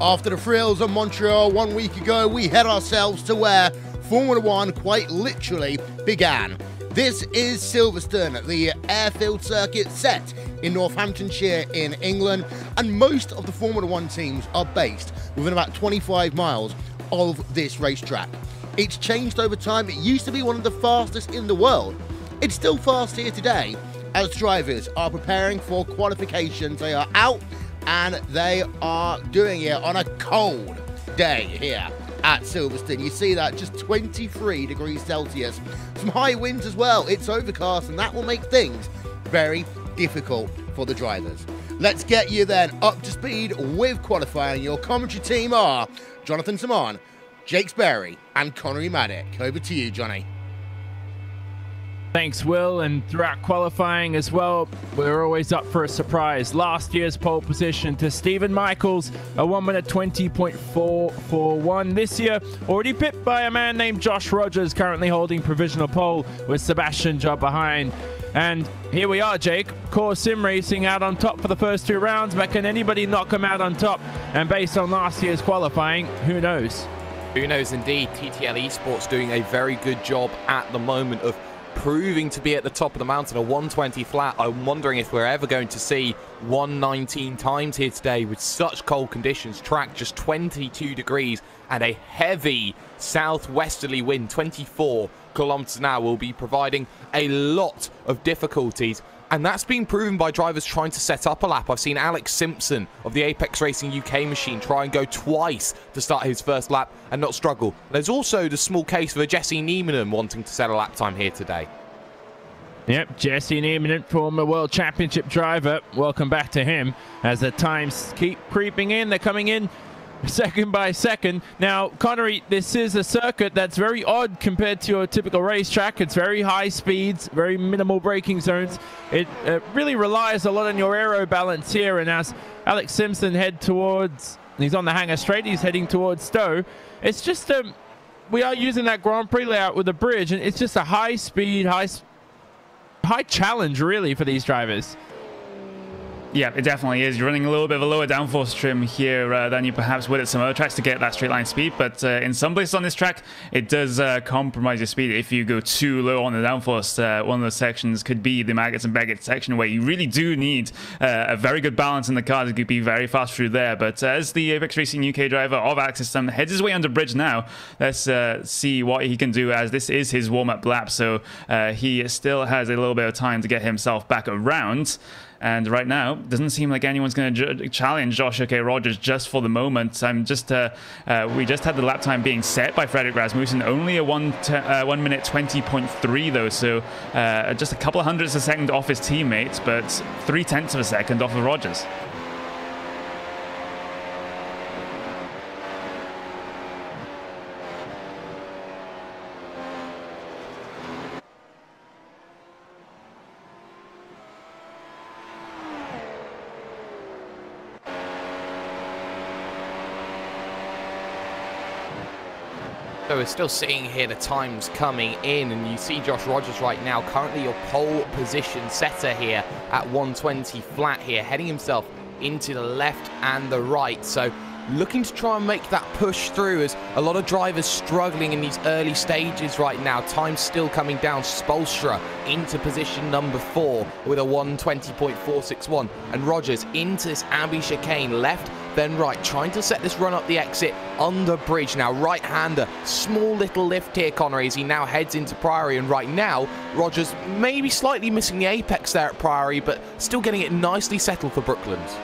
After the thrills of Montreal 1 week ago, we head ourselves to where Formula One quite literally began. This is Silverstone, the airfield circuit set in Northamptonshire in England, and most of the Formula One teams are based within about 25 miles of this racetrack. It's changed over time. It used to be one of the fastest in the world. It's still fast here today as drivers are preparing for qualifications. They are out and they are doing it on a cold day here at Silverstone. You see that, just 23 degrees Celsius. Some high winds as well. It's overcast, and that will make things very difficult for the drivers. Let's get you then up to speed with qualifying. Your commentary team are Jonathan Simon, Jake Sperry, and Connery Maddock. Over to you, Johnny. Thanks, Will. And throughout qualifying as well, we're always up for a surprise. Last year's pole position to Stephen Michaels, a 1 minute 20.441. This year, already pipped by a man named Josh Rogers, currently holding provisional pole with Sebastian Job behind. And here we are, Jake. Core Sim Racing out on top for the first 2 rounds, but can anybody knock them out on top? And based on last year's qualifying, who knows? Who knows indeed. TTL Esports doing a very good job at the moment of proving to be at the top of the mountain, a 120 flat. I'm wondering if we're ever going to see 119 times here today with such cold conditions. Track just 22 degrees and a heavy southwesterly wind, 24 kilometers an hour, will be providing a lot of difficulties. And that's been proven by drivers trying to set up a lap. I've seen Alex Simpson of the Apex Racing UK machine try and go twice to start his first lap and not struggle. There's also the small case for Jesse Niemann wanting to set a lap time here today. Yep, Jesse Niemann, former World Championship driver. Welcome back to him as the times keep creeping in. They're coming in second by second. Now, Connery, this is a circuit that's very odd compared to your typical racetrack. It's very high speeds, very minimal braking zones. It really relies a lot on your aero balance here. And as Alex Simpson head towards, he's on the hangar straight, he's heading towards Stowe. It's just, we are using that Grand Prix layout with the bridge, and it's just a high speed, high challenge really for these drivers. Yeah, it definitely is. You're running a little bit of a lower downforce trim here than you perhaps would at some other tracks to get that straight line speed, but in some places on this track, it does compromise your speed if you go too low on the downforce. One of those sections could be the Maggots and Begets section, where you really do need a very good balance in the car to be very fast through there. But as the Apex Racing UK driver of Alex System heads his way under bridge now, let's see what he can do, as this is his warm-up lap, so he still has a little bit of time to get himself back around. And right now, doesn't seem like anyone's going to challenge Josh Rogers just for the moment. We just had the lap time being set by Fredrik Rasmussen, only a 1 minute 20.3 though, so just a couple of hundredths of a second off his teammates, but 0.3 of a second off of Rogers. So we're still seeing here the times coming in, and you see Josh Rogers right now, currently your pole position setter here at 120 flat here, heading himself into the left and the right. So looking to try and make that push through, as a lot of drivers struggling in these early stages right now. Time still coming down. Spolstra into position number 4 with a 120.461, and Rogers into this Abbey chicane, left then right, trying to set this run up the exit under bridge. Now right-hander, small little lift here, Connery, as he now heads into Priory, and right now Rogers maybe slightly missing the apex there at Priory, but still getting it nicely settled for Brooklands.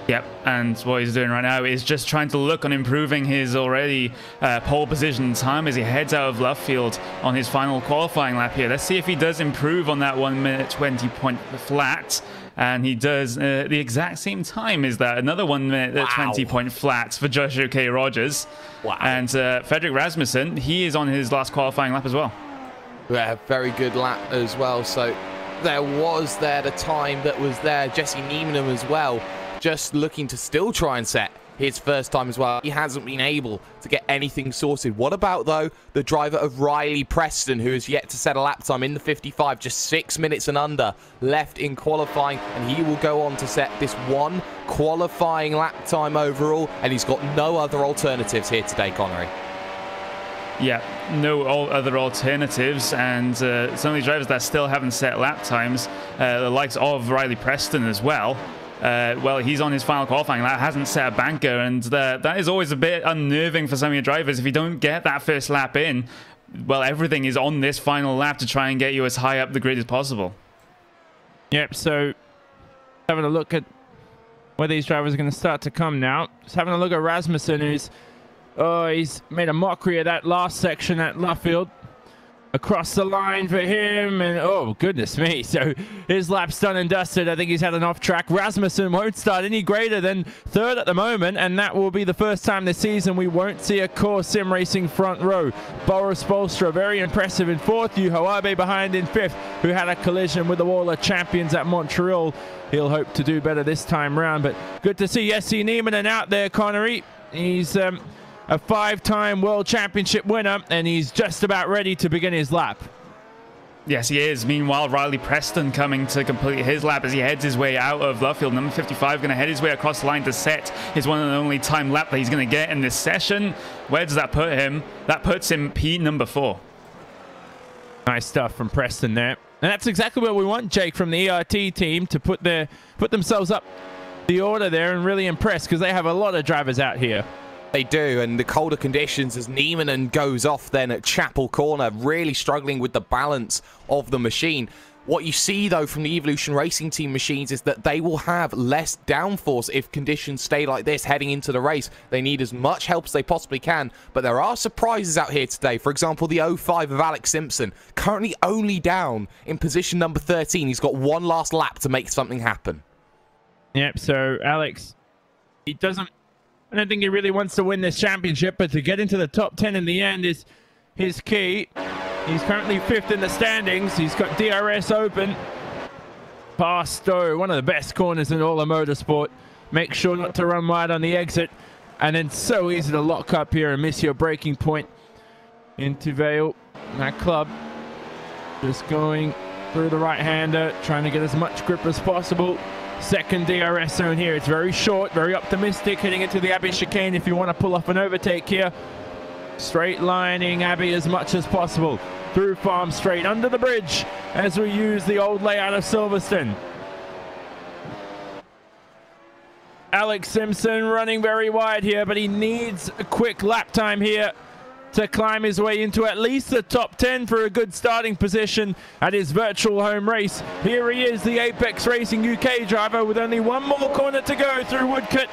Yep, and what he's doing right now is just trying to look on improving his already pole position time as he heads out of Lovefield on his final qualifying lap here. Let's see if he does improve on that 1 minute 20 point flat. And he does the exact same time. Is that another 1 minute 20 point flat for Joshua K. Rogers? Wow. And Fredrik Rasmussen, he is on his last qualifying lap as well. Yeah, very good lap as well. So there the time that was there. Jesse Niemann as well, just looking to still try and set his first time as well. He hasn't been able to get anything sorted. What about, though, the driver of Riley Preston, who has yet to set a lap time in the 55, just 6 minutes and under left in qualifying, and he will go on to set this one qualifying lap time overall, and he's got no other alternatives here today, Connery. Yeah, no other alternatives, and some of the drivers that still haven't set lap times, the likes of Riley Preston as well. Well, he's on his final qualifying lap, hasn't set a banker, and that is always a bit unnerving for some of your drivers. If you don't get that first lap in, well, everything is on this final lap to try and get you as high up the grid as possible. Yep, so having a look at where these drivers are going to start to come now. Just having a look at Rasmussen, who's... Oh, he's made a mockery of that last section at Luffield. Across the line for him, and oh, goodness me. So his lap's done and dusted. I think he's had an off track. Rasmussen won't start any greater than third at the moment, and that will be the first time this season we won't see a core sim racing front row. Boris Bolstra, very impressive in fourth. Yuho Abe behind in fifth, who had a collision with the Wall of Champions at Montreal. He'll hope to do better this time round, but good to see Jesse Niemanen out there, Connery. He's... a 5-time World Championship winner, and he's just about ready to begin his lap. Yes, he is. Meanwhile, Riley Preston coming to complete his lap as he heads his way out of Luffield. Number 55 going to head his way across the line to set his one and only time lap that he's going to get in this session. Where does that put him? That puts him P number 4. Nice stuff from Preston there. And that's exactly what we want, Jake, from the ERT team to put themselves up the order there and really impress, because they have a lot of drivers out here. They do, and the colder conditions as Niemanen goes off then at Chapel Corner, really struggling with the balance of the machine. What you see, though, from the Evolution Racing Team machines is that they will have less downforce if conditions stay like this heading into the race. They need as much help as they possibly can, but there are surprises out here today. For example, the 05 of Alex Simpson, currently only down in position number 13. He's got one last lap to make something happen. Yep, so Alex, I don't think he really wants to win this championship, but to get into the top 10 in the end is his key. He's currently 5th in the standings. He's got DRS open. Past Stowe, one of the best corners in all of motorsport. Make sure not to run wide on the exit. And then so easy to lock up here and miss your braking point into Vale. That club just going through the right-hander, trying to get as much grip as possible. Second DRS zone here. It's very short, very optimistic, heading into the Abbey chicane if you want to pull off an overtake here. Straight lining Abbey as much as possible. Through Farm Straight, under the bridge, as we use the old layout of Silverstone. Alex Simpson running very wide here, but he needs a quick lap time here to climb his way into at least the top 10 for a good starting position at his virtual home race. Here he is, the Apex Racing UK driver, with only one more corner to go through Woodcote.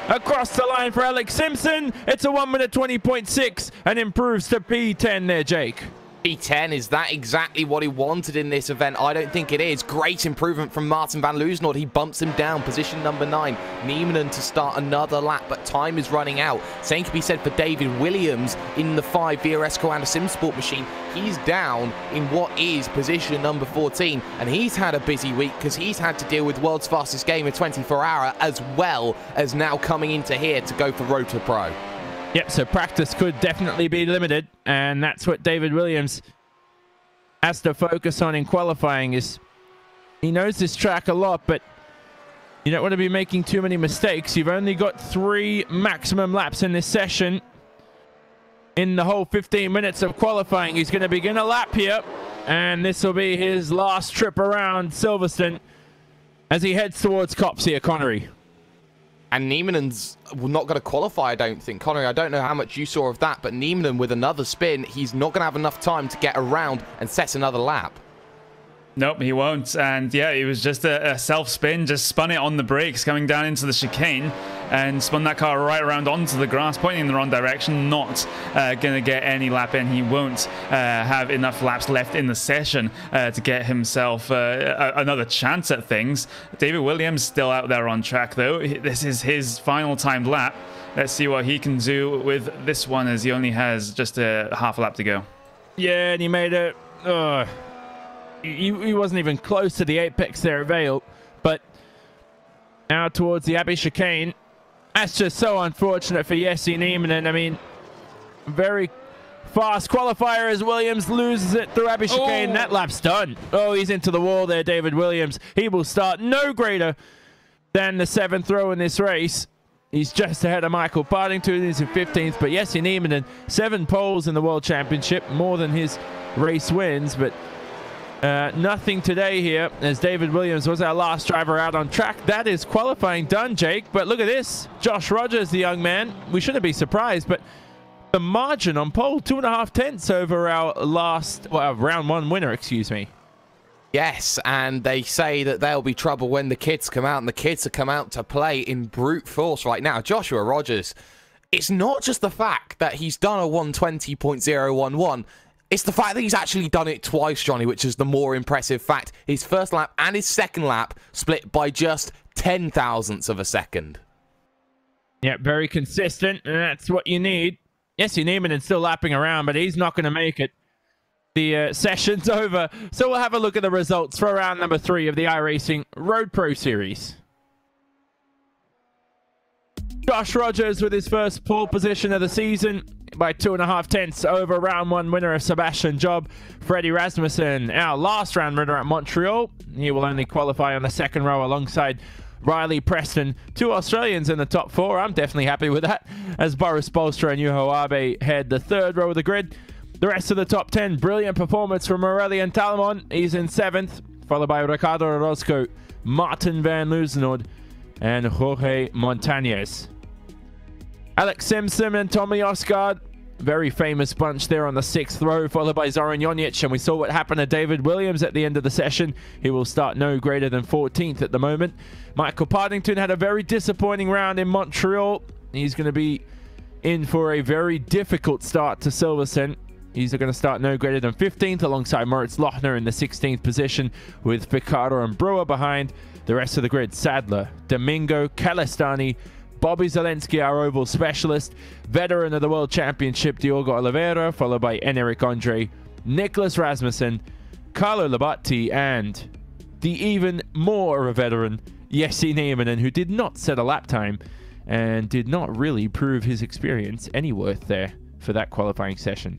Across the line for Alex Simpson. It's a 1:20.6 and improves to P10 there, Jake. P10, is that exactly what he wanted in this event? I don't think it is. Great improvement from Martin van Loosenhoorn. He bumps him down, position number 9. Niemanen to start another lap, but time is running out. Same can be said for David Williams in the 5 VRS and a SimSport machine. He's down in what is position number 14, and he's had a busy week because he's had to deal with world's fastest game in 24-hour, as well as now coming into here to go for Road to Pro. Yep, so practice could definitely be limited, and that's what David Williams has to focus on in qualifying. Is he knows this track a lot, but you don't want to be making too many mistakes. You've only got 3 maximum laps in this session. In the whole 15 minutes of qualifying, he's going to begin a lap here, and this will be his last trip around Silverstone as he heads towards Copse here, Connery. And Niemanen's not going to qualify, I don't think. Connery, I don't know how much you saw of that, but Niemanen with another spin, he's not going to have enough time to get around and set another lap. Nope, he won't. And yeah, it was just a self-spin, just spun it on the brakes coming down into the chicane and spun that car right around onto the grass, pointing in the wrong direction, not going to get any lap in. He won't have enough laps left in the session to get himself another chance at things. David Williams still out there on track, though. This is his final timed lap. Let's see what he can do with this one, as he only has just a half a lap to go. Yeah, and he made it... He wasn't even close to the apex there at Vale, but now towards the Abbey chicane, That's just so unfortunate for Jesse Nieminen. I mean, very fast qualifier as Williams loses it through Abu chicane. Oh. That lap's done. Oh, he's into the wall there, David Williams. He will start no greater than the 7th row in this race. He's just ahead of Michael Partington. He's in 15th, but Jesse Nieminen, 7 poles in the World Championship, more than his race wins, but nothing today here, as David Williams was our last driver out on track. That is qualifying done, Jake. But look at this. Josh Rogers, the young man. We shouldn't be surprised, but the margin on pole, 2.5 tenths over our last, well, round 1 winner, excuse me. Yes, and they say that there'll be trouble when the kids come out, and the kids have come out to play in brute force right now. Joshua Rogers, it's not just the fact that he's done a 120.011. It's the fact that he's actually done it twice, Johnny, which is the more impressive fact. His first lap and his second lap split by just 0.010 of a second. Yeah, very consistent, and that's what you need. Jesse Nieminen still lapping around, but he's not going to make it. The session's over, so we'll have a look at the results for round number 3 of the iRacing Road Pro Series. Josh Rogers with his first pole position of the season by 2.5 tenths over round 1 winner of Sebastian Job, Freddie Rasmussen, our last round winner at Montreal. He will only qualify on the 2nd row alongside Riley Preston. 2 Australians in the top 4. I'm definitely happy with that, as Boris Bolstra and Yuho Abe head the 3rd row of the grid. The rest of the top 10, brilliant performance from Aurelien Talamon. He's in 7th, followed by Ricardo Orozco, Martin van Loosenhood, and Jorge Montañez. Alex Simpson and Tommy Osgaard, very famous bunch there on the 6th row, followed by Zoran Jonic. And we saw what happened to David Williams at the end of the session. He will start no greater than 14th at the moment. Michael Partington had a very disappointing round in Montreal. He's going to be in for a very difficult start to Silverstone. He's going to start no greater than 15th alongside Moritz Lochner in the 16th position, with Picaro and Brewer behind. The rest of the grid, Sadler, Domingo, Calestani, Bobby Zelensky, our oval specialist, veteran of the World Championship, Diogo Oliveira, followed by Enric Andre, Nicholas Rasmussen, Carlo Labatti, and the even more a veteran, Jesse Nieminen, who did not set a lap time and did not really prove his experience any worth there for that qualifying session.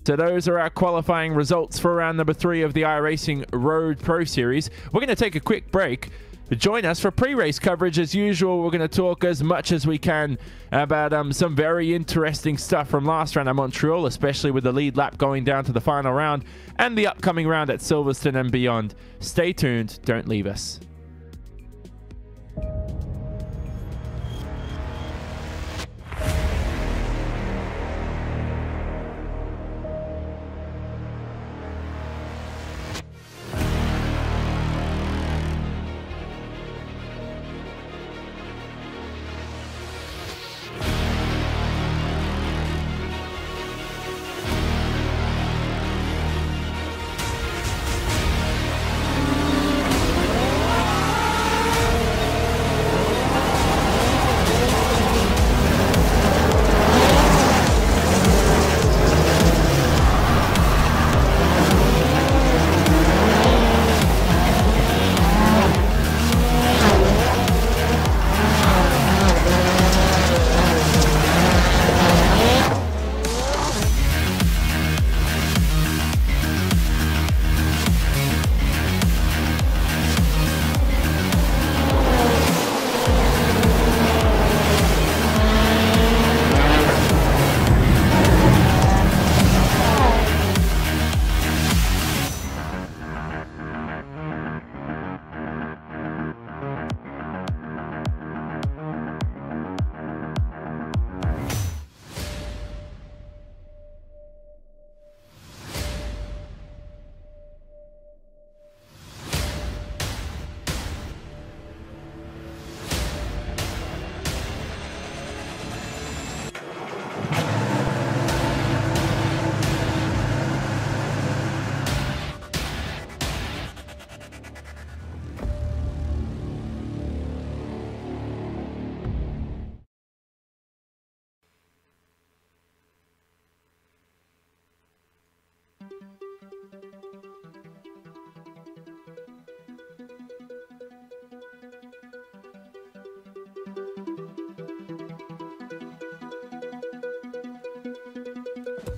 So those are our qualifying results for round number 3 of the iRacing Road Pro Series. We're going to take a quick break. Join us for pre-race coverage as usual. We're going to talk as much as we can about some very interesting stuff from last round at Montreal, especially with the lead lap going down to the final round and the upcoming round at Silverstone and beyond. Stay tuned. Don't leave us.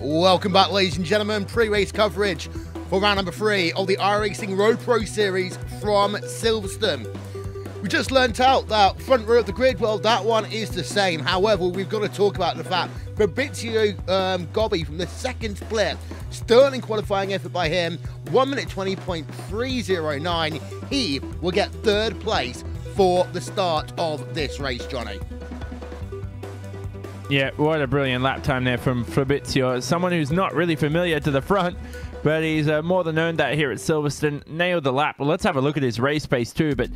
Welcome back, ladies and gentlemen. Pre-race coverage for round number 3 of the iRacing Road Pro Series from Silverstone. We just learnt out that front row of the grid, well, that one is the same. However, we've got to talk about the fact Fabrizio Gobbi from the second split. Sterling qualifying effort by him, 1 minute 20.309. He will get third place for the start of this race, Johnny. Yeah, what a brilliant lap time there from Fabrizio. Someone who's not really familiar to the front, but he's more than earned that here at Silverstone. Nailed the lap. Well, let's have a look at his race pace too, but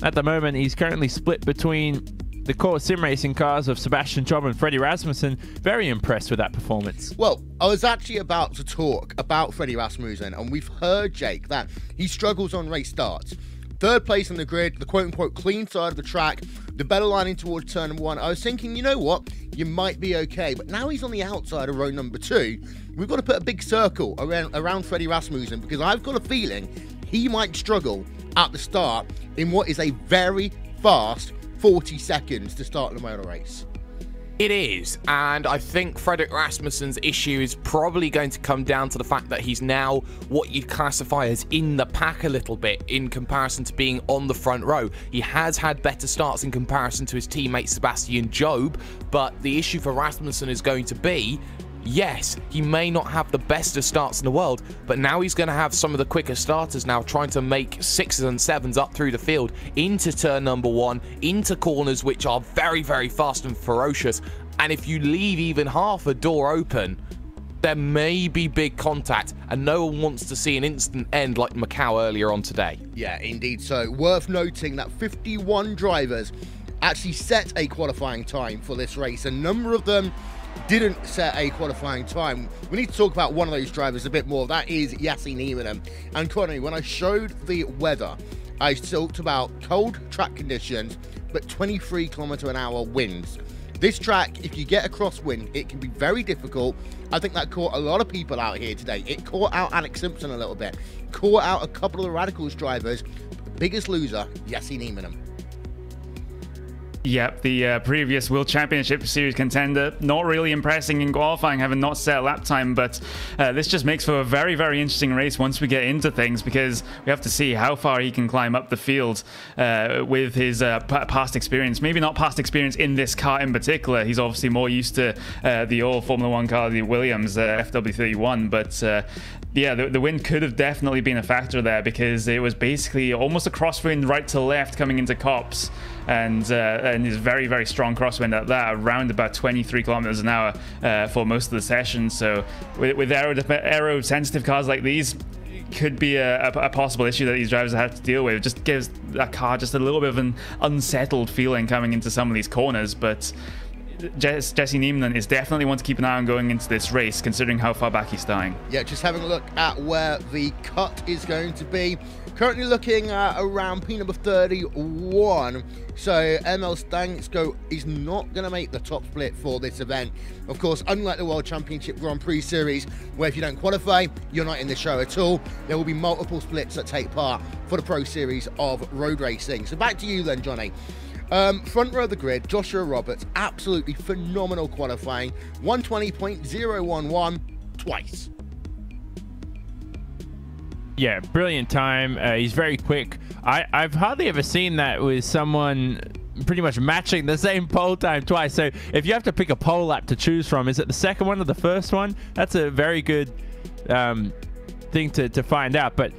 at the moment he's currently split between the core sim racing cars of Sebastian Job and Freddie Rasmussen. Very impressed with that performance. Well, I was actually about to talk about Freddie Rasmussen, and we've heard, Jake, that he struggles on race starts. Third place on the grid, the quote-unquote clean side of the track, the better lining towards turn number 1. I was thinking, you know what, you might be okay, but now he's on the outside of row number 2. We've got to put a big circle around Freddie Rasmussen, because I've got a feeling he might struggle at the start in what is a very fast 40 seconds to start the motor race. It is, and I think Fredrik Rasmussen's issue is probably going to come down to the fact that he's now what you'd classify as in the pack a little bit in comparison to being on the front row. He has had better starts in comparison to his teammate Sebastian Job, but the issue for Rasmussen is going to be, yes, he may not have the best of starts in the world, but now he's going to have some of the quicker starters now trying to make 6s and 7s up through the field into turn number 1, into corners which are very, very fast and ferocious. And if you leave even half a door open, there may be big contact, and no one wants to see an instant end like Macau earlier on today. Yeah, indeed so. Worth noting that 51 drivers actually set a qualifying time for this race. A number of them didn't set a qualifying time. We need to talk about one of those drivers a bit more. That is Yassi Niemann. And Connie, when I showed the weather, I talked about cold track conditions, but 23 km/h winds. This track, if you get a crosswind, it can be very difficult. I think that caught a lot of people out here today. It caught out Alex Simpson a little bit, caught out a couple of the Radicals drivers. Biggest loser, Yassi Niemann. Yep, the previous World Championship Series contender, not really impressing in qualifying, having not set a lap time, but this just makes for a very, very interesting race once we get into things, because we have to see how far he can climb up the field with his past experience. Maybe not past experience in this car in particular. He's obviously more used to the old Formula 1 car, the Williams FW31, but yeah, the wind could have definitely been a factor there, because it was basically almost a crosswind right to left coming into Copse, and his very, very strong crosswind at that, around about 23 km/h for most of the session. So with aero-sensitive cars like these, could be a possible issue that these drivers have to deal with. It just gives that car just a little bit of an unsettled feeling coming into some of these corners, but Yassi Niemann is definitely one to keep an eye on going into this race, considering how far back he's starting. Yeah, just having a look at where the cut is going to be. Currently looking at around P number 31. So ML Stansko is not going to make the top split for this event. Of course, unlike the World Championship Grand Prix Series, where if you don't qualify, you're not in the show at all, there will be multiple splits that take part for the Pro Series of road racing. So back to you then, Johnny. Front row of the grid, Joshua Roberts, absolutely phenomenal qualifying, 120.011 twice. Yeah, brilliant time. He's very quick. I've hardly ever seen that with someone pretty much matching the same pole time twice. So if you have to pick a pole lap to choose from, is it the second one or the first one? That's a very good thing to find out. But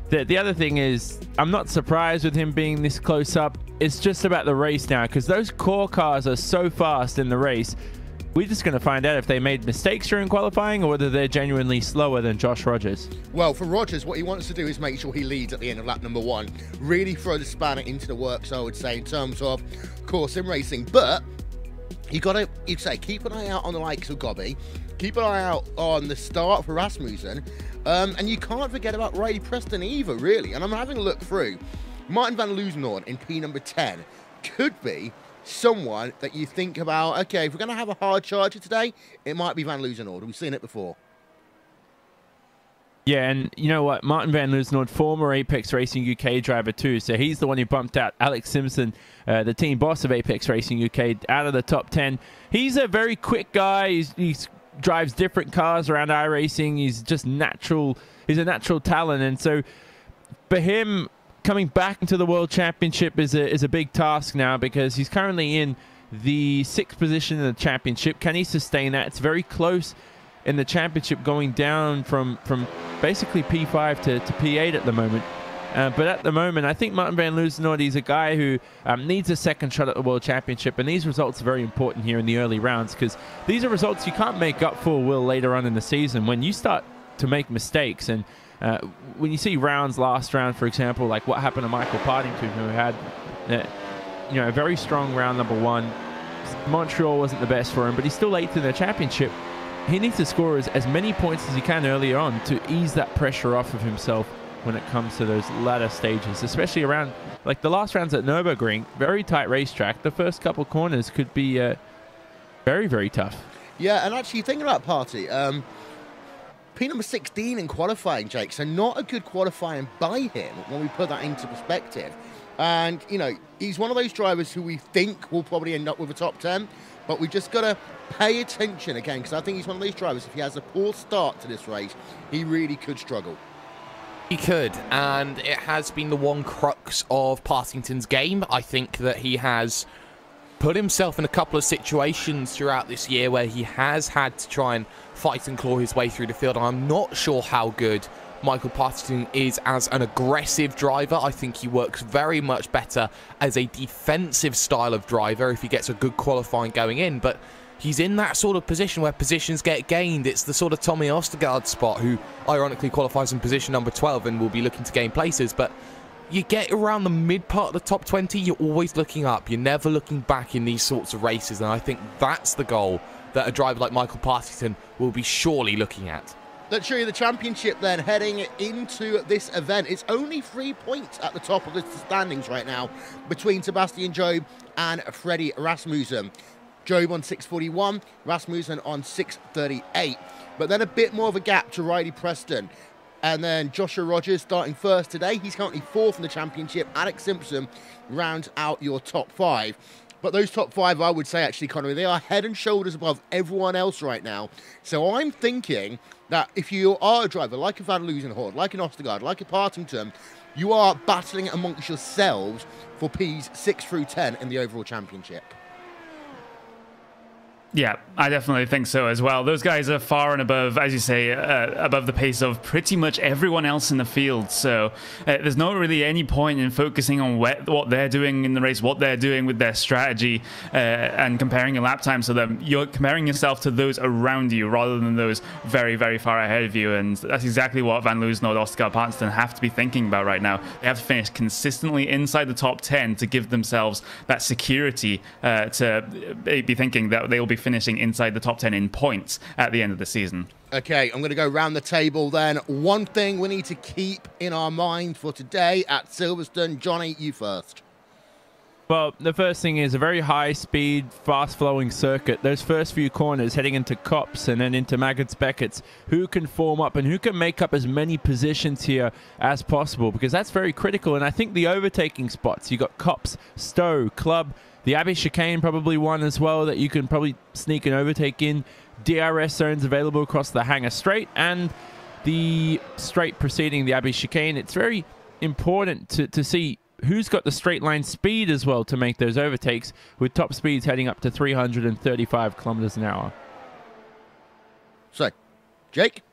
the other thing is, I'm not surprised with him being this close up. It's just about the race now, because those core cars are so fast in the race. We're just going to find out if they made mistakes during qualifying or whether they're genuinely slower than Josh Rogers. Well, for Rogers, what he wants to do is make sure he leads at the end of lap number 1. Really throw the spanner into the works, I would say, in terms of core sim racing. But you got to, you'd say, keep an eye out on the likes of Gobbi. Keep an eye out on the start for Rasmussen. And you can't forget about Riley Preston either, really. And I'm having a look through. Martin van Loosenhoorn in P number 10 could be someone that you think about, okay, if we're going to have a hard charger today, it might be Van Loosenhoorn. We've seen it before. Yeah, and you know what? Martin van Loosenhoorn, former Apex Racing UK driver too, so he's the one who bumped out Alex Simpson, the team boss of Apex Racing UK, out of the top 10. He's a very quick guy. He's drives different cars around iRacing. He's just natural. He's a natural talent, and so for him, coming back into the World Championship is a big task now, because he's currently in the 6th position in the championship. Can he sustain that? It's very close in the championship, going down from basically P5 to P8 at the moment. But at the moment, I think Martin van Loozenhout, he's a guy who needs a second shot at the World Championship, and these results are very important here in the early rounds, because these are results you can't make up for, Will, later on in the season when you start to make mistakes. And when you see rounds, last round, for example, like what happened to Michael Partington, who had a very strong round number 1. Montreal wasn't the best for him, but he's still 8th in the championship. He needs to score as many points as he can earlier on to ease that pressure off of himself when it comes to those latter stages, especially around like the last rounds at Nürburgring. Very tight racetrack. The first couple corners could be very, very tough. Yeah, and actually thinking about Party, P number 16 in qualifying, Jake, so not a good qualifying by him when we put that into perspective. And, you know, he's one of those drivers who we think will probably end up with a top 10, but we just got to pay attention again, because I think he's one of these drivers, if he has a poor start to this race, he really could struggle. He could, and it has been the one crux of Partington's game. I think that he has put himself in a couple of situations throughout this year where he has had to try and fight and claw his way through the field. I'm not sure how good Michael Partington is as an aggressive driver. I think he works very much better as a defensive style of driver if he gets a good qualifying going in, but he's in that sort of position where positions get gained. It's the sort of Tommy Ostergaard spot, who ironically qualifies in position number 12 and will be looking to gain places, but you get around the mid part of the top 20, you're always looking up. You're never looking back in these sorts of races, and I think that's the goal that a driver like Michael Partington will be surely looking at. Let's show you the championship then, heading into this event. It's only 3 points at the top of the standings right now between Sebastian Job and Freddie Rasmussen. Job on 641, Rasmussen on 638. But then a bit more of a gap to Riley Preston. And then Joshua Rogers starting first today. He's currently 4th in the championship. Alex Simpson rounds out your top 5. But those top 5, I would say, actually, Connery, they are head and shoulders above everyone else right now. So I'm thinking that if you are a driver like a Van Loozenhout, like an Ostergaard, like a Partington, you are battling amongst yourselves for Ps 6 through 10 in the overall championship. Yeah, I definitely think so as well. Those guys are far and above, as you say, above the pace of pretty much everyone else in the field. So there's not really any point in focusing on what they're doing in the race, what they're doing with their strategy, and comparing your lap time to them. You're comparing yourself to those around you rather than those very, very far ahead of you. And that's exactly what Van Loozenhout, Ostergaard, Partington have to be thinking about right now. They have to finish consistently inside the top 10 to give themselves that security to be thinking that they will be finishing inside the top 10 in points at the end of the season. Okay, I'm going to go round the table then. One thing we need to keep in our mind for today at Silverstone. Johnny, you first. Well, the first thing is a very high-speed, fast-flowing circuit. Those first few corners heading into Kops and then into Maggotts Beckett's, who can form up and who can make up as many positions here as possible, because that's very critical. And I think the overtaking spots, you got Kops, Stowe, Club, the Abbey Chicane, probably one as well that you can probably sneak an overtake in. DRS zones available across the Hangar Straight and the straight preceding the Abbey Chicane. It's very important to see who's got the straight line speed as well to make those overtakes, with top speeds heading up to 335 kilometers an hour. So, Jake?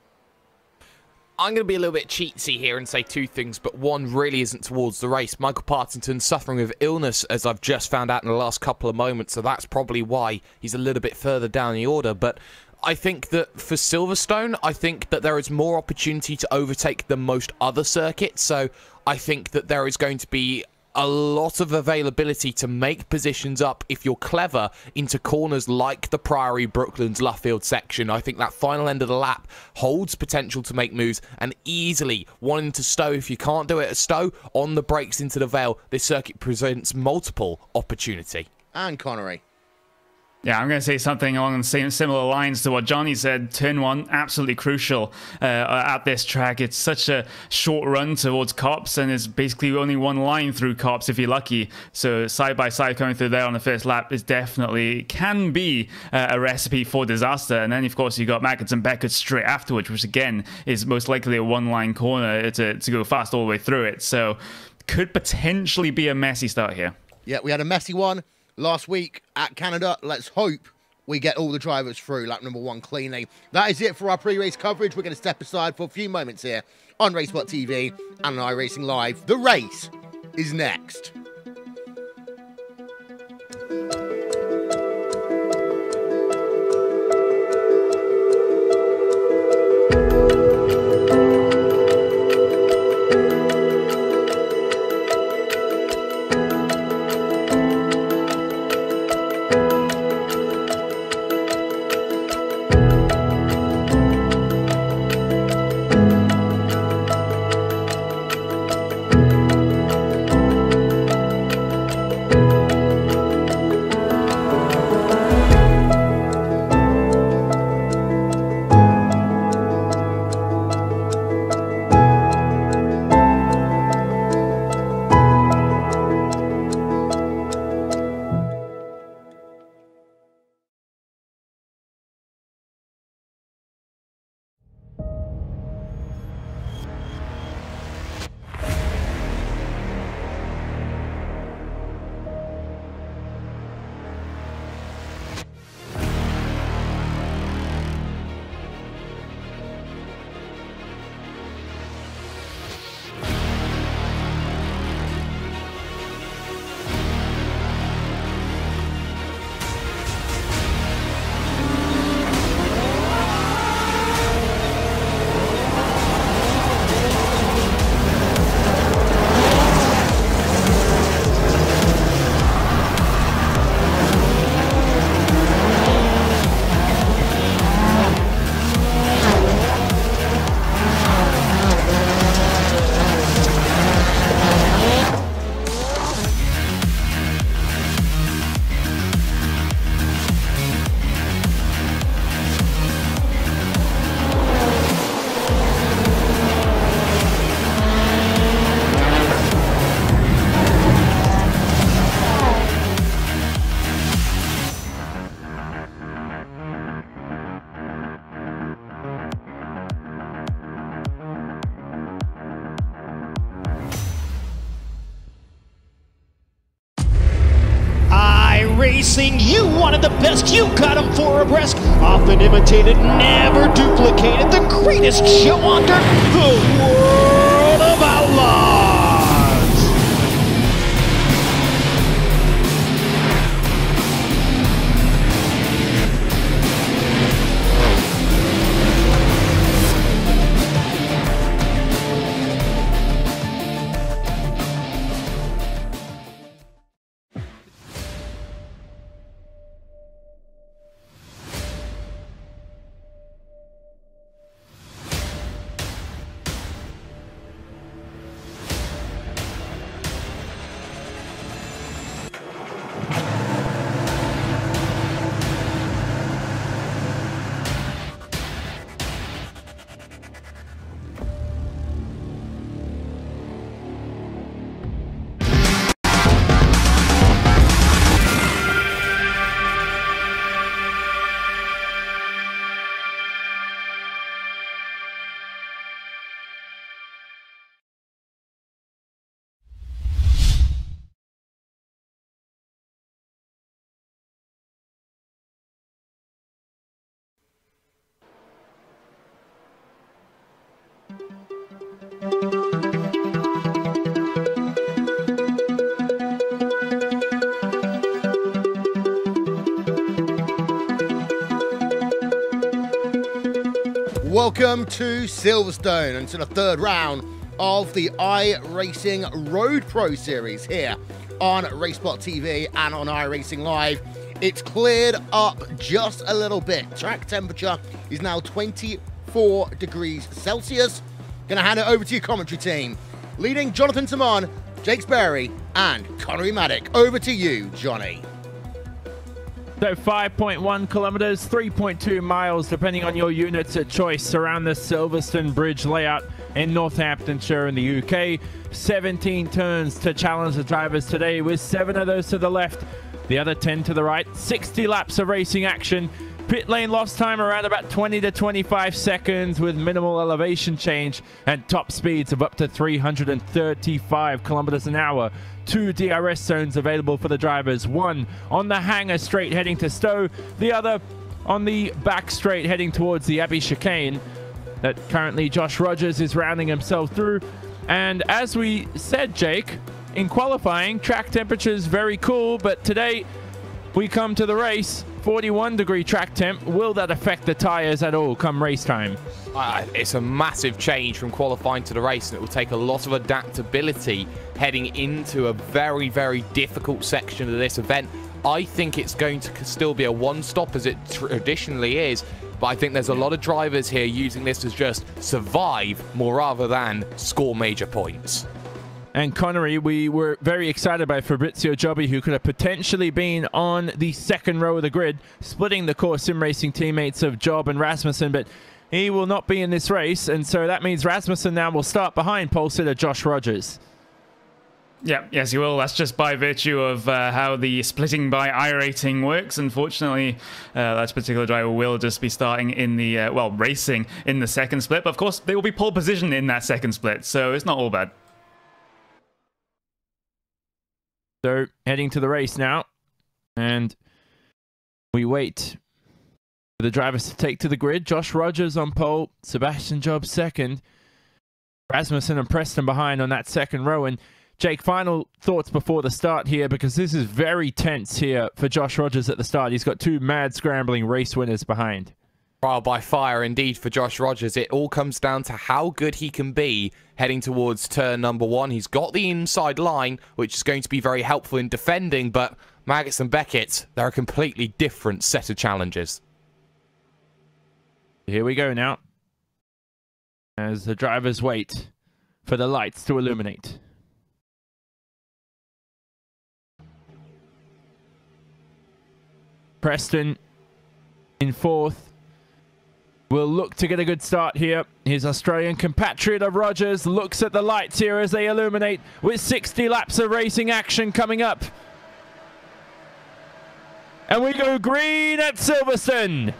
I'm going to be a little bit cheatsy here and say 2 things, but one really isn't towards the race. Michael Partington suffering with illness, as I've just found out in the last couple of moments, so that's probably why he's a little bit further down the order. But I think that for Silverstone, I think that there is more opportunity to overtake than most other circuits, so I think that there is going to be a lot of availability to make positions up if you're clever into corners like the Priory, Brooklands, Luffield section. I think that final end of the lap holds potential to make moves, and easily one into Stowe. If you can't do it at Stowe, on the brakes into the Vale, this circuit presents multiple opportunity. And Connery. Yeah, I'm going to say something along the same similar lines to what Johnny said. Turn 1, absolutely crucial at this track. It's such a short run towards Cops, and it's basically only one line through Cops if you're lucky. So side by side coming through there on the first lap is definitely can be a recipe for disaster. And then, of course, you got Maggots and Beckett straight afterwards, which again is most likely a one-line corner to go fast all the way through it. So could potentially be a messy start here. Yeah, we had a messy one last week at Canada. Let's hope we get all the drivers through lap number 1 cleanly. That is it for our pre-race coverage. We're going to step aside for a few moments here on RaceSpotTV and on iRacing Live. The race is next. iRacing, you wanted the best, you got them 4 abreast, often imitated, never duplicated, the greatest show on dirt, the World of Outlaws. Welcome to Silverstone and to the 3rd round of the iRacing Road Pro Series here on RaceSpotTV and on iRacing Live. It's cleared up just a little bit. Track temperature is now 24 degrees Celsius. Gonna hand it over to your commentary team, leading Jonathan Tamon, Jake Sperry, and Connery Maddock. Over to you, Johnny. So 5.1 kilometers, 3.2 miles, depending on your units of choice, around the Silverstone Bridge layout in Northamptonshire in the UK. 17 turns to challenge the drivers today, with 7 of those to the left, the other 10 to the right. 60 laps of racing action. Pit lane lost time around about 20 to 25 seconds, with minimal elevation change and top speeds of up to 335 kilometers an hour. 2 DRS zones available for the drivers, one on the Hanger straight heading to Stowe, the other on the back straight heading towards the Abbey chicane that currently Josh Rogers is rounding himself through. And as we said, Jake, in qualifying, track temperature is very cool, but today we come to the race, 41-degree track temp. Will that affect the tires at all come race time? It's a massive change from qualifying to the race, and it will take a lot of adaptability heading into a very, very difficult section of this event. I think it's going to still be a one-stop as it traditionally is, but I think there's a lot of drivers here using this as just survive more rather than score major points. And Connery, we were very excited by Fabrizio Jobbi, who could have potentially been on the second row of the grid, splitting the core sim racing teammates of Job and Rasmussen, but he will not be in this race, and so that means Rasmussen now will start behind pole sitter Josh Rogers. Yeah, yes, he will. That's just by virtue of how the splitting by iRacing works. Unfortunately, that particular driver will just be starting in the, well, racing in the second split. But of course, they will be pole position in that second split, so it's not all bad. So, heading to the race now, and we wait for the drivers to take to the grid. Josh Rogers on pole, Sebastian Job second, Rasmussen and Preston behind on that second row. And Jake, final thoughts before the start here, because this is very tense here for Josh Rogers at the start. He's got 2 mad scrambling race winners behind. Trial by fire indeed for Josh Rogers. It all comes down to how good he can be heading towards turn number 1. He's got the inside line, which is going to be very helpful in defending, but Maggots and Beckett, they're a completely different set of challenges. Here we go now, as the drivers wait for the lights to illuminate. Preston in 4th. Will look to get a good start here. His Australian compatriot of Rogers looks at the lights here as they illuminate, with 60 laps of racing action coming up. And we go green at Silverstone.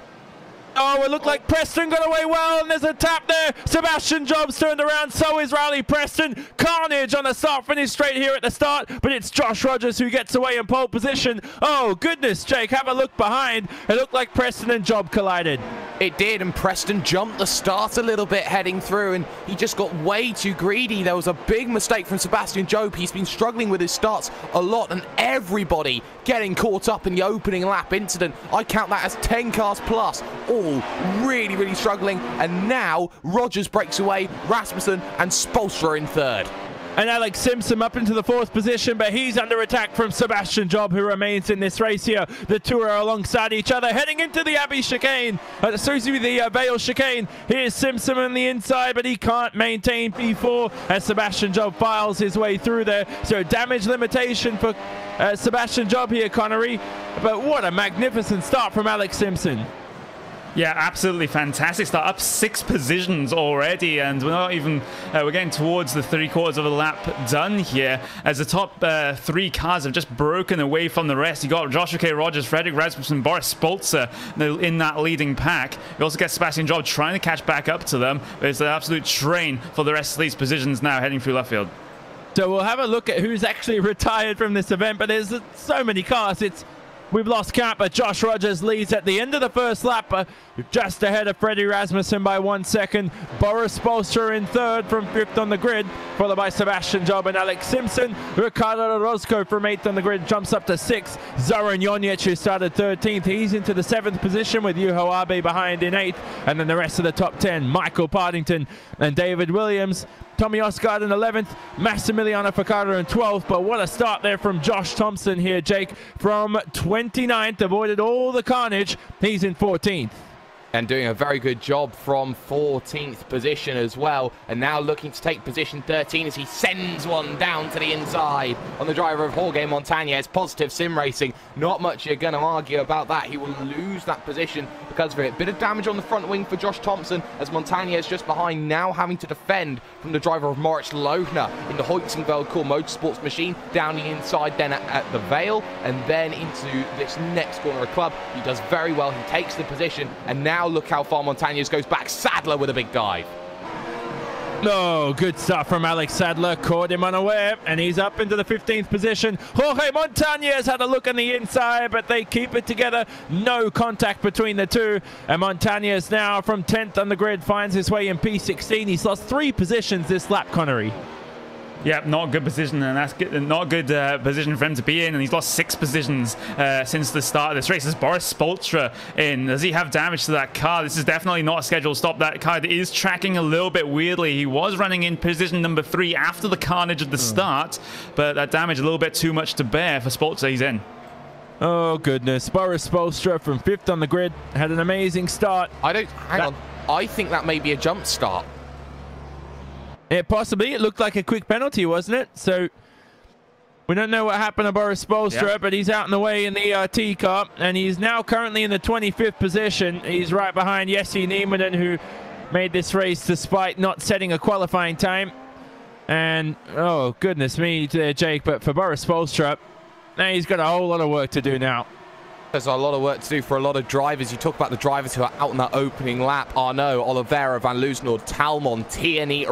Oh, it looked like Preston got away well, and there's a tap there. Sebastian Jobs turned around, so is Riley Preston. Carnage on the start-finish straight here at the start, but it's Josh Rogers who gets away in pole position. Oh, goodness, Jake, have a look behind. It looked like Preston and Job collided. It did, and Preston jumped the start a little bit heading through, and he just got way too greedy. There was a big mistake from Sebastian Job. He's been struggling with his starts a lot, and everybody getting caught up in the opening lap incident. I count that as 10 cars plus, all really, really struggling. And now Rogers breaks away, Rasmussen and Spolstra in 3rd. And Alex Simpson up into the 4th position, but he's under attack from Sebastian Job, who remains in this race here. The two are alongside each other, heading into the Abbey chicane. The Vale chicane. Here's Simpson on the inside, but he can't maintain P4 as Sebastian Job files his way through there. So damage limitation for Sebastian Job here, Connery. But what a magnificent start from Alex Simpson. Yeah, absolutely fantastic start. Up 6 positions already, and we're not even we're getting towards the 3/4 of a lap done here, as the top 3 cars have just broken away from the rest. You got Joshua K. Rogers, Frederick Rasmussen, Boris Spolzer in that leading pack. You also get Sebastian Job trying to catch back up to them. It's an absolute train for the rest of these positions now heading through left field. So we'll have a look at who's actually retired from this event, but there's so many cars. We've lost count, but Josh Rogers leads at the end of the first lap, just ahead of Freddie Rasmussen by 1 second. Boris Spolstra in 3rd from 5th on the grid, followed by Sebastian Job and Alex Simpson. Ricardo Orozco from 8th on the grid jumps up to 6th. Zoran Jonic, who started 13th, he's into the 7th position with Yuho Abe behind in 8th. And then the rest of the top 10, Michael Partington and David Williams. Tommy Osgaard in 11th, Massimiliano Ficcardo in 12th, but what a start there from Josh Thompson here, Jake, from 29th, avoided all the carnage. He's in 14th. And doing a very good job from 14th position as well. And now looking to take position 13 as he sends one down to the inside on the driver of Jorge Montañez. Positive sim racing. Not much you're going to argue about that. He will lose that position because of it. Bit of damage on the front wing for Josh Thompson as Montañez just behind, now having to defend from the driver of Moritz Lohner in the Hoytzenveld Core Motorsports machine. Down the inside then at the Vale and then into this next corner of Club. He does very well. He takes the position and now look how far Montañez goes back. Sadler with a big dive. Oh, good stuff from Alex Sadler. Caught him unaware, and he's up into the 15th position. Jorge Montañez had a look on the inside, but they keep it together. No contact between the two. And Montañez now from 10th on the grid finds his way in P16. He's lost 3 positions this lap, Connery. Yeah, not a good position, and that's good, not a good position for him to be in, and he's lost 6 positions since the start of this race. There's Boris Spolstra in. Does he have damage to that car? This is definitely not a scheduled stop. That car is tracking a little bit weirdly. He was running in position number 3 after the carnage at the start, but that damage a little bit too much to bear for Spolstra. He's in. Oh, goodness. Boris Spolstra from 5th on the grid had an amazing start. Hang on. I think that may be a jump start. Yeah, possibly. It looked like a quick penalty, wasn't it? So we don't know what happened to Boris Spolstra, but he's out in the way in the T car, and he's now currently in the 25th position. He's right behind Jesse Nieminen, who made this race despite not setting a qualifying time. And, oh, goodness me, Jake, but for Boris Spolstra, now he's got a whole lot of work to do now. There's a lot of work to do for a lot of drivers. You talk about the drivers who are out in that opening lap. Arnaud, Oliveira, Van Loosenord, Talmon, Tierney,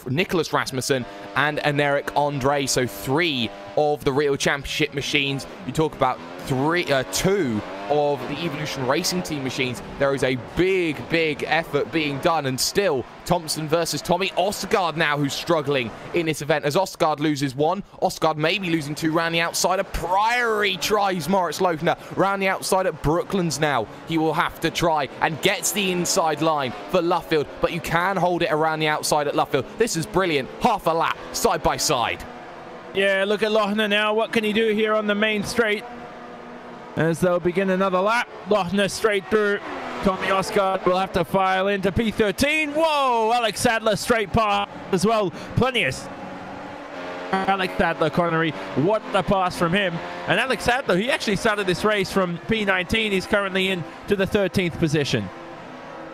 Nicholas Rasmussen, and Eric Andre. So 3 of the real championship machines. You talk about 2 of the Evolution Racing Team machines. There is a big effort being done, and still Thompson versus Tommy Osgaard now, who's struggling in this event as Osgaard loses 1. Osgaard may be losing 2 round the outside of Priory. Tries Moritz Lohner round the outside at Brooklands now. He will have to try and gets the inside line for Luffield, but you can hold it around the outside at Luffield. This is brilliant. Half a lap, side by side. Yeah, look at Lohner now. What can he do here on the main straight? As they'll begin another lap. Lohner straight through. Tommy Osgaard will have to file into P13. Whoa! Alex Sadler straight pass as well. Plenty of Alex Sadler, Connery. What a pass from him. And Alex Sadler, he actually started this race from P19. He's currently in to the 13th position.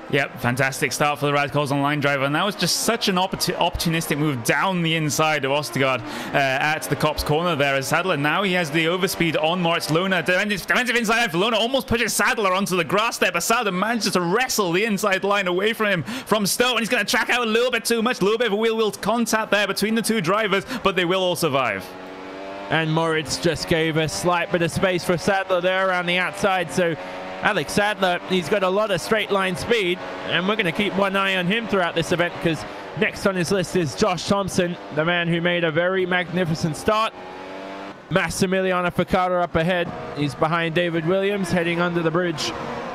Yep, fantastic start for the Radicals Online driver, and that was just such an opportunistic move down the inside of Osgaard at the Copse corner there as Sadler. Now he has the overspeed on Moritz Lohner. Defensive inside out for Lohner, almost pushes Sadler onto the grass there, but Sadler manages to wrestle the inside line away from him from Stowe, and he's going to track out a little bit too much, a little bit of a wheel-wheel contact there between the 2 drivers, but they will all survive. And Moritz just gave a slight bit of space for Sadler there around the outside, so Alex Sadler, he's got a lot of straight line speed, and we're going to keep one eye on him throughout this event because next on his list is Josh Thompson, the man who made a very magnificent start. Massimiliano Ficata up ahead. He's behind David Williams, heading under the bridge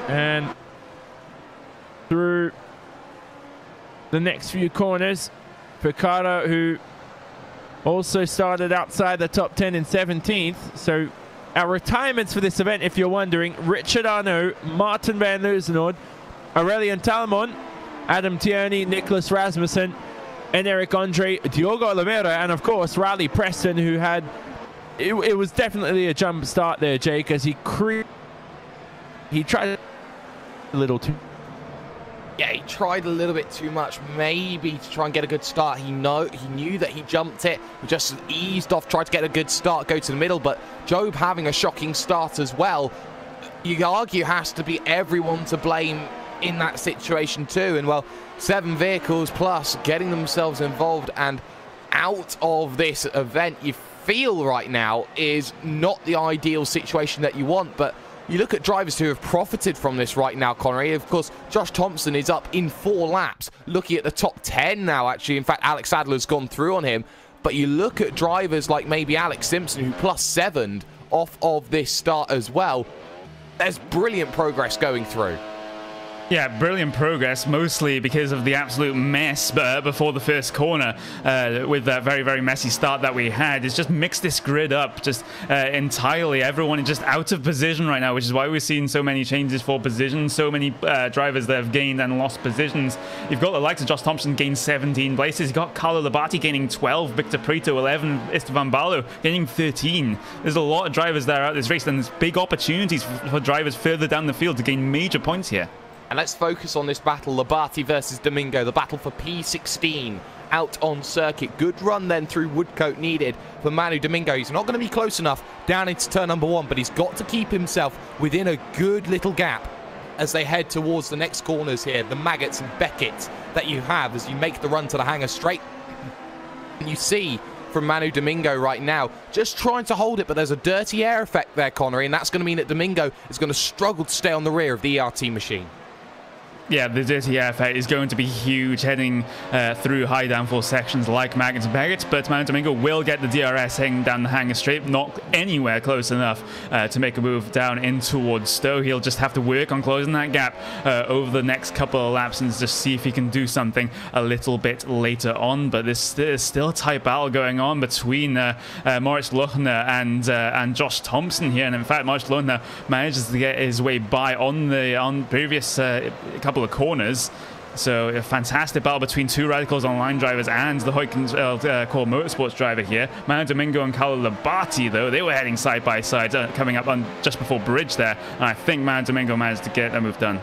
and through the next few corners. Ficata, who also started outside the top 10 in 17th, so our retirements for this event, if you're wondering: Richard Arnaud, Martin Van Loosenord, Aurelien Talmon, Adam Tierney, Nicholas Rasmussen, and Eric Andre, Diogo Oliveira, and of course Riley Preston, who had it was definitely a jump start there, Jake, as he tried a little too. Yeah, he tried a little bit too much, maybe to try and get a good start. He knew that he jumped it, he just eased off, tried to get a good start, go to the middle, but Job having a shocking start as well. You argue has to be everyone to blame in that situation too, and well, 7 vehicles plus getting themselves involved and out of this event, you feel right now is not the ideal situation that you want, but you look at drivers who have profited from this right now, Connery. Of course, Josh Thompson is up in 4 laps, looking at the top 10 now, actually. In fact, Alex Sadler's gone through on him. But you look at drivers like maybe Alex Simpson, who plus 7'd off of this start as well. There's brilliant progress going through. Yeah, brilliant progress, mostly because of the absolute mess before the first corner with that very, very messy start that we had. It's just mixed this grid up just entirely. Everyone is just out of position right now, which is why we're seeing so many changes for position, so many drivers that have gained and lost positions. You've got the likes of Josh Thompson gained 17 places. You've got Carlo Labate gaining 12, Victor Prieto 11, Esteban Ballo gaining 13. There's a lot of drivers that are out this race, and there's big opportunities for drivers further down the field to gain major points here. And let's focus on this battle, Labate versus Domingo, the battle for P16 out on circuit. Good run then through Woodcote needed for Manu Domingo. He's not going to be close enough down into turn number 1, but he's got to keep himself within a good little gap as they head towards the next corners here, the Maggots and Beckett's that you have as you make the run to the hangar straight. And you see from Manu Domingo right now, just trying to hold it, but there's a dirty air effect there, Connery, and that's going to mean that Domingo is going to struggle to stay on the rear of the ERT machine. Yeah, the dirty air effect is going to be huge heading through high downforce sections like Maggots and Beckett's, but Manu Domingo will get the DRS heading down the hangar straight, not anywhere close enough to make a move down in towards Stowe. He'll just have to work on closing that gap over the next couple of laps and just see if he can do something a little bit later on. But there's still a tight battle going on between Moritz Luchner and Josh Thompson here, and in fact Moritz Luchner manages to get his way by on previous couple of corners. So a fantastic battle between two Radicals Online drivers and the Huygens Core Motorsports driver here. Manu Domingo and Carlo Labate, though, they were heading side by side, coming up on just before bridge there. And I think Manu Domingo managed to get that move done.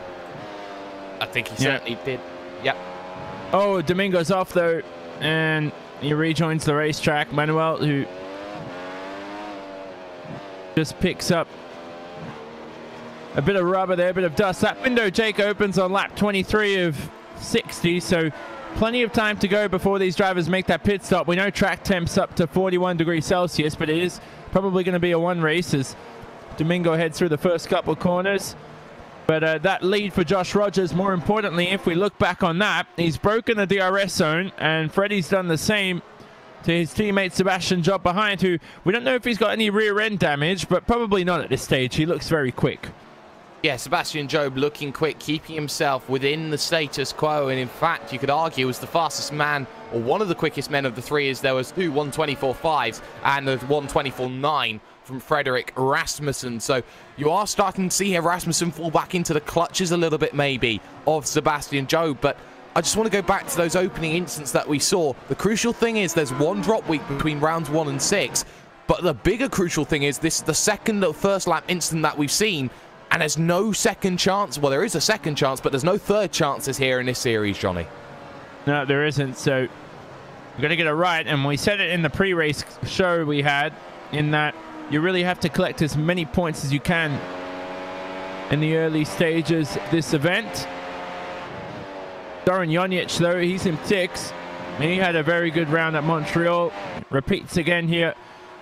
I think he certainly did. Yep. Oh, Domingo's off though, and he rejoins the racetrack. Manuel, who just picks up a bit of rubber there, a bit of dust. That window, Jake, opens on lap 23 of 60, so plenty of time to go before these drivers make that pit stop. We know track temps up to 41 degrees Celsius, but it is probably going to be a one race as Domingo heads through the first couple of corners. But that lead for Josh Rogers, more importantly, if we look back on that, he's broken the DRS zone, and Freddie's done the same to his teammate Sebastian Job behind, who we don't know if he's got any rear end damage, but probably not at this stage. He looks very quick. Yeah, Sebastian Job looking quick, keeping himself within the status quo, and in fact, you could argue was the fastest man, or one of the quickest men of the three, as there was two 124.5s and a 124.9 from Frederick Rasmussen. So you are starting to see Rasmussen fall back into the clutches a little bit, maybe, of Sebastian Job, but I just want to go back to those opening instants that we saw. The crucial thing is there's one drop week between rounds 1 and 6, but the bigger crucial thing is this is the second or first lap instant that we've seen, and there's no second chance. Well, there is a second chance, but there's no third chances here in this series, Johnny. No, there isn't. So we're going to get it right. And we said it in the pre-race show we had, in that you really have to collect as many points as you can in the early stages of this event. Doran Jonic, though, he's in 6. He had a very good round at Montreal. Repeats again here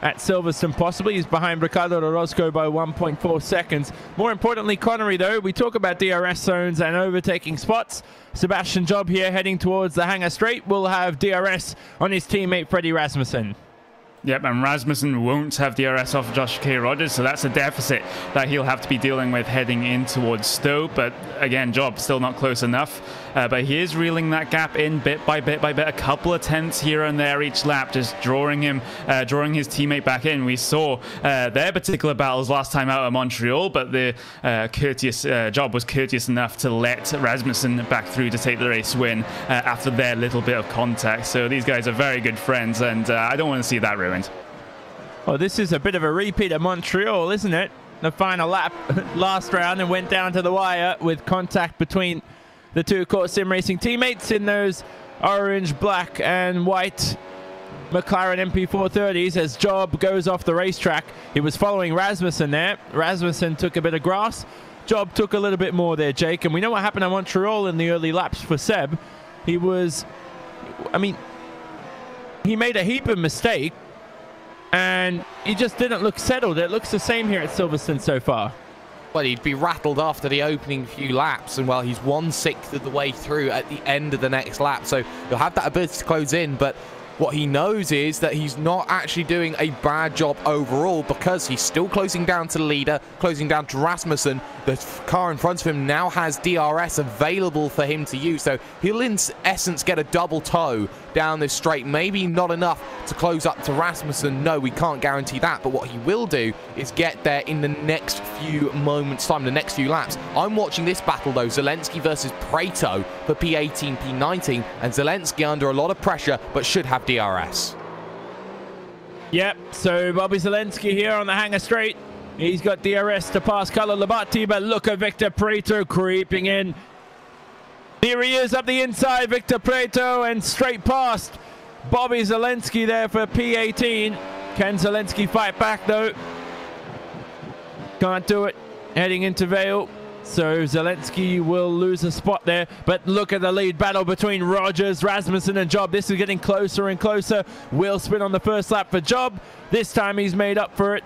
at Silverstone, possibly. He's behind Ricardo Orozco by 1.4 seconds. More importantly, Connery, though, we talk about DRS zones and overtaking spots. Sebastian Job here heading towards the hangar straight will have DRS on his teammate Freddie Rasmussen. Yep, and Rasmussen won't have DRS off Josh K. Rogers, so that's a deficit that he'll have to be dealing with heading in towards Stowe. But again, Job still not close enough. But he is reeling that gap in bit by bit by bit, a couple of tenths here and there each lap, just drawing his teammate back in. We saw their particular battles last time out at Montreal, but the Job was courteous enough to let Rasmussen back through to take the race win after their little bit of contact. So these guys are very good friends, and I don't want to see that ruined. Well, this is a bit of a repeat of Montreal, isn't it? The final lap last round and went down to the wire with contact between the two Court Sim Racing teammates in those orange, black and white McLaren MP430s as Job goes off the racetrack. He was following Rasmussen there. Rasmussen took a bit of grass. Job took a little bit more there, Jake. And we know what happened at Montreal in the early laps for Seb. He was, I mean, he made a heap of mistakes and he just didn't look settled. It looks the same here at Silverstone so far. Well, he'd be rattled after the opening few laps, and well, he's 1/6 of the way through at the end of the next lap, so you'll have that ability to close in, but what he knows is that he's not actually doing a bad job overall, because he's still closing down to the leader, closing down to Rasmussen. The car in front of him now has DRS available for him to use, so he'll in essence get a double toe down this straight. Maybe not enough to close up to Rasmussen, no, we can't guarantee that, but what he will do is get there in the next few moments time, the next few laps. I'm watching this battle though, Zelensky versus Prato for P18, P19, and Zelensky under a lot of pressure, but should have DRS. Yep, so Bobby Zelensky here on the hangar straight. He's got DRS to pass Carlo Labate, but look at Victor Prato creeping in. Here he is up the inside, Victor Prato, and straight past Bobby Zelensky there for P18. Can Zelensky fight back though? Can't do it. Heading into Vale. So Zelensky will lose a spot there, but look at the lead battle between Rogers, Rasmussen and Job. This is getting closer and closer. Wheel spin on the first lap for Job. This time he's made up for it,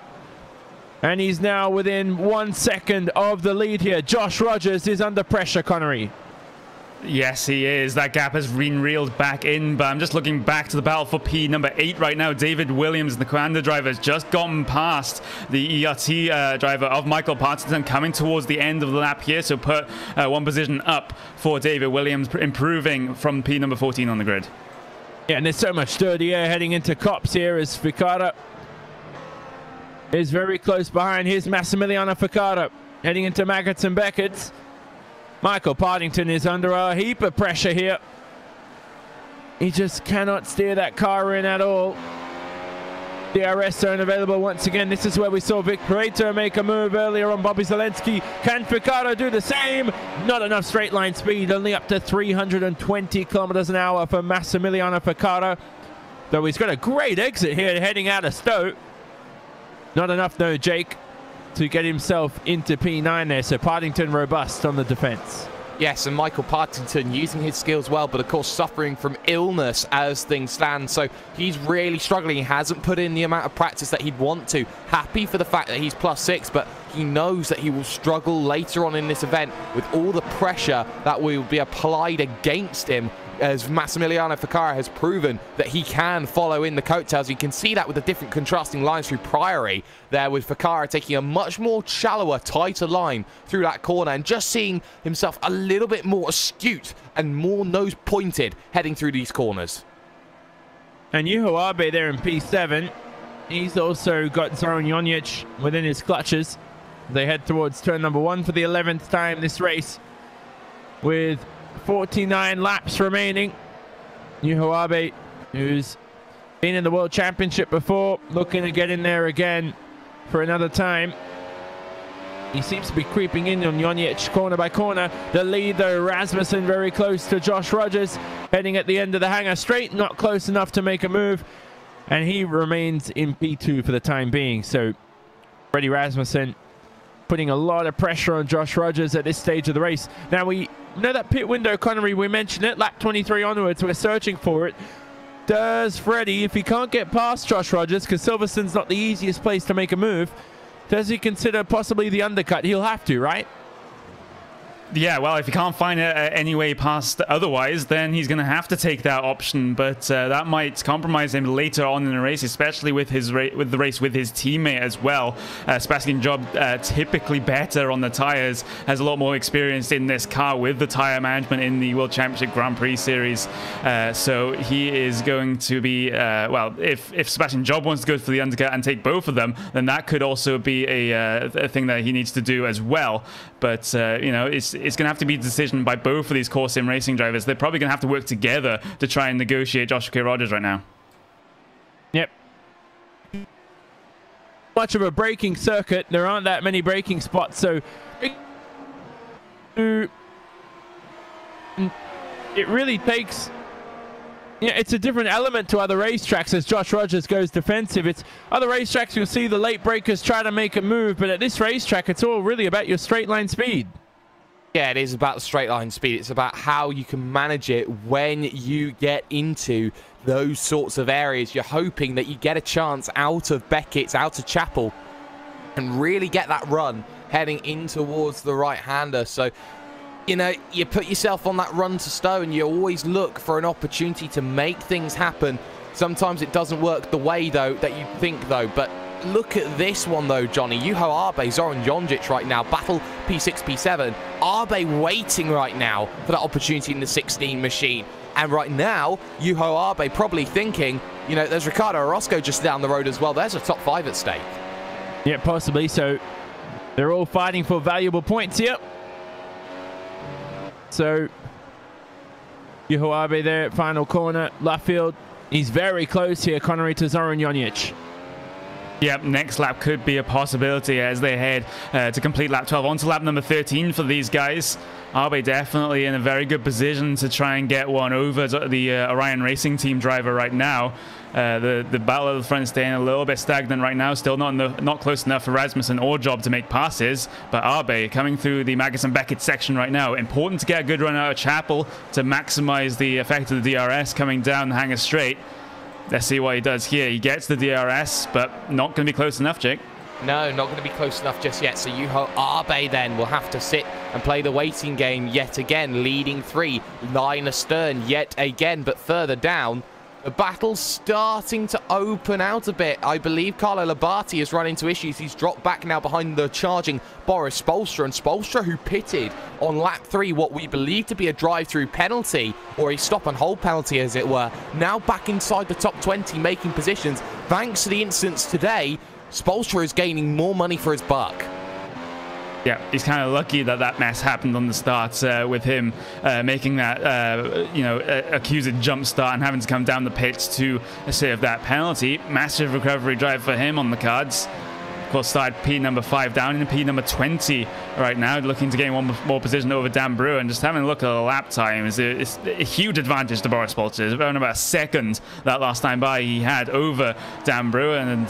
and he's now within 1 second of the lead here. Josh Rogers is under pressure, Connery. Yes, he is. That gap has been reeled back in, but I'm just looking back to the battle for P number 8 right now. David Williams, the Commando driver, has just gotten past the ERT driver of Michael Partington, coming towards the end of the lap here, so put one position up for David Williams, improving from P number 14 on the grid. Yeah, and there's so much dirty air heading into Cops here as Ficata is very close behind. Here's Massimiliano Ficata heading into Maggots and Beckett's. Michael Partington is under a heap of pressure here. He just cannot steer that car in at all. DRS zone available once again. This is where we saw Vic Prato make a move earlier on Bobby Zelensky. Can Ficata do the same? Not enough straight line speed, only up to 320 kilometers an hour for Massimiliano Ficata. Though he's got a great exit here heading out of Stowe. Not enough though, Jake, to get himself into P9 there, so Partington robust on the defense. Yes, and Michael Partington using his skills well, but of course suffering from illness as things stand, so he's really struggling. He hasn't put in the amount of practice that he'd want to. Happy for the fact that he's +6, but he knows that he will struggle later on in this event with all the pressure that will be applied against him, as Massimiliano Ficata has proven that he can follow in the coattails. You can see that with the different contrasting lines through Priory there, with Ficata taking a much more shallower, tighter line through that corner and just seeing himself a little bit more astute and more nose pointed heading through these corners. And Juho Abe there in P7. He's also got Zoran Jonic within his clutches. They head towards turn number 1 for the 11th time this race, with 49 laps remaining. Juho Abe, who's been in the World Championship before, looking to get in there again for another time. He seems to be creeping in on Jonic corner by corner. The lead though, Rasmussen very close to Josh Rogers, heading at the end of the hangar straight, not close enough to make a move, and he remains in P2 for the time being. So Freddie Rasmussen putting a lot of pressure on Josh Rogers at this stage of the race. Now we know that pit window, Connery, we mentioned it, lap 23 onwards, we're searching for it. Does Freddie, if he can't get past Josh Rogers, because Silverstone's not the easiest place to make a move, does he consider possibly the undercut? He'll have to, right? Yeah, well, if he can't find any way past otherwise, then he's going to have to take that option. But that might compromise him later on in the race, especially with his the race with his teammate as well. Sebastian Job, typically better on the tires, has a lot more experience in this car with the tire management in the World Championship Grand Prix Series. So he is going to be, well, if Sebastian Job wants to go for the undercut and take both of them, then that could also be a thing that he needs to do as well. But, you know, it's going to have to be a decision by both of these core sim racing drivers. They're probably going to have to work together to try and negotiate Joshua Rogers right now. Yep. Much of a braking circuit. There aren't that many braking spots, so it really takes... Yeah, it's a different element to other racetracks as Josh Rogers goes defensive. It's other racetracks, you'll see the late breakers try to make a move, but at this racetrack, it's all really about your straight line speed. Yeah, it is about the straight line speed. It's about how you can manage it when you get into those sorts of areas. You're hoping that you get a chance out of Beckett's, out of Chapel, and really get that run heading in towards the right-hander. So, you know, you put yourself on that run to Stowe and you always look for an opportunity to make things happen Sometimes it doesn't work the way, though, that you think, though. But look at this one, though, Johnny. Juho Abe, Zoran Jonjic right now. Battle P6, P7. Abe waiting right now for that opportunity in the 16 machine. And right now, Juho Abe probably thinking, you know, there's Ricardo Orozco just down the road as well. There's a top 5 at stake. Yeah, possibly. So they're all fighting for valuable points here. So Juho Abe there at final corner. Left field. He's very close here, Connery, to Zoran Jonjic. Yep, next lap could be a possibility as they head to complete lap 12. On to lap number 13 for these guys. Abe definitely in a very good position to try and get one over the Orion Racing Team driver right now. The battle at the front is staying a little bit stagnant right now. Still not close enough for Rasmussen or Job to make passes. But Abe coming through the Magnussen-Beckett section right now. Important to get a good run out of Chapel to maximize the effect of the DRS coming down the hanger straight. Let's see what he does here. He gets the DRS, but not going to be close enough, Jake. No, not going to be close enough just yet. So Juho Abe then will have to sit and play the waiting game yet again. Leading 3, line astern yet again, but further down. The battle's starting to open out a bit. I believe Carlo Labate has run into issues. He's dropped back now behind the charging Boris Spolstra. And Spolstra, who pitted on lap 3, what we believe to be a drive-through penalty, or a stop-and-hold penalty, as it were, now back inside the top 20, making positions. Thanks to the incidents today, Spolstra is gaining more money for his buck. Yeah, he's kind of lucky that that mess happened on the start with him making that, you know, accused jump start and having to come down the pits to save that penalty. Massive recovery drive for him on the cards. Of course, started P number 5 down in P number 20 right now, looking to gain one more position over Dan Brewer. And just having a look at the lap time, it's a huge advantage to Boris Spolstra. It's around about a second that last time by he had over Dan Brewer. And,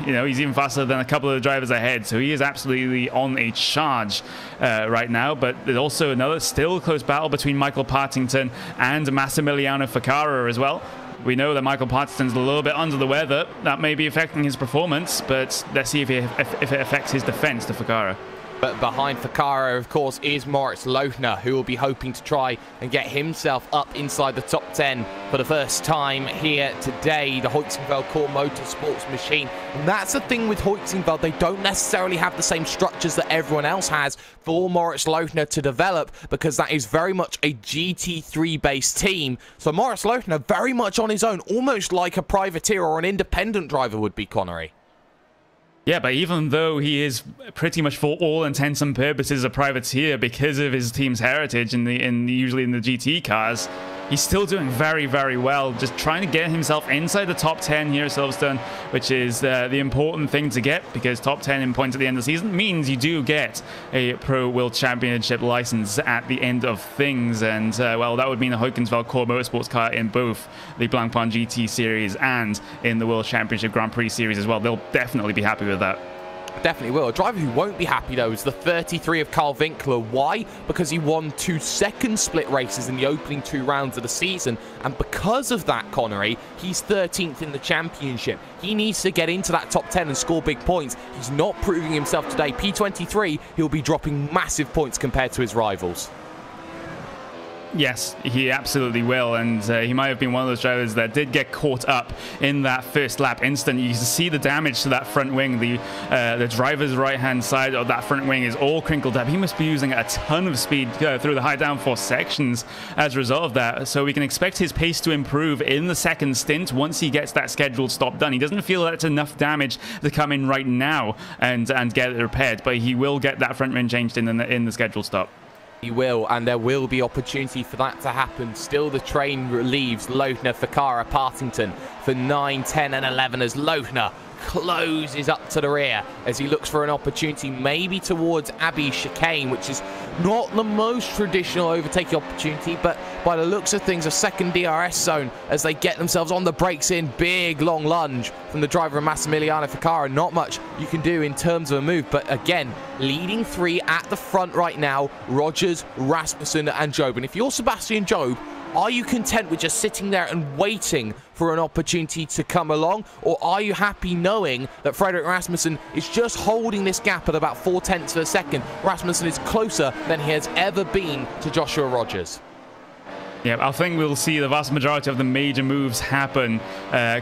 you know, he's even faster than a couple of the drivers ahead. So he is absolutely on a charge right now. But there's also another still close battle between Michael Partington and Massimiliano Ficarra as well. We know that Michael Partington's a little bit under the weather. That may be affecting his performance, but let's see if it affects his defense to Ficarra. But behind Ficarra, of course, is Moritz Lohner, who will be hoping to try and get himself up inside the top 10 for the first time here today. The Hoytsinveld Core Motorsports machine. And that's the thing with Hoytsinveld. They don't necessarily have the same structures that everyone else has for Moritz Lohner to develop, because that is very much a GT3-based team. So Moritz Lohner very much on his own, almost like a privateer or an independent driver would be, Connery. Yeah, but even though he is pretty much for all intents and purposes a privateer because of his team's heritage usually in the GT cars, he's still doing very, very well, just trying to get himself inside the top 10 here at Silverstone, which is the important thing to get, because top 10 in points at the end of the season means you do get a Pro World Championship license at the end of things. And, well, that would mean the Hoytsinveld Core Motorsports car in both the Blancpain GT Series and in the World Championship Grand Prix Series as well. They'll definitely be happy with that. Definitely will. A driver who won't be happy, though, is the 33 of Carl Winkler. Why? Because he won 2 second split races in the opening 2 rounds of the season. And because of that, Connery, he's 13th in the championship. He needs to get into that top 10 and score big points. He's not proving himself today. P23, he'll be dropping massive points compared to his rivals. Yes, he absolutely will, and he might have been one of those drivers that did get caught up in that first lap instant. You can see the damage to that front wing. The driver's right-hand side of that front wing is all crinkled up. He must be using a ton of speed through the high downforce sections as a result of that. So we can expect his pace to improve in the second stint once he gets that scheduled stop done. He doesn't feel that's enough damage to come in right now and get it repaired, but he will get that front wing changed in the scheduled stop. He will, and there will be opportunity for that to happen. Still, the train leaves Lohner, Ficarra, Partington for 9, 10 and 11 as Lohner closes up to the rear as he looks for an opportunity maybe towards Abbey chicane, which is not the most traditional overtaking opportunity, but by the looks of things, a second DRS zone as they get themselves on the brakes in. Big long lunge from the driver of Massimiliano Ficarra. Not much you can do in terms of a move, but again, leading 3 at the front right now, Rogers, Rasmussen and Job. And if you're Sebastian Job, are you content with just sitting there and waiting for an opportunity to come along? Or are you happy knowing that Frederick Rasmussen is just holding this gap at about 0.4 of a second? Rasmussen is closer than he has ever been to Joshua Rogers. Yeah, I think we'll see the vast majority of the major moves happen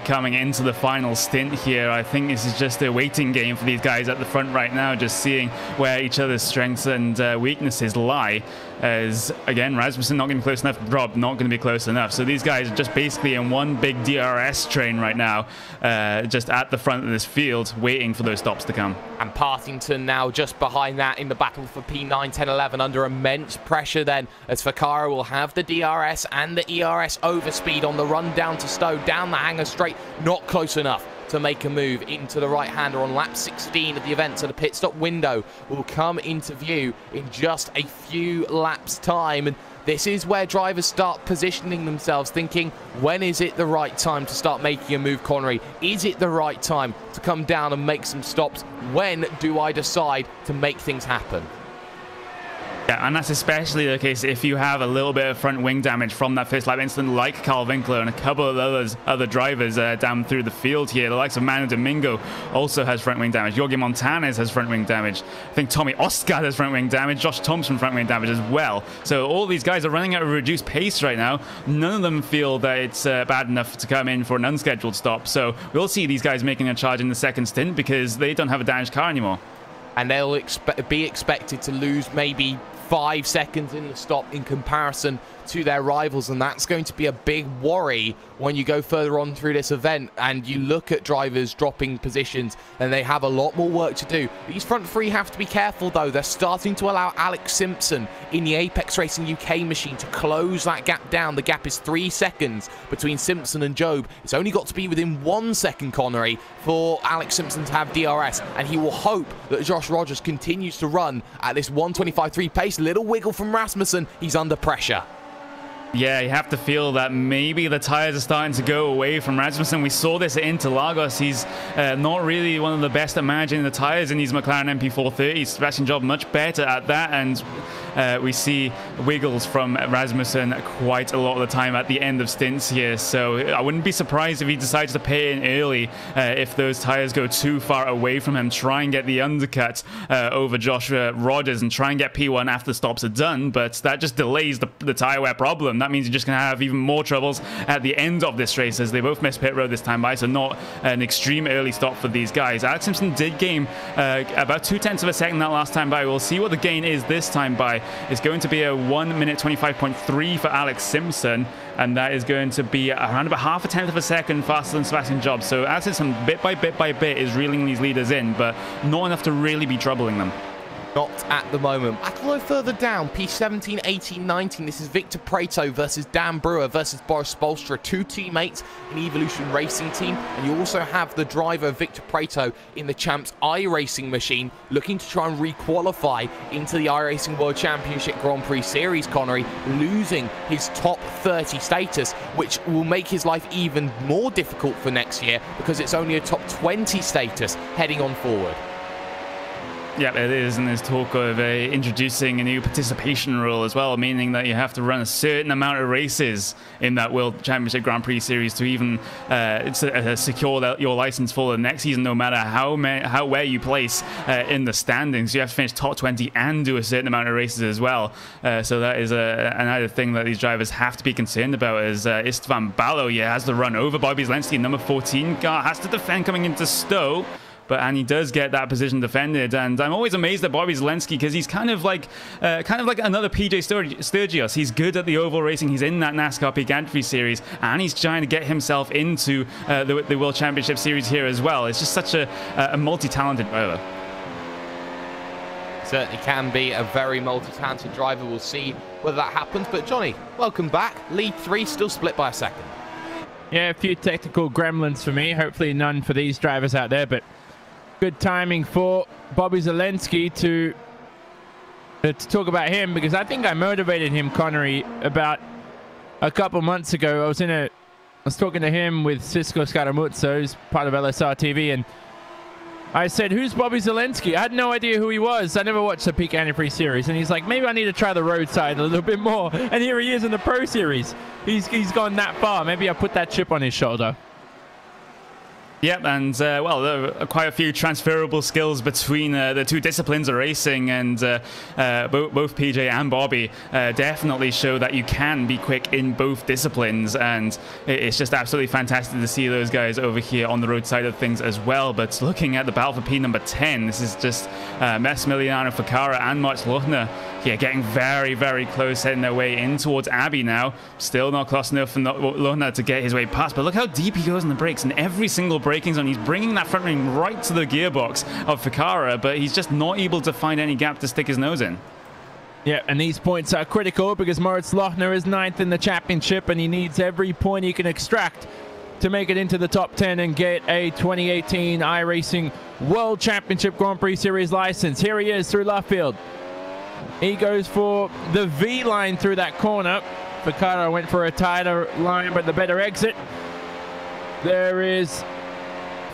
coming into the final stint here. I think this is just a waiting game for these guys at the front right now, just seeing where each other's strengths and weaknesses lie. As, again, Rasmussen not going to be close enough, Rob not going to be close enough. So these guys are just basically in one big DRS train right now, just at the front of this field, waiting for those stops to come. And Partington now just behind that in the battle for P9, 10, 11, under immense pressure then, as Ficarra will have the DRS and the ERS overspeed on the run down to Stowe, down the hanger straight, not close enough to make a move into the right-hander on lap 16 of the event. So the pit stop window will come into view in just a few laps time. And this is where drivers start positioning themselves, thinking, when is it the right time to start making a move, Connery? Is it the right time to come down and make some stops? When do I decide to make things happen? Yeah, and that's especially the case if you have a little bit of front wing damage from that first lap incident, like Carl Winkler and a couple of other drivers down through the field here. The likes of Manu Domingo also has front wing damage. Jorge Montanez has front wing damage. I think Tommy Ostgaard has front wing damage. Josh Thompson front wing damage as well. So all these guys are running at a reduced pace right now. None of them feel that it's bad enough to come in for an unscheduled stop. So we'll see these guys making a charge in the second stint because they don't have a damaged car anymore. And they'll be expected to lose maybe 5 seconds in the stop in comparison to their rivals, and that's going to be a big worry when you go further on through this event and you look at drivers dropping positions, and they have a lot more work to do. These front three have to be careful though. They're starting to allow Alex Simpson in the Apex Racing UK machine to close that gap down. The gap is 3 seconds between Simpson and Job. It's only got to be within 1 second, Connery, for Alex Simpson to have DRS, and he will hope that Josh Rogers continues to run at this 125.3 pace. Little wiggle from Rasmussen, he's under pressure. Yeah, you have to feel that maybe the tires are starting to go away from Rasmussen. We saw this at Interlagos. He's not really one of the best at managing the tires in these McLaren MP430s. Sebastian Job much better at that, and we see wiggles from Rasmussen quite a lot of the time at the end of stints here. So I wouldn't be surprised if he decides to pay in early if those tires go too far away from him. Try and get the undercut over Josh Rogers and try and get P1 after the stops are done, but that just delays the tire wear problem. That means you're just going to have even more troubles at the end of this race, as they both missed pit road this time by, so not an extreme early stop for these guys. Alex Simpson did gain about 0.2 of a second that last time by. We'll see what the gain is this time by. It's going to be a 1 minute 25.3 for Alex Simpson, and that is going to be around about 0.5 of a second faster than Sebastian Job. So Alex Simpson, bit by bit, is reeling these leaders in, but not enough to really be troubling them. Not at the moment. Battle further down, P17, 18, 19. This is Victor Prato versus Dan Brewer versus Boris Spolstra, two teammates in the Evolution Racing team. And you also have the driver, Victor Prato, in the Champs iRacing machine, looking to try and re-qualify into the iRacing World Championship Grand Prix Series, Connery, losing his top 30 status, which will make his life even more difficult for next year because it's only a top 20 status heading on forward. Yeah, it is, and there's talk of introducing a new participation rule as well, meaning that you have to run a certain amount of races in that World Championship Grand Prix Series to even secure your license for the next season, no matter where you place in the standings. You have to finish top 20 and do a certain amount of races as well. So that is another thing that these drivers have to be concerned about, is Istvan Balo has to run over Bobby Zelensky, number 14 car, has to defend coming into Stowe. And he does get that position defended, and I'm always amazed at Bobby Zelensky because he's kind of like another PJ Sturgios. He's good at the oval racing. He's in that NASCAR Peak Entry Series, and he's trying to get himself into the World Championship Series here as well. It's just such a multi-talented driver. Certainly can be a very multi-talented driver. We'll see whether that happens. But Johnny, welcome back. Lead 3 still split by a second. Yeah, a few technical gremlins for me. Hopefully none for these drivers out there, but good timing for Bobby Zelensky to talk about him, because I think I motivated him, Connery, about a couple months ago. I was talking to him with Cisco Scaramuzzo, who's part of LSR TV, and I said, "Who's Bobby Zelensky?" I had no idea who he was. I never watched the Peak Antifreeze series, and he's like, "Maybe I need to try the roadside a little bit more." And here he is in the Pro Series. He's gone that far. Maybe I put that chip on his shoulder. Yep, and well, there are quite a few transferable skills between the two disciplines of racing, and both PJ and Bobby definitely show that you can be quick in both disciplines, and it's just absolutely fantastic to see those guys over here on the road side of things as well. But looking at the battle for P number 10, this is just Massimiliano Ficarra and Mats Lochner here getting very, very close, heading their way in towards Abbey now. Still not close enough for Lochner to get his way past, but look how deep he goes in the brakes, and every single braking zone he's bringing that front wing right to the gearbox of Ficarra, but he's just not able to find any gap to stick his nose in. Yeah, and these points are critical because Moritz Lochner is 9th in the championship, and he needs every point he can extract to make it into the top 10 and get a 2018 iRacing World Championship Grand Prix Series license. Here he is through left field. He goes for the V line through that corner. Ficarra went for a tighter line, but the better exit. There is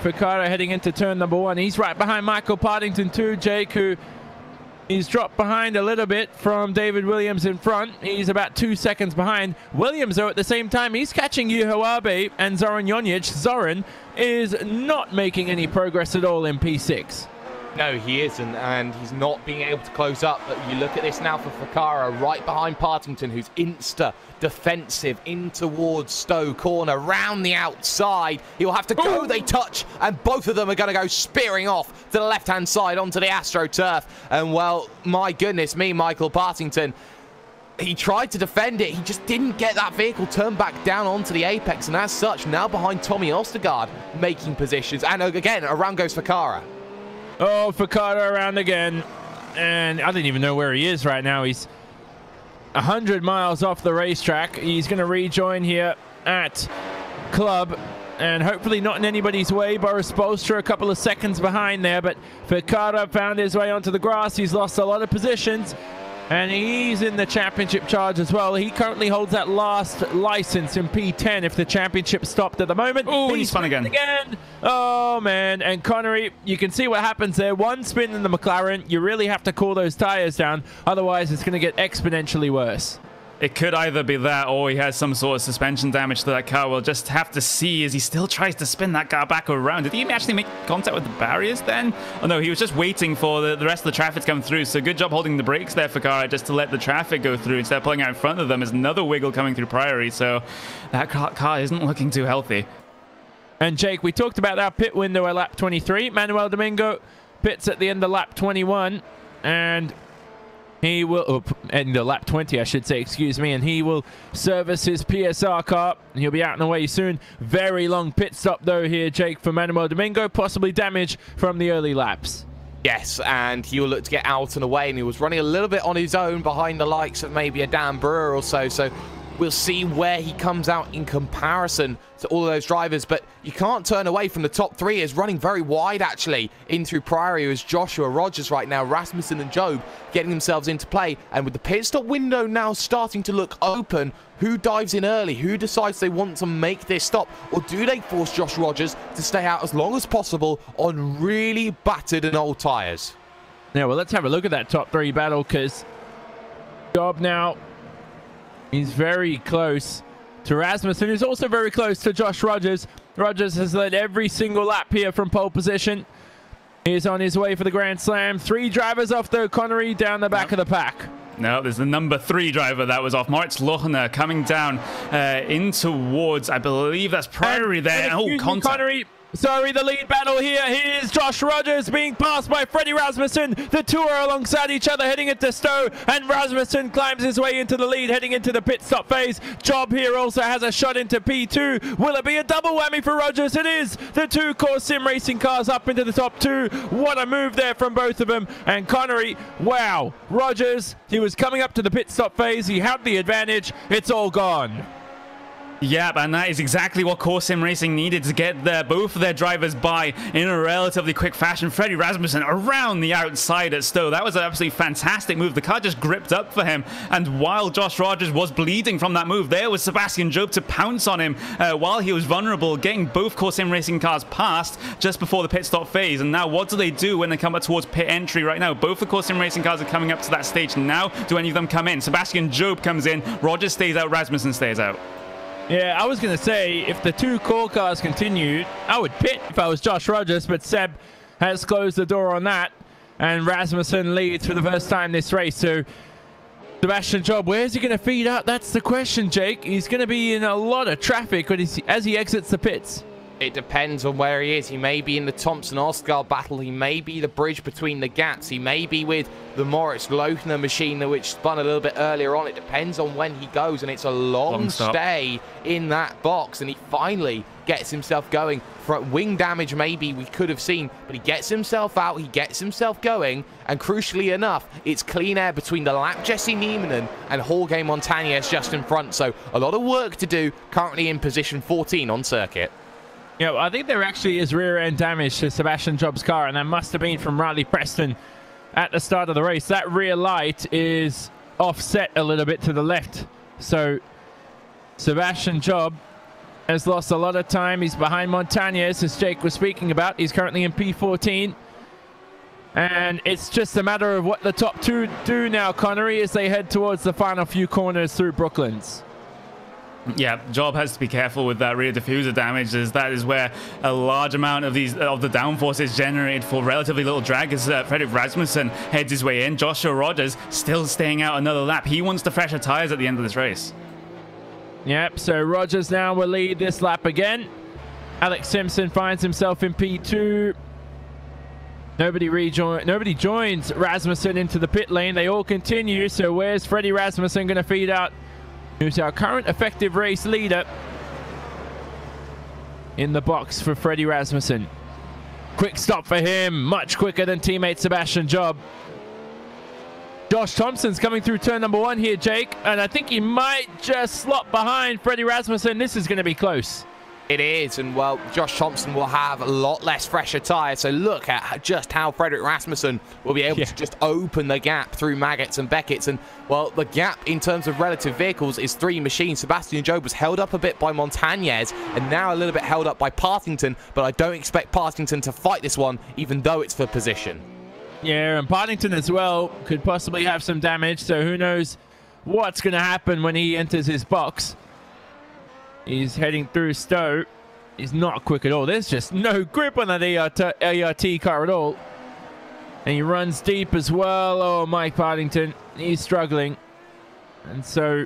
Ficarra heading into turn number 1. He's right behind Michael Partington too, Jake, who he's dropped behind a little bit from David Williams in front. He's about 2 seconds behind. Williams, though, at the same time, he's catching Juho Abe and Zoran Jonic. Zoran is not making any progress at all in P6. No, he isn't, and he's not being able to close up. But you look at this now for Ficarra, right behind Partington, who's defensive in towards Stowe corner, round the outside. He'll have to go, they touch, and both of them are going to go spearing off to the left-hand side onto the AstroTurf. And, well, my goodness me, Michael Partington, he tried to defend it. He just didn't get that vehicle turned back down onto the apex, and as such, now behind Tommy Ostergaard, making positions. And, again, around goes Ficarra. Oh, Ficarra around again. And I don't even know where he is right now. He's 100 miles off the racetrack. He's going to rejoin here at Club. And hopefully not in anybody's way. Boris Bolstra a couple of seconds behind there. But Ficarra found his way onto the grass. He's lost a lot of positions. And he's in the championship charge as well. He currently holds that last license in P10 if the championship stopped at the moment. Oh, he's spun again. Oh, man. And Connery, you can see what happens there. One spin in the McLaren. You really have to cool those tires down. Otherwise, it's going to get exponentially worse. It could either be that or he has some sort of suspension damage to that car. We'll just have to see as he still tries to spin that car back around. Did he actually make contact with the barriers then? Oh no, he was just waiting for the rest of the traffic to come through. So good job holding the brakes there for Ficarra just to let the traffic go through instead of pulling out in front of them. There's another wiggle coming through Priory. So that car isn't looking too healthy. And Jake, we talked about that pit window at lap 23. Manuel Domingo pits at the end of lap 21. And he will, end of lap 20, I should say, excuse me, and he will service his PSR car. He'll be out and away soon. Very long pit stop, though, here, Jake, for Manuel Domingo. Possibly damage from the early laps. Yes, and he will look to get out and away, and he was running a little bit on his own behind the likes of maybe a Dan Brewer or so. So we'll see where he comes out in comparison to all of those drivers, but you can't turn away from the top three. Is running very wide, actually, in through Priory, who is Joshua Rogers right now, Rasmussen and Job getting themselves into play, and with the pit stop window now starting to look open, who dives in early? Who decides they want to make this stop? Or do they force Josh Rogers to stay out as long as possible on really battered and old tyres? Yeah, well, let's have a look at that top three battle, because Job now, he's very close to Rasmussen, who's also very close to Josh Rogers. Rogers has led every single lap here from pole position. He's on his way for the Grand Slam. 3 drivers off, though, Connery, down the back of the pack. No, there's the number 3 driver that was off. Moritz Lochner coming down in towards, I believe that's Priory there. Oh, contact. Connery. Sorry, the lead battle here. Here's Josh Rogers being passed by Freddie Rasmussen. The two are alongside each other heading into Stowe, and Rasmussen climbs his way into the lead, heading into the pit stop phase. Job here also has a shot into P2. Will it be a double whammy for Rogers? It is. The 2 Core Sim racing cars up into the top 2. What a move there from both of them. And Connery, wow. Rogers, he was coming up to the pit stop phase. He had the advantage. It's all gone. Yeah, and that is exactly what Core Sim Racing needed to get both of their drivers by in a relatively quick fashion. Freddie Rasmussen around the outside at Stowe. That was an absolutely fantastic move. The car just gripped up for him, and while Josh Rogers was bleeding from that move, there was Sebastian Job to pounce on him while he was vulnerable, getting both Core Sim Racing cars past just before the pit stop phase. And now what do they do when they come up towards pit entry right now? Both the Core Sim Racing cars are coming up to that stage now. Do any of them come in? Sebastian Job comes in, Rogers stays out, Rasmussen stays out. Yeah, I was going to say, if the two core cars continued, I would pit if I was Josh Rogers, but Seb has closed the door on that, and Rasmussen leads for the first time this race. So Sebastian Job, where's he going to feed out? That's the question, Jake. He's going to be in a lot of traffic as he exits the pits. It depends on where he is. He may be in the Thompson-Oscar battle. He may be the bridge between the gaps. He may be with the Moritz Lochner machine, which spun a little bit earlier on. It depends on when he goes, and it's a long stay in that box, and he finally gets himself going. Front wing damage maybe we could have seen, but he gets himself out, he gets himself going, and crucially enough, it's clean air between the lap Jesse Niemanen and Jorge Montañez just in front. So a lot of work to do, currently in position 14 on circuit. Yeah, I think there actually is rear-end damage to Sebastian Job's car, and that must have been from Riley Preston at the start of the race. That rear light is offset a little bit to the left. So Sebastian Job has lost a lot of time. He's behind Montañez, as Jake was speaking about. He's currently in P14. And it's just a matter of what the top two do now, Connery, as they head towards the final few corners through Brooklands. Yeah, Job has to be careful with that rear diffuser damage, as that is where a large amount of the downforce is generated for relatively little drag, as Fredrik Rasmussen heads his way in. Joshua Rogers still staying out another lap. He wants the fresher tires at the end of this race. Yep, so Rogers now will lead this lap again. Alex Simpson finds himself in P2. Nobody joins Rasmussen into the pit lane. They all continue, so where's Freddie Rasmussen going to feed out? Who's our current effective race leader in the box for Freddie Rasmussen. Quick stop for him, much quicker than teammate Sebastian Job. Josh Thompson's coming through turn number 1 here, Jake, and I think he might just slot behind Freddie Rasmussen. This is going to be close. It is, and well, Josh Thompson will have a lot less fresher tyres, so look at just how Fredrik Rasmussen will be able to just open the gap through Maggots and Beckett's. And well, the gap in terms of relative vehicles is 3 machines. Sebastian Job was held up a bit by Montañez and now a little bit held up by Partington, but I don't expect Partington to fight this one, even though it's for position. Yeah, and Partington as well could possibly have some damage, so who knows what's going to happen when he enters his box. He's heading through Stowe. He's not quick at all. There's just no grip on that ART car at all. And he runs deep as well. Oh, Mike Partington, he's struggling. And so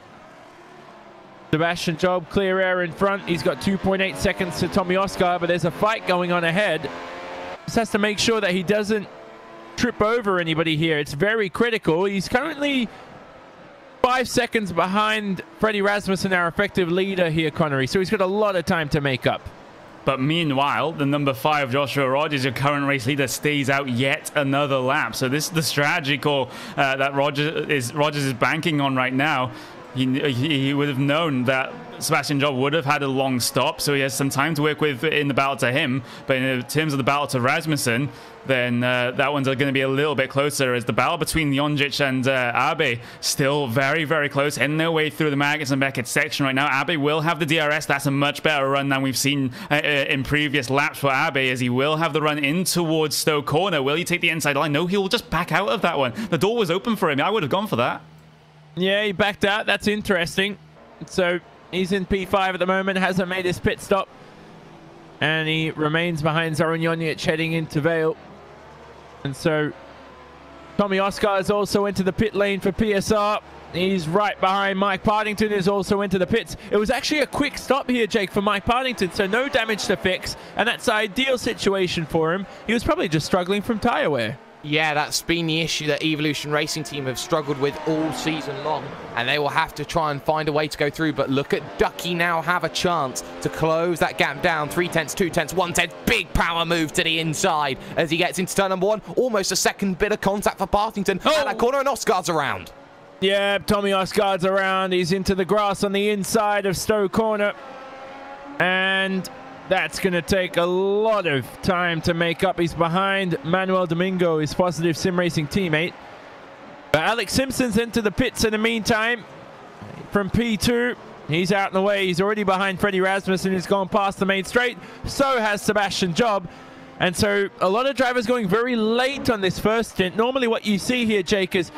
Sebastian Job, clear air in front. He's got 2.8 seconds to Tommy Oscar, but there's a fight going on ahead. Just has to make sure that he doesn't trip over anybody here. It's very critical. He's currently 5 seconds behind Freddie Rasmussen, our effective leader here, Connery. So he's got a lot of time to make up. But meanwhile, the number 5, Joshua Rogers, your current race leader, stays out yet another lap. So this is the strategy call that Rogers is banking on right now. He would have known that Sebastian Job would have had a long stop, so he has some time to work with in the battle to him. But in terms of the battle to Rasmussen, then that one's going to be a little bit closer, as the battle between Jonjic and Abe still very, very close, in their way through the Maggots and Beckett section right now. Abe will have the DRS. That's a much better run than we've seen in previous laps for Abe, as he will have the run in towards Stowe Corner. Will he take the inside line? No, he will just back out of that one. The door was open for him. I would have gone for that. Yeah, he backed out. That's interesting. So he's in P5 at the moment, hasn't made his pit stop. And he remains behind Zoran Jonjic heading into Vale. And so Tommy Oscar is also into the pit lane for PSR. He's right behind Mike Partington, who's also into the pits. It was actually a quick stop here, Jake, for Mike Partington, so no damage to fix. And that's an ideal situation for him. He was probably just struggling from tyre wear. Yeah, that's been the issue that Evolution Racing Team have struggled with all season long, and they will have to try and find a way to go through. But look at Ducky now have a chance to close that gap down. 3/10, 2/10, 1/10. Big power move to the inside as he gets into turn number 1. Almost a second bit of contact for Partington. Oh. And that corner, and Oscar's around. Yeah, Tommy Oscar's around. He's into the grass on the inside of Stowe Corner. And that's going to take a lot of time to make up. He's behind Manuel Domingo, his Positive Sim Racing teammate. But Alex Simpson's into the pits in the meantime from P2. He's out in the way. He's already behind Freddie Rasmussen, who's gone past the main straight. So has Sebastian Job. And so a lot of drivers going very late on this first stint. Normally what you see here, Jake, is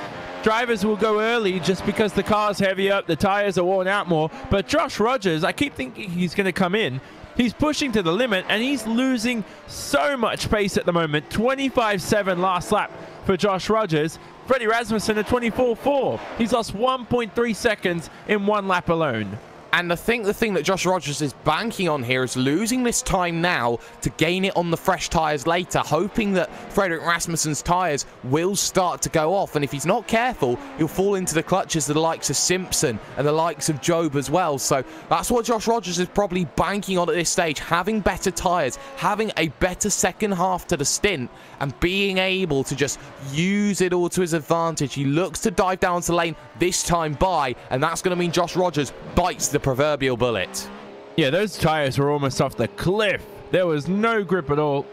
drivers will go early just because the car's heavier, the tires are worn out more. But Josh Rogers, I keep thinking he's going to come in. He's pushing to the limit, and he's losing so much pace at the moment. 25.7 last lap for Josh Rogers. Freddie Rasmussen at 24.4. He's lost 1.3 seconds in one lap alone. And I think the thing that Josh Rogers is banking on here is losing this time now to gain it on the fresh tyres later, hoping that Frederick Rasmussen's tyres will start to go off. And if he's not careful, he'll fall into the clutches of the likes of Simpson and the likes of Job as well. So that's what Josh Rogers is probably banking on at this stage, having better tyres, having a better second half to the stint, and being able to just use it all to his advantage. He looks to dive down to lane this time by, and that's going to mean Josh Rogers bites the proverbial bullet. Yeah, those tires were almost off the cliff. There was no grip at all.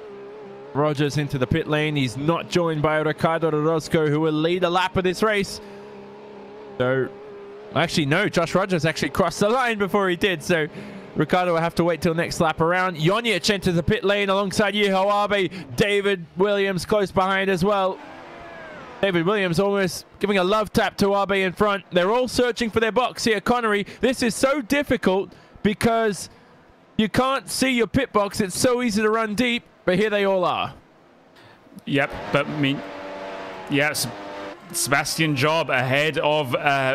Rogers into the pit lane. He's not joined by Ricardo Orozco, who will lead a lap of this race. So, actually, no, Josh Rogers actually crossed the line before he did. So, Ricardo will have to wait till next lap around. Jonic enters the pit lane alongside Yuho Abe. David Williams close behind as well. David Williams almost giving a love tap to Abe in front. They're all searching for their box here. Connery, this is so difficult because you can't see your pit box. It's so easy to run deep, but here they all are. Yep, but I mean, yes. Sebastian Job ahead of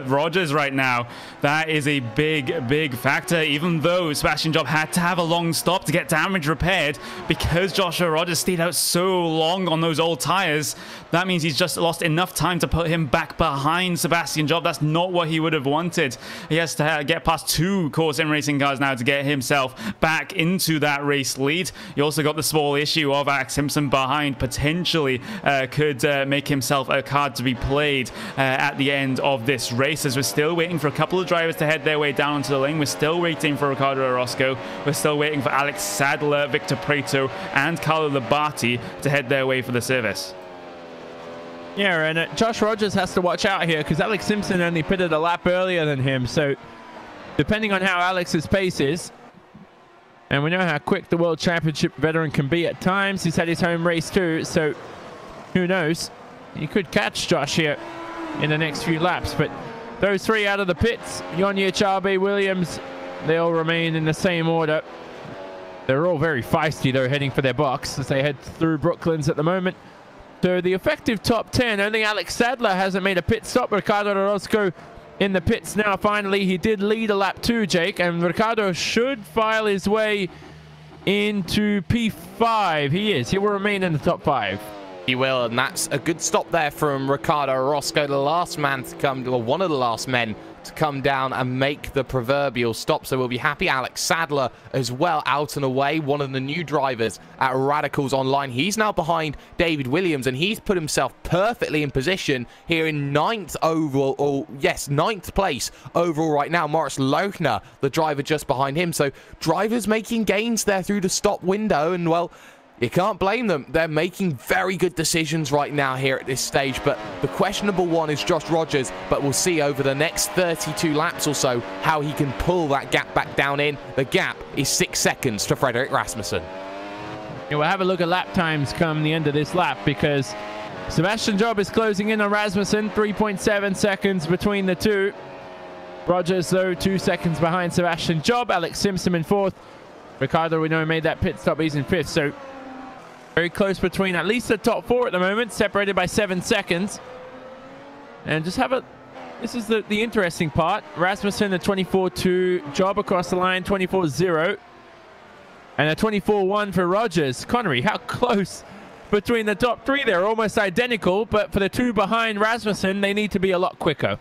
Rogers right now. That is a big factor, even though Sebastian Job had to have a long stop to get damage repaired because Joshua Rogers stayed out so long on those old tires. That means he's just lost enough time to put him back behind Sebastian Job. That's not what he would have wanted. He has to get past two Core Sim Racing cars now to get himself back into that race lead. You also got the small issue of Alex Simpson behind, potentially could make himself a card to be played at the end of this race, as we're still waiting for a couple of drivers to head their way down onto the lane. We're still waiting for Ricardo Orozco. We're still waiting for Alex Sadler, Victor Preto, and Carlo Labate to head their way for the service. Yeah, and Josh Rogers has to watch out here because Alex Simpson only pitted a lap earlier than him. So depending on how Alex's pace is, and we know how quick the World Championship veteran can be at times. He's had his home race too, so who knows? He could catch Josh here in the next few laps. But those three out of the pits, Jonic, Abe, Williams, they all remain in the same order. They're all very feisty, though, heading for their box as they head through Brooklands at the moment. So the effective top 10, only Alex Sadler hasn't made a pit stop. Ricardo Orozco in the pits now. Finally, he did lead a lap too, Jake, and Ricardo should file his way into P5. He is. He will remain in the top 5. He will, and that's a good stop there from Ricardo Orozco, the last man to come, or one of the last men to come down and make the proverbial stop. So we'll be happy. Alex Sadler as well, out and away, one of the new drivers at Radicals Online. He's now behind David Williams, and he's put himself perfectly in position here in 9th overall, or yes, 9th place overall right now. Moritz Lochner, the driver just behind him. So drivers making gains there through the stop window, and well, you can't blame them. They're making very good decisions right now here at this stage. But the questionable one is Josh Rogers. But we'll see over the next 32 laps or so how he can pull that gap back down in. The gap is 6 seconds to Frederick Rasmussen. Yeah, we'll have a look at lap times come the end of this lap because Sebastian Job is closing in on Rasmussen. 3.7 seconds between the two. Rogers, though, 2 seconds behind Sebastian Job. Alex Simpson in 4th. Ricardo, we know, made that pit stop. He's in 5th. So very close between at least the top 4 at the moment, separated by 7 seconds. And just have a... This is the interesting part. Rasmussen, a 24.2. Job across the line, 24.0. And a 24.1 for Rogers. Connery, how close between the top 3 there? Almost identical, but for the 2 behind Rasmussen, they need to be a lot quicker.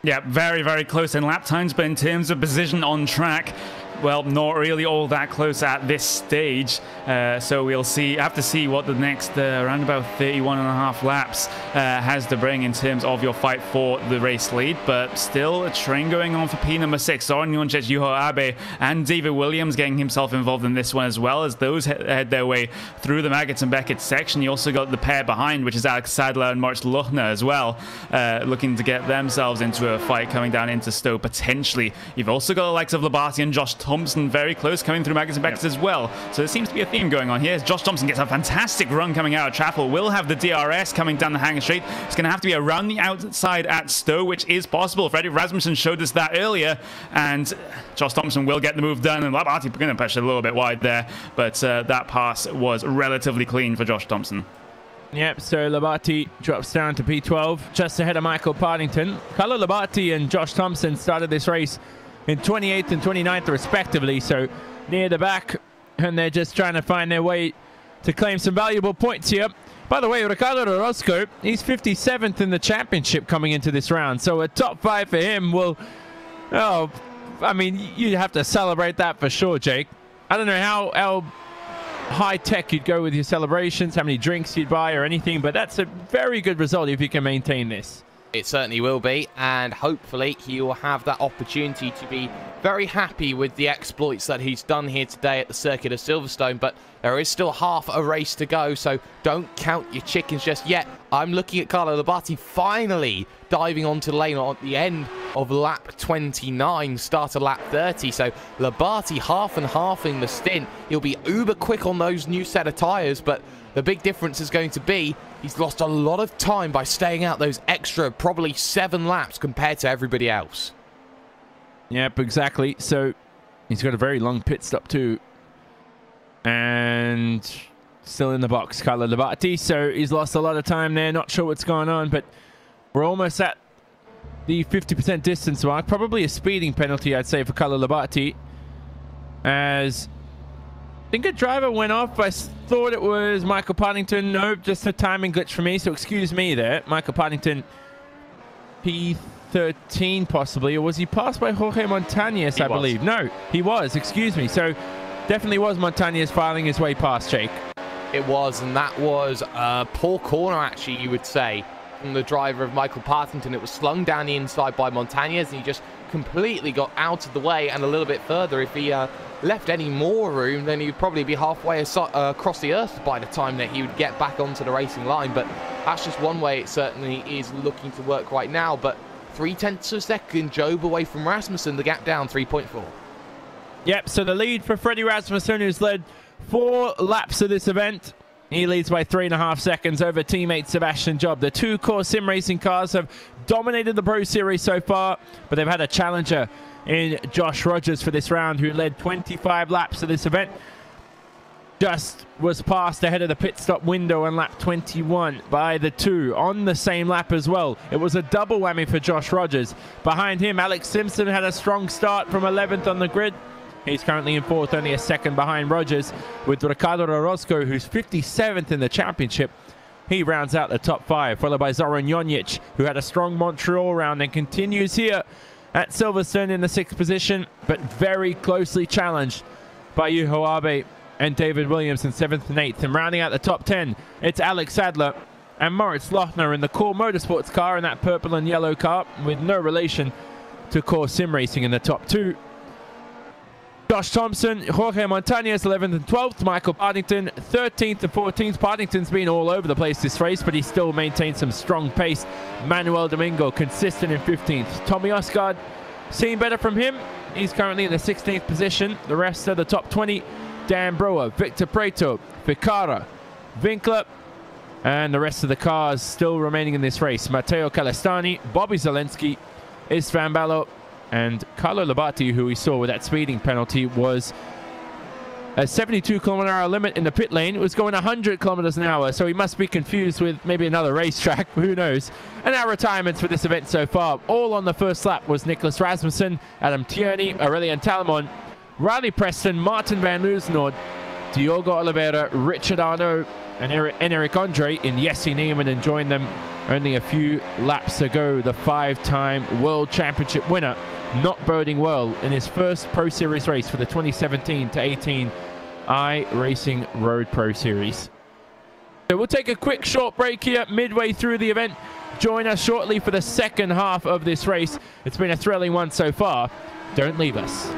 Yeah, very close in lap times, but in terms of position on track, well, not really all that close at this stage. So we'll see. Have to see what the next around about 31.5 laps has to bring in terms of your fight for the race lead. But still a train going on for P number 6. Soren Jonic, Yuho Abe, and David Williams getting himself involved in this one as well, as those head their way through the Maggots and Beckett section. You also got the pair behind, which is Alex Sadler and Moritz Lochner as well, looking to get themselves into a fight coming down into Stowe potentially. You've also got the likes of Labate and Josh Thomas Thompson very close, coming through Magnussen Beckers as well. So there seems to be a theme going on here. Josh Thompson gets a fantastic run coming out of Trafford. Will have the DRS coming down the Hanger Straight. It's going to have to be around the outside at Stowe, which is possible. Fredrik Rasmussen showed us that earlier, and Josh Thompson will get the move done, and Labate going to push it a little bit wide there, but that pass was relatively clean for Josh Thompson. Yep, so Labate drops down to P12, just ahead of Michael Partington. Carlo Labate and Josh Thompson started this race in 28th and 29th respectively, so near the back, and they're just trying to find their way to claim some valuable points here. By the way, Ricardo Orozco, he's 57th in the championship coming into this round, so a top 5 for him will, oh, I mean, you have to celebrate that for sure, Jake. I don't know how high-tech you'd go with your celebrations, how many drinks you'd buy or anything, but that's a very good result if you can maintain this. It certainly will be, and hopefully he will have that opportunity to be very happy with the exploits that he's done here today at the circuit of Silverstone, but there is still half a race to go, so don't count your chickens just yet. I'm looking at Carlo Labate finally diving onto the lane at the end of lap 29, start of lap 30, so Labate half and half in the stint. He'll be uber quick on those new set of tyres, but the big difference is going to be he's lost a lot of time by staying out those extra probably 7 laps compared to everybody else. Yep, exactly. So he's got a very long pit stop too. And still in the box, Carlo Labate. So he's lost a lot of time there. Not sure what's going on, but we're almost at the 50% distance mark. Probably a speeding penalty, I'd say, for Carlo Labate. As I think a driver went off. I thought it was Michael Partington. No, just a timing glitch for me. So excuse me there. Michael Partington, P13 possibly. Or was he passed by Jorge Montañez, I believe? No, he was. Excuse me. So definitely was Montañez filing his way past, Jake. It was, and that was a poor corner, actually, you would say, from the driver of Michael Partington. It was slung down the inside by Montañez, and he just completely got out of the way and a little bit further. If he left any more room, then he'd probably be halfway across the earth by the time that he would get back onto the racing line. But that's just one way it certainly is looking to work right now. But 0.3 of a second, Job away from Rasmussen, the gap down 3.4. Yep, so the lead for Freddie Rasmussen, who's led 4 laps of this event. He leads by 3.5 seconds over teammate Sebastian Job. The 2 core sim racing cars have dominated the Pro Series so far, but they've had a challenger in Josh Rogers for this round, who led 25 laps of this event. Just was passed ahead of the pit stop window on lap 21 by the 2 on the same lap as well. It was a double whammy for Josh Rogers. Behind him, Alex Simpson had a strong start from 11th on the grid. He's currently in 4th, only a second behind Rogers, with Ricardo Orozco, who's 57th in the championship. He rounds out the top 5, followed by Zoran Jonjic, who had a strong Montreal round and continues here at Silverstone in the 6th position, but very closely challenged by Yuho Abe and David Williams in 7th and 8th. And rounding out the top 10, it's Alex Sadler and Moritz Lochner in the Core Motorsports car, in that purple and yellow car, with no relation to Core Sim Racing in the top 2. Josh Thompson, Jorge Montañez, 11th and 12th. Michael Partington, 13th and 14th. Partington's been all over the place this race, but he still maintains some strong pace. Manuel Domingo, consistent in 15th. Tommy Osgaard, seen better from him. He's currently in the 16th position. The rest are the top 20. Dan Brewer, Victor Preto, Ficara, Winkler, and the rest of the cars still remaining in this race. Matteo Calestani, Bobby Zelensky, Istvan Ballo, and Carlo Labate, who we saw with that speeding penalty, was a 72 km/h limit in the pit lane. It was going 100 km an hour, so he must be confused with maybe another racetrack, who knows. And our retirements for this event so far, all on the first lap, was Nicholas Rasmussen, Adam Tierney, Aurelien Talamon, Riley Preston, Martin Van Loosenord, Diogo Oliveira, Richard Arnaud, and Eric Andre in Jesse Neiman, and joined them only a few laps ago. The 5-time World Championship winner, not boding well in his first Pro Series race for the 2017-18 iRacing Road Pro Series. So we'll take a quick short break here midway through the event. Join us shortly for the second half of this race. It's been a thrilling one so far. Don't leave us.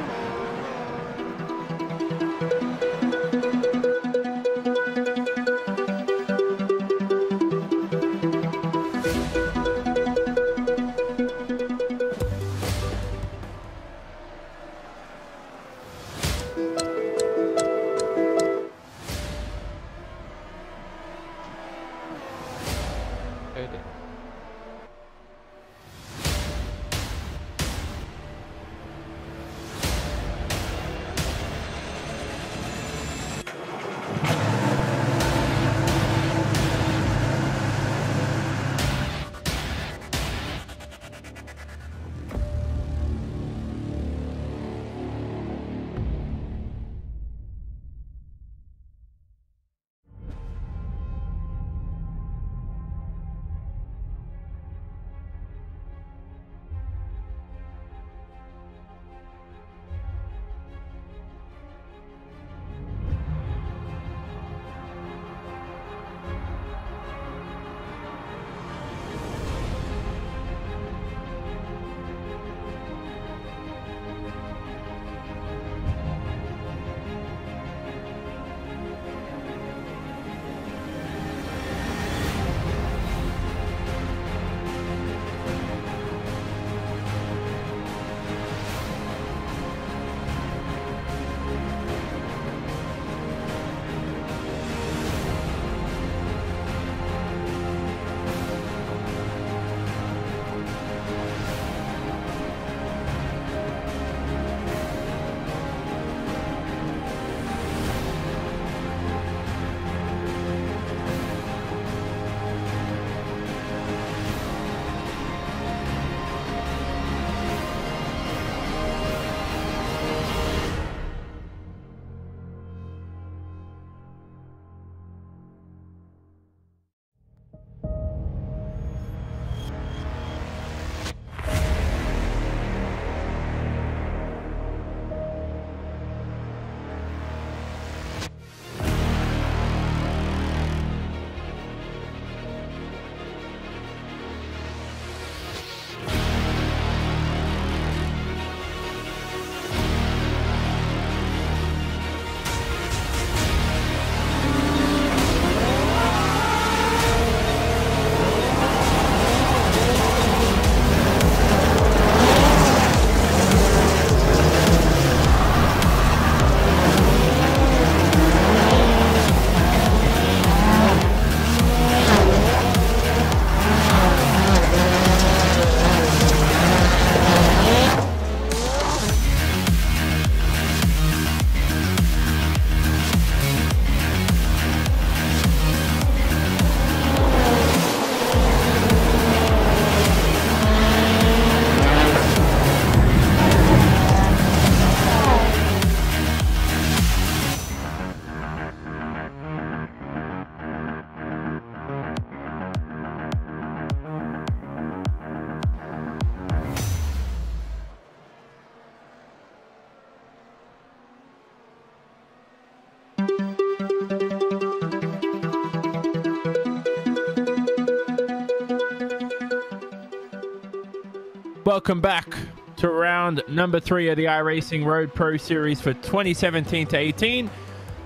Welcome back to round number 3 of the iRacing Road Pro Series for 2017-18.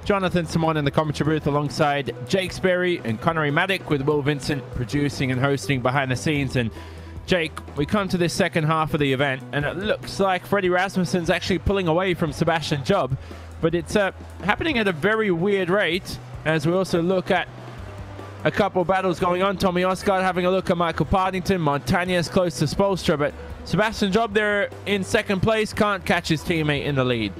Jonathan Simon in the commentary booth alongside Jake Sperry and Connery Maddock, with Will Vincent producing and hosting behind the scenes. And Jake, we come to this second half of the event, and it looks like Freddie Rasmussen's actually pulling away from Sebastian Job, but it's happening at a very weird rate as we also look at a couple of battles going on. Tommy Oscar having a look at Michael Partington. Montañez close to Spolstra, but Sebastian Job there in second place can't catch his teammate in the lead.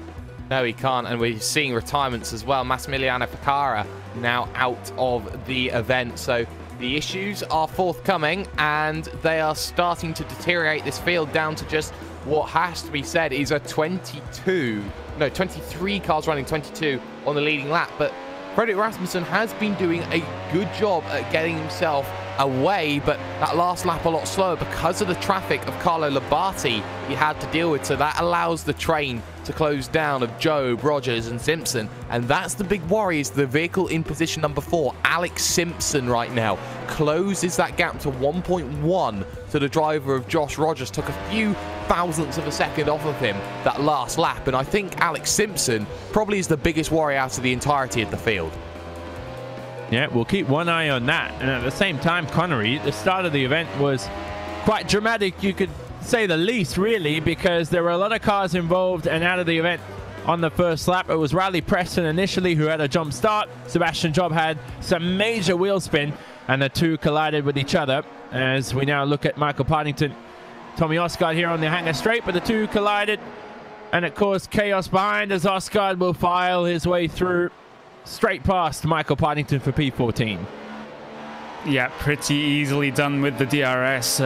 No, he can't, and we're seeing retirements as well. Massimiliano Ficarra now out of the event, so the issues are forthcoming, and they are starting to deteriorate this field down to just what has to be said is a 23 cars running 22 on the leading lap. But Fredrik Rasmussen has been doing a good job at getting himself away, but that last lap a lot slower because of the traffic of Carlo Labate he had to deal with. So that allows the train to close down of Job, Rogers and Simpson, and that's the big worry, is the vehicle in position number 4, Alex Simpson, right now closes that gap to 1.1 to the driver of Josh Rogers. Took a few thousandths of a second off of him that last lap, and I think Alex Simpson probably is the biggest worry out of the entirety of the field. Yeah, we'll keep one eye on that. And at the same time, Connery, the start of the event was quite dramatic, you could say the least, really, because there were a lot of cars involved and out of the event on the first lap. It was Riley Preston initially who had a jump start. Sebastian Job had some major wheel spin. and the two collided with each other. As we now look at Michael Partington, Tommy Osgaard here on the hangar straight, but the two collided, and it caused chaos behind as Osgaard will file his way through straight past Michael Partington for P14. Yeah, pretty easily done with the DRS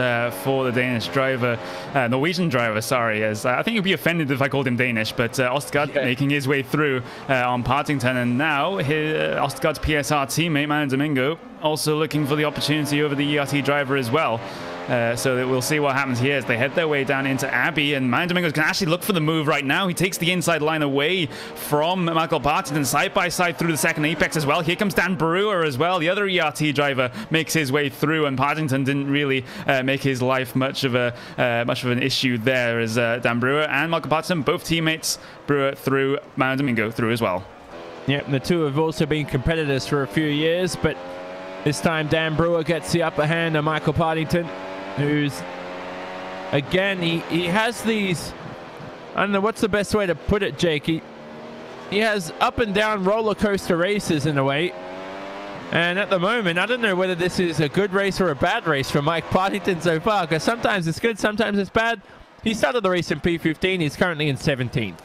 for the Danish driver, Norwegian driver, sorry. As I think he'd be offended if I called him Danish, but Osgaard making his way through on Partington, and now Osgaard's PSR teammate, Manu Domingo, also looking for the opportunity over the ERT driver as well. So that we'll see what happens here as they head their way down into Abbey, and Manu Domingo can actually look for the move right now. He takes the inside line away from Michael Partington, side by side through the second apex as well. Here comes Dan Brewer as well. The other ERT driver makes his way through, and Partington didn't really make his life much of an issue there, as Dan Brewer and Michael Partington, both teammates, Brewer through, Manu Domingo through as well. Yep, the two have also been competitors for a few years, but this time Dan Brewer gets the upper hand on Michael Partington, who's, again, he has these, I don't know what's the best way to put it, Jake. He has up and down roller coaster races in a way. And at the moment, I don't know whether this is a good race or a bad race for Mike Partington so far, because sometimes it's good, sometimes it's bad. He started the race in P15. He's currently in 17th.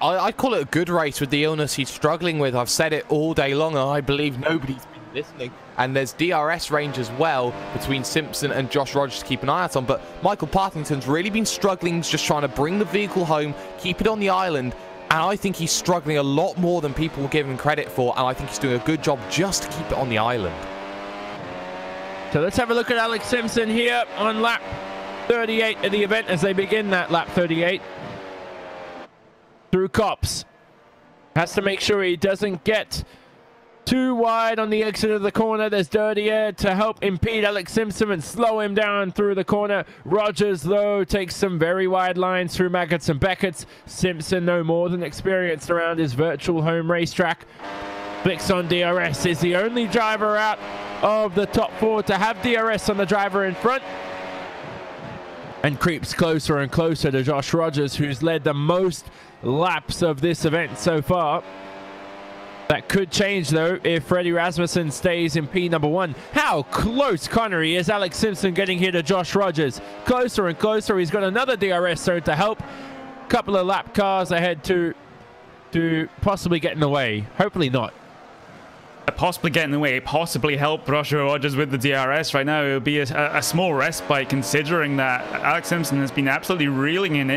I call it a good race with the illness he's struggling with. I've said it all day long, and I believe nobody's been listening. And there's DRS range as well between Simpson and Josh Rogers to keep an eye out on. But Michael Partington's really been struggling, just trying to bring the vehicle home, keep it on the island. And I think he's struggling a lot more than people will give him credit for. And I think he's doing a good job just to keep it on the island. So let's have a look at Alex Simpson here on lap 38 of the event as they begin that lap 38. Through Copse. Has to make sure he doesn't get too wide on the exit of the corner. There's dirty air to help impede Alex Simpson and slow him down through the corner. Rogers, though, takes some very wide lines through Maggots and Beckett's. Simpson, no more than experienced around his virtual home racetrack. Flicks on DRS. Is the only driver out of the top four to have DRS on the driver in front. And creeps closer and closer to Josh Rogers, who's led the most laps of this event so far. That could change, though, if Freddie Rasmussen stays in P1. How close, Connery, is Alex Simpson getting here to Josh Rogers? Closer and closer. He's got another DRS zone to help. Couple of lap cars ahead to possibly get in the way. Hopefully not. Possibly get in the way, possibly help Joshua Rogers with the DRS right now. It would be a small respite, considering that Alex Simpson has been absolutely reeling him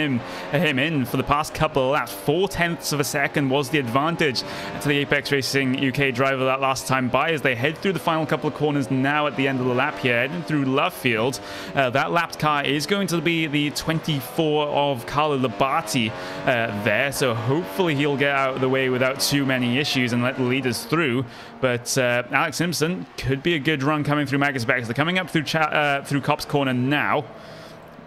in for the past couple of laps. 0.4 of a second was the advantage to the Apex Racing UK driver that last time by, as they head through the final couple of corners now at the end of the lap here, heading through Lovefield. That lapped car is going to be the 24 of Carlo Labate there, so hopefully he'll get out of the way without too many issues and let the leaders through. But Alex Simpson could be a good run coming through Maggots Beckett's. They're coming up through Copse Corner now.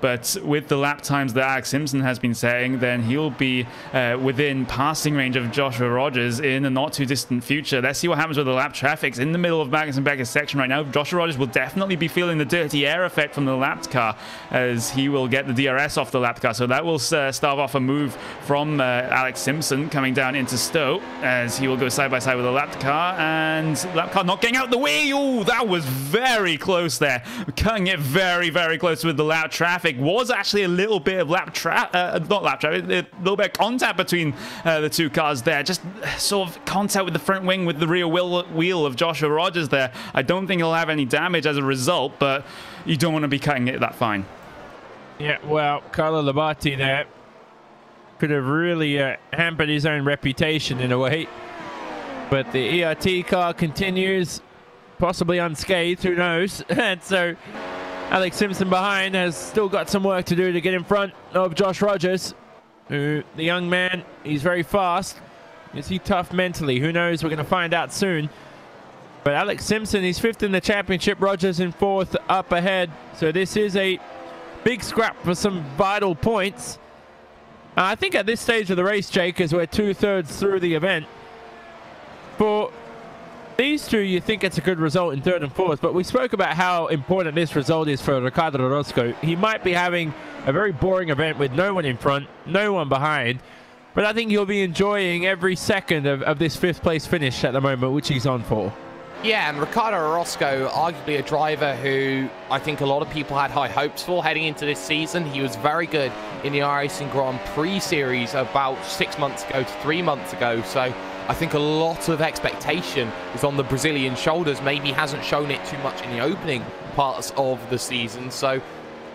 But with the lap times that Alex Simpson has been saying, then he'll be within passing range of Joshua Rogers in the not too distant future. Let's see what happens with the lap traffic. In the middle of Maggots and Beckett's section right now, Joshua Rogers will definitely be feeling the dirty air effect from the lapped car, as he will get the DRS off the lapped car. So that will start off a move from Alex Simpson coming down into Stowe, as he will go side by side with the lapped car, and lap car not getting out the way. Oh, that was very close there. Cutting it very, very close with the lap traffic. Was actually a little bit of a little bit of contact between the two cars there. Just sort of contact with the front wing with the rear wheel of Joshua Rogers there. I don't think he'll have any damage as a result, but you don't want to be cutting it that fine. Yeah, well, Carlo Labate there could have really hampered his own reputation in a way. But the ERT car continues, possibly unscathed, who knows? And so Alex Simpson behind has still got some work to do to get in front of Josh Rogers. The young man, he's very fast. Is he tough mentally? Who knows? We're going to find out soon. But Alex Simpson, he's fifth in the championship. Rogers in fourth, up ahead. So this is a big scrap for some vital points. I think at this stage of the race, Jake, as we're 2/3 through the event, for these two, you think it's a good result in third and fourth, but we spoke about how important this result is for Ricardo Orozco. He might be having a very boring event with no one in front, no one behind, but I think he'll be enjoying every second of this fifth place finish at the moment, which he's on for. Yeah, and Ricardo Orozco, arguably a driver who I think a lot of people had high hopes for heading into this season. He was very good in the iRacing Grand Prix series about 6 months ago to 3 months ago. So I think a lot of expectation is on the Brazilian shoulders. Maybe he hasn't shown it too much in the opening parts of the season. So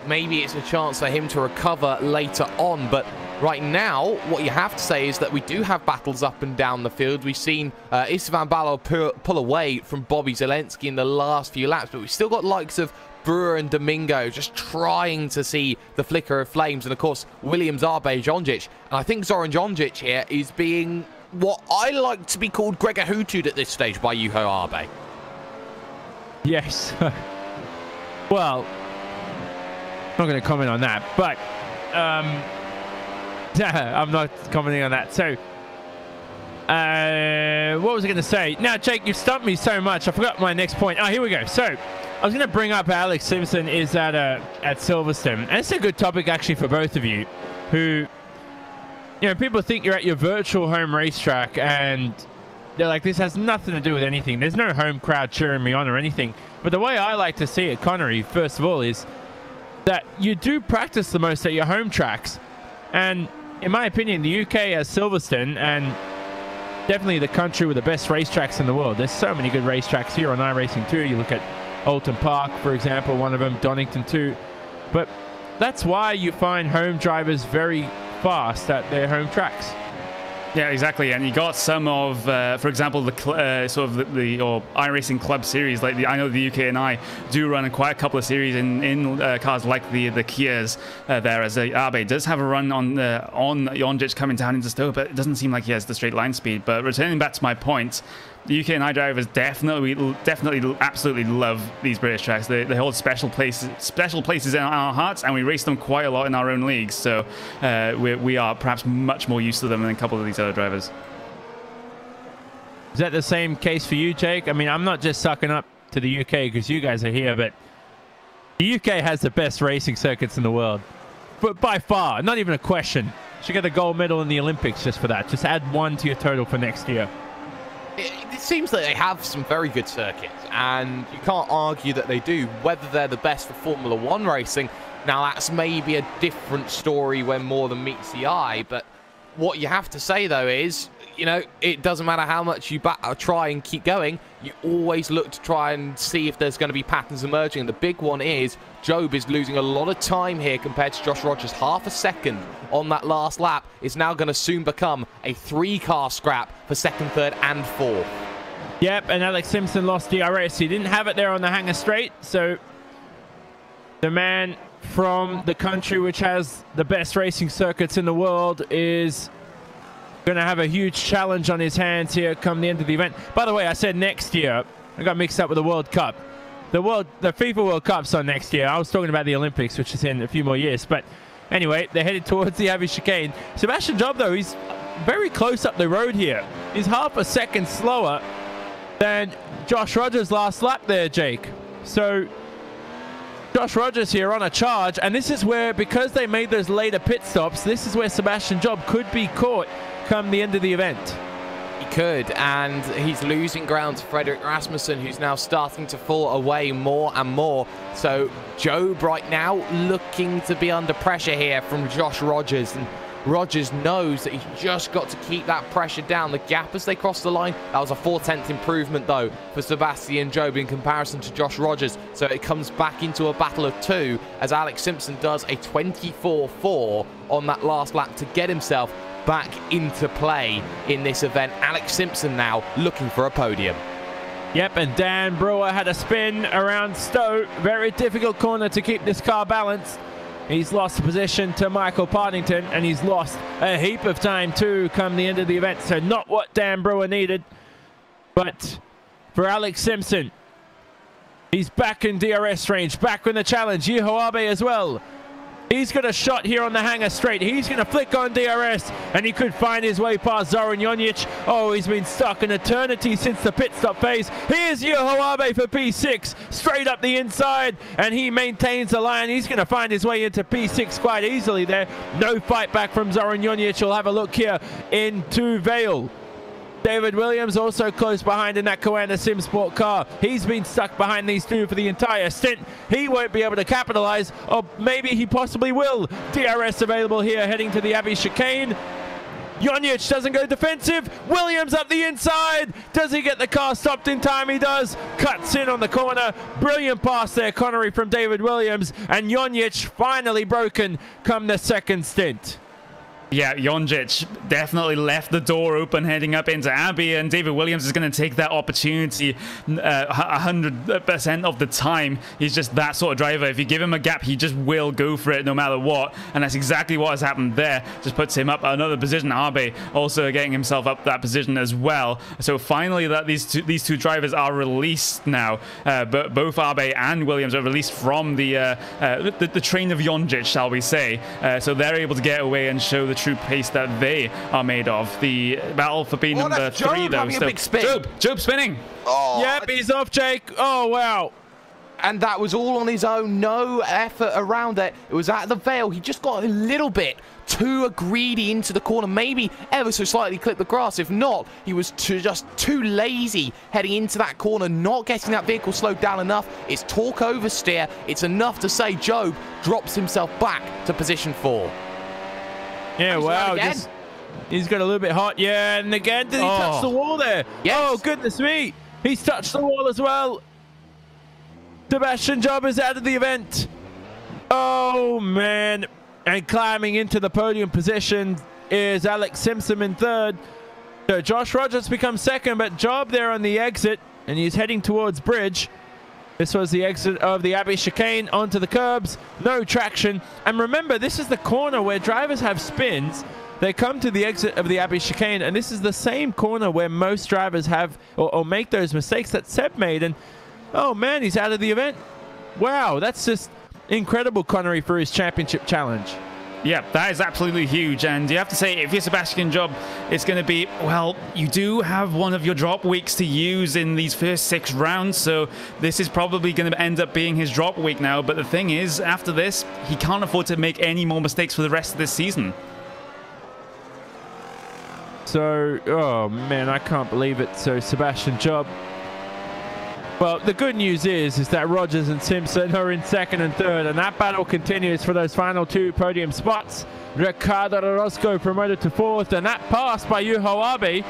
maybe it's a chance for him to recover later on. But right now, what you have to say is that we do have battles up and down the field. We've seen Istvan Balo pull away from Bobby Zelensky in the last few laps, but we've still got likes of Brewer and Domingo just trying to see the flicker of flames. And of course, Williams, Arbe, Jonjic. And I think Zoran Jonjic here is being what I like to be called Gregor Hootud at this stage by Juho Arbe. Yes. Well, I'm not going to comment on that, but I'm not commenting on that. So, what was I going to say? Now, Jake, you've stumped me so much. I forgot my next point. Oh, here we go. So, I was going to bring up Alex Simpson is at Silverstone. And it's a good topic, actually, for both of you who, you know, people think you're at your virtual home racetrack and they're like, this has nothing to do with anything. There's no home crowd cheering me on or anything. But the way I like to see it, Connery, first of all, is that you do practice the most at your home tracks. And in my opinion, the UK has Silverstone and definitely the country with the best racetracks in the world. There's so many good racetracks here on iRacing too. You look at Alton Park, for example, one of them, Donington too. But that's why you find home drivers very fast at their home tracks. Yeah, exactly. And you got some of, for example, the iRacing Club series. Like I know the UK and I do run quite a couple of series in cars like the Kias there. As Arbe does have a run on Jonjic coming down into Stowe, but it doesn't seem like he has the straight line speed. But returning back to my point, the UK and I drivers definitely absolutely love these British tracks. They hold special places in our hearts, and we race them quite a lot in our own leagues. So we are perhaps much more used to them than a couple of these other drivers. Is that the same case for you, Jake? I mean, I'm not just sucking up to the UK because you guys are here, but the UK has the best racing circuits in the world. But by far, not even a question. Should get a gold medal in the Olympics just for that. Just add one to your total for next year. It seems that they have some very good circuits, and you can't argue that they do. Whether they're the best for Formula One racing, now that's maybe a different story when more than meets the eye, but what you have to say, though, is, you know, it doesn't matter how much you try and keep going, you always look to try and see if there's going to be patterns emerging. And the big one is Job is losing a lot of time here compared to Josh Rogers. Half a second on that last lap is now going to soon become a 3-car scrap for second, third, and fourth. Yep, and Alex Simpson lost DRS. He didn't have it there on the hanger straight, so the man from the country which has the best racing circuits in the world is going to have a huge challenge on his hands here come the end of the event. By the way, I said next year. I got mixed up with the World Cup. The FIFA World Cup's on next year. I was talking about the Olympics, which is in a few more years. But anyway, they're headed towards the Abbey chicane. Sebastian Job, though, he's very close up the road here. He's half a second slower than Josh Rogers' last lap there, Jake. So Josh Rogers here on a charge, and this is where, because they made those later pit stops, this is where Sebastian Job could be caught come the end of the event. He could, and he's losing ground to Frederick Rasmussen, who's now starting to fall away more and more. So Job right now looking to be under pressure here from Josh Rogers, and Rogers knows that he's just got to keep that pressure down. The gap as they cross the line, that was a 4/10 improvement though for Sebastian Job in comparison to Josh Rogers. So it comes back into a battle of two as Alex Simpson does a 24.4 on that last lap to get himself back into play in this event. Alex Simpson now looking for a podium. Yep, and Dan Brewer had a spin around Stowe. Very difficult corner to keep this car balanced. He's lost the position to Michael Partington, and he's lost a heap of time too come the end of the event. So not what Dan Brewer needed. But for Alex Simpson, he's back in DRS range, back in the challenge. Juho Arbe as well. He's got a shot here on the hanger straight. He's going to flick on DRS, and he could find his way past Zoran Jonjic. Oh, he's been stuck an eternity since the pit stop phase. Here's Juho Arbe for P6, straight up the inside, and he maintains the line. He's going to find his way into P6 quite easily there. No fight back from Zoran Jonjic. We'll have a look here into Vale. David Williams also close behind in that Koena Sim Sport car. He's been stuck behind these two for the entire stint. He won't be able to capitalize, or maybe he possibly will. DRS available here, heading to the Abbey chicane. Jonic doesn't go defensive. Williams up the inside. Does he get the car stopped in time? He does. Cuts in on the corner. Brilliant pass there, Connery, from David Williams. And Jonic finally broken come the second stint. Yeah, Jonic definitely left the door open heading up into Abbey, and David Williams is going to take that opportunity 100% of the time. He's just that sort of driver. If you give him a gap, he just will go for it no matter what, and that's exactly what has happened there. Just puts him up another position. Abbey also getting himself up that position as well. So finally, that these two drivers are released now. But both Abbey and Williams are released from the train of Jonic, shall we say. So they're able to get away and show the true pace that they are made of. The battle for being number 3, though. Job spinning. Oh, yep, he's off, Jake. Oh, wow. And that was all on his own. No effort around it. It was at the Vale. He just got a little bit too greedy into the corner. Maybe ever so slightly clipped the grass. If not, he was just too lazy heading into that corner, not getting that vehicle slowed down enough. It's torque oversteer. It's enough to say Job drops himself back to position 4. Yeah, wow. He's got a little bit hot. Yeah, and again, did he touch the wall there? Yes. Oh, goodness me. He's touched the wall as well. Sebastian Job is out of the event. Oh, man. And climbing into the podium position is Alex Simpson in 3rd. So Josh Rogers becomes 2nd, but Job there on the exit, and he's heading towards bridge. This was the exit of the Abbey chicane onto the curbs. No traction. And remember, this is the corner where drivers have spins. They come to the exit of the Abbey chicane, and this is the same corner where most drivers have or make those mistakes that Seb made. And, oh, man, he's out of the event. Wow, that's just incredible, Connery, for his championship challenge. Yeah, that is absolutely huge. And you have to say, if you're Sebastian Job, it's going to be, well, you do have one of your drop weeks to use in these first 6 rounds. So this is probably going to end up being his drop week now. But the thing is, after this, he can't afford to make any more mistakes for the rest of this season. So, oh, man, I can't believe it. So Sebastian Job. Well, the good news is that Rogers and Simpson are in 2nd and 3rd, and that battle continues for those final 2 podium spots. Ricardo Orozco promoted to 4th, and that pass by Yuho Abe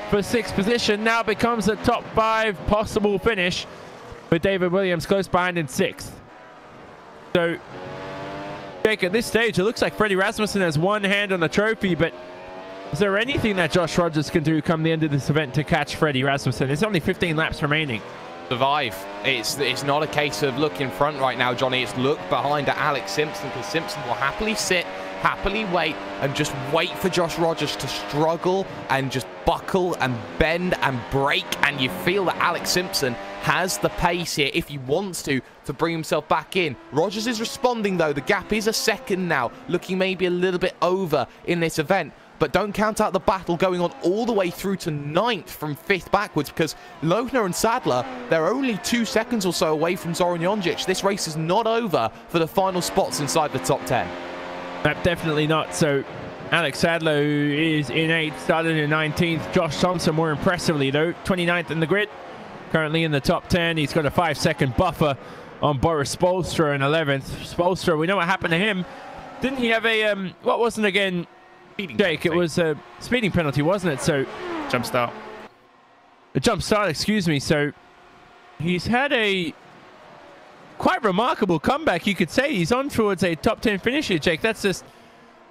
for 6th position now becomes a top 5 possible finish, with David Williams close behind in 6th. So, Jake, at this stage, it looks like Freddie Rasmussen has one hand on the trophy, but is there anything that Josh Rogers can do come the end of this event to catch Freddie Rasmussen? There's only 15 laps remaining. Survive. It's not a case of look in front right now, Johnny. It's look behind at Alex Simpson, because Simpson will happily sit, happily wait, and just wait for Josh Rogers to struggle and just buckle and bend and break. And you feel that Alex Simpson has the pace here if he wants to bring himself back in. Rogers is responding, though. The gap is a 2nd now, looking maybe a little bit over in this event. But don't count out the battle going on all the way through to 9th from 5th backwards, because Lohner and Sadler, they're only 2 seconds or so away from Zoran Jonic. This race is not over for the final spots inside the top 10. Definitely not. So Alex Sadler, who is in 8th, started in 19th. Josh Thompson, more impressively, though, 29th in the grid. Currently in the top 10. He's got a 5-second buffer on Boris Spolstra in 11th. Spolstra, we know what happened to him. Didn't he have a, what wasn't again... Jake, it was a speeding penalty, wasn't it? So jump start. A jump start, excuse me. So he's had a quite remarkable comeback, you could say. He's on towards a top 10 finish here, Jake. That's just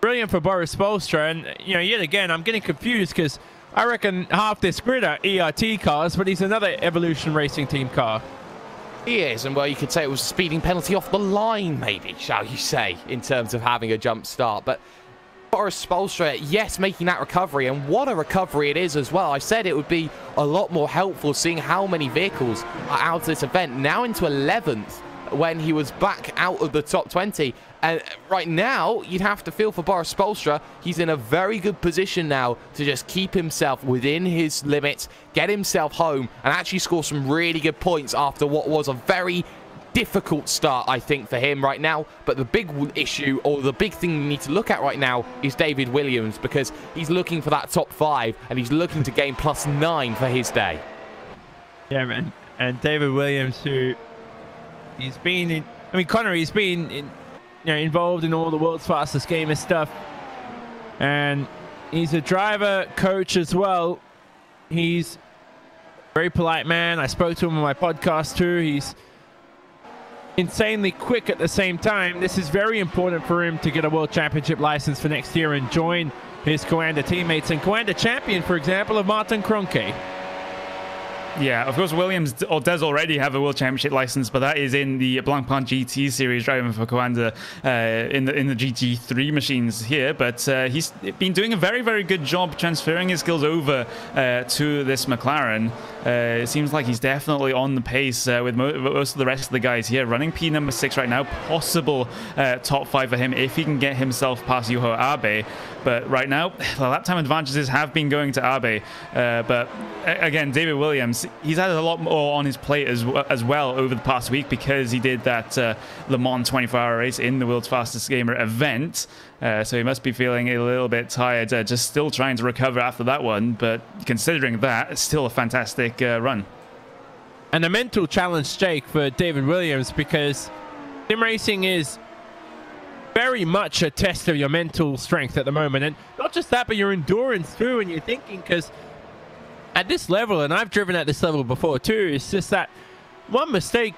brilliant for Boris Spolstra. And, you know, yet again, I'm getting confused because I reckon half this grid are ERT cars, but he's another Evolution Racing Team car. He is, and well, you could say it was a speeding penalty off the line, maybe, shall you say, in terms of having a jump start. But Boris Spolstra, yes, making that recovery, and what a recovery it is as well. I said it would be a lot more helpful seeing how many vehicles are out of this event. Now into 11th when he was back out of the top 20. And right now, you'd have to feel for Boris Spolstra. He's in a very good position now to just keep himself within his limits, get himself home, and actually score some really good points after what was a very difficult start, I think, for him right now. But the big issue, or the big thing we need to look at right now, is David Williams, because he's looking for that top 5 and he's looking to gain +9 for his day. Yeah, man. And David Williams, who he's been in, I mean, Connery, he's been in, involved in all the world's fastest gamer stuff, and he's a driver coach as well. He's a very polite man. I spoke to him on my podcast too. He's insanely quick at the same time. This is very important for him to get a World Championship license for next year and join his Coanda teammates, and Coanda champion, for example, of Martin Kroenke. Yeah, of course, Williams does already have a World Championship license, but that is in the Blancpain GT series, driving for Coanda in the GT3 machines here. But he's been doing a very, very good job transferring his skills over to this McLaren. It seems like he's definitely on the pace with most of the rest of the guys here. Running P number 6 right now, possible top 5 for him if he can get himself past Juho Abe. But right now, the lap time advantages have been going to Abe. But again, David Williams, he's had a lot more on his plate as well over the past week, because he did that Le Mans 24-hour race in the World's Fastest Gamer event. So he must be feeling a little bit tired, just still trying to recover after that one. But considering that, it's still a fantastic run. And a mental challenge, Jake, for David Williams, because sim racing is very much a test of your mental strength at the moment. And not just that, but your endurance too, and your thinking, because at this level, and I've driven at this level before too, it's just that one mistake,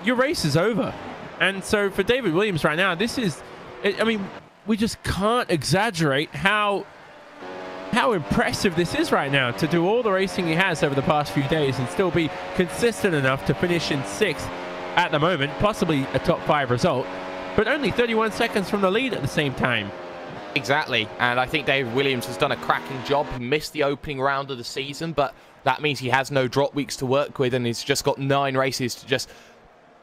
your race is over. And so for David Williams right now, this is, I mean, we just can't exaggerate how impressive this is right now, to do all the racing he has over the past few days and still be consistent enough to finish in 6th at the moment, possibly a top 5 result, but only 31 seconds from the lead at the same time. Exactly, and I think David Williams has done a cracking job. He missed the opening round of the season, but that means he has no drop weeks to work with, and he's just got 9 races to just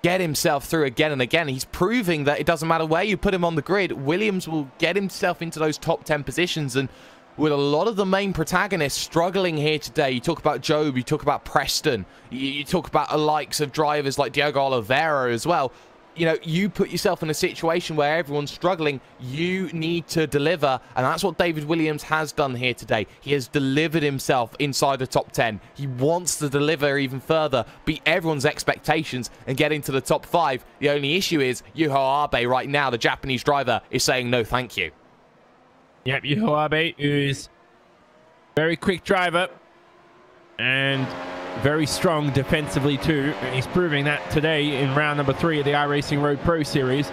get himself through again and again. He's proving that it doesn't matter where you put him on the grid, Williams will get himself into those top 10 positions. And with a lot of the main protagonists struggling here today, you talk about Job, you talk about Preston, you talk about the likes of drivers like Diogo Oliveira as well. You know, you put yourself in a situation where everyone's struggling, you need to deliver, and that's what David Williams has done here today. He has delivered himself inside the top 10. He wants to deliver even further, beat everyone's expectations, and get into the top 5. The only issue is Juho Abe right now, the Japanese driver, is saying no thank you. Yep, Juho Abe, who's a very quick driver and very strong defensively too, and he's proving that today in round number 3 of the iRacing Road Pro Series.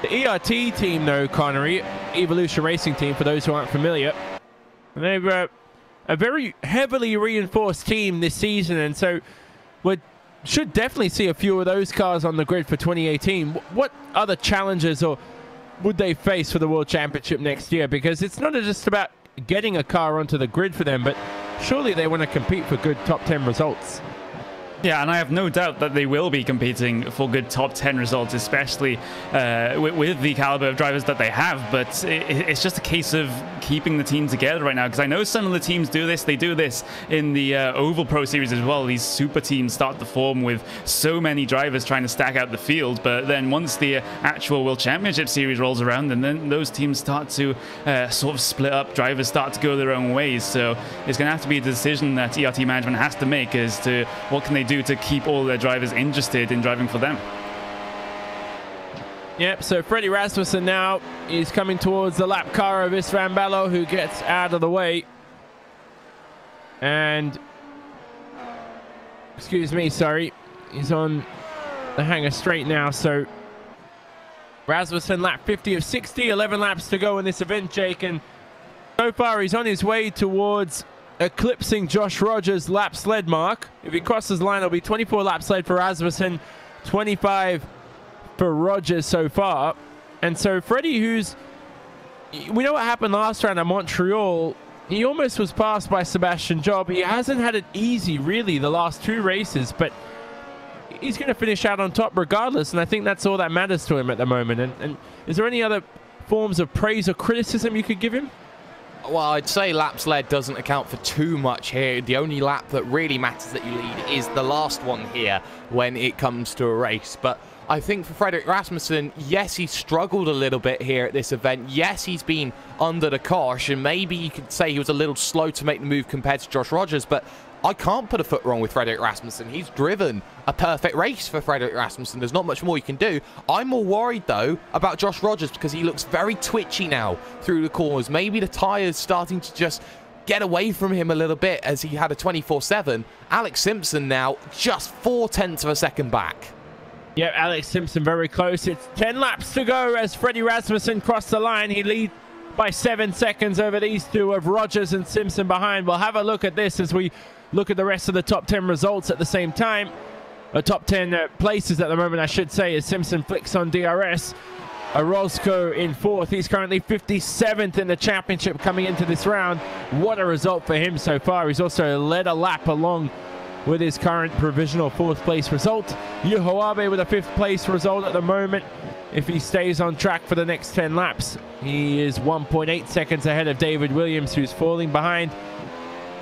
The ERT team, though, Connery, Evolution Racing Team, for those who aren't familiar, they're a very heavily reinforced team this season, and so we should definitely see a few of those cars on the grid for 2018. What other challenges or would they face for the World Championship next year? Because it's not just about getting a car onto the grid for them, but surely they want to compete for good top 10 results. Yeah, and I have no doubt that they will be competing for good top 10 results, especially with the caliber of drivers that they have. But it's just a case of keeping the team together right now, because I know some of the teams do this. They do this in the Oval Pro Series as well. These super teams start to form with so many drivers trying to stack out the field. But then once the actual World Championship Series rolls around, and then those teams start to sort of split up, drivers start to go their own ways. So it's going to have to be a decision that ERT management has to make as to what can they do to keep all their drivers interested in driving for them. Yep, so Freddie Rasmussen now is coming towards the lap car of Istvan Ballo, who gets out of the way. And, excuse me, sorry, he's on the hanger straight now. So Rasmussen, lap 50 of 60, 11 laps to go in this event, Jake. And so far he's on his way towards eclipsing Josh Rogers' lap sled mark. If he crosses the line, it'll be 24 laps led for Rasmussen, 25 for Rogers so far. And so Freddie, we know what happened last round at Montreal. He almost was passed by Sebastian Job. He hasn't had it easy, really, the last 2 races, but he's going to finish out on top regardless, and I think that's all that matters to him at the moment. And is there any other forms of praise or criticism you could give him? Well, I'd say laps led doesn't account for too much here. The only lap that really matters that you lead is the last one here when it comes to a race. But I think for Frederick Rasmussen, yes, he struggled a little bit here at this event. Yes, he's been under the cosh, and maybe you could say he was a little slow to make the move compared to Josh Rogers, but I can't put a foot wrong with Frederick Rasmussen. He's driven a perfect race for Frederick Rasmussen. There's not much more you can do. I'm more worried, though, about Josh Rogers because he looks very twitchy now through the corners. Maybe the tyres starting to just get away from him a little bit as he had a 24/7. Alex Simpson now just 0.4 of a second back. Yeah, Alex Simpson very close. It's 10 laps to go as Freddie Rasmussen crossed the line. He leads by 7 seconds over these two of Rogers and Simpson behind. We'll have a look at this as we look at the rest of the top 10 results at the same time. Top 10 places at the moment, I should say, as Simpson flicks on DRS. Orozco in 4th. He's currently 57th in the championship coming into this round. What a result for him so far. He's also led a lap along with his current provisional 4th place result. Yuho Abe with a 5th place result at the moment. If he stays on track for the next 10 laps, he is 1.8 seconds ahead of David Williams, who's falling behind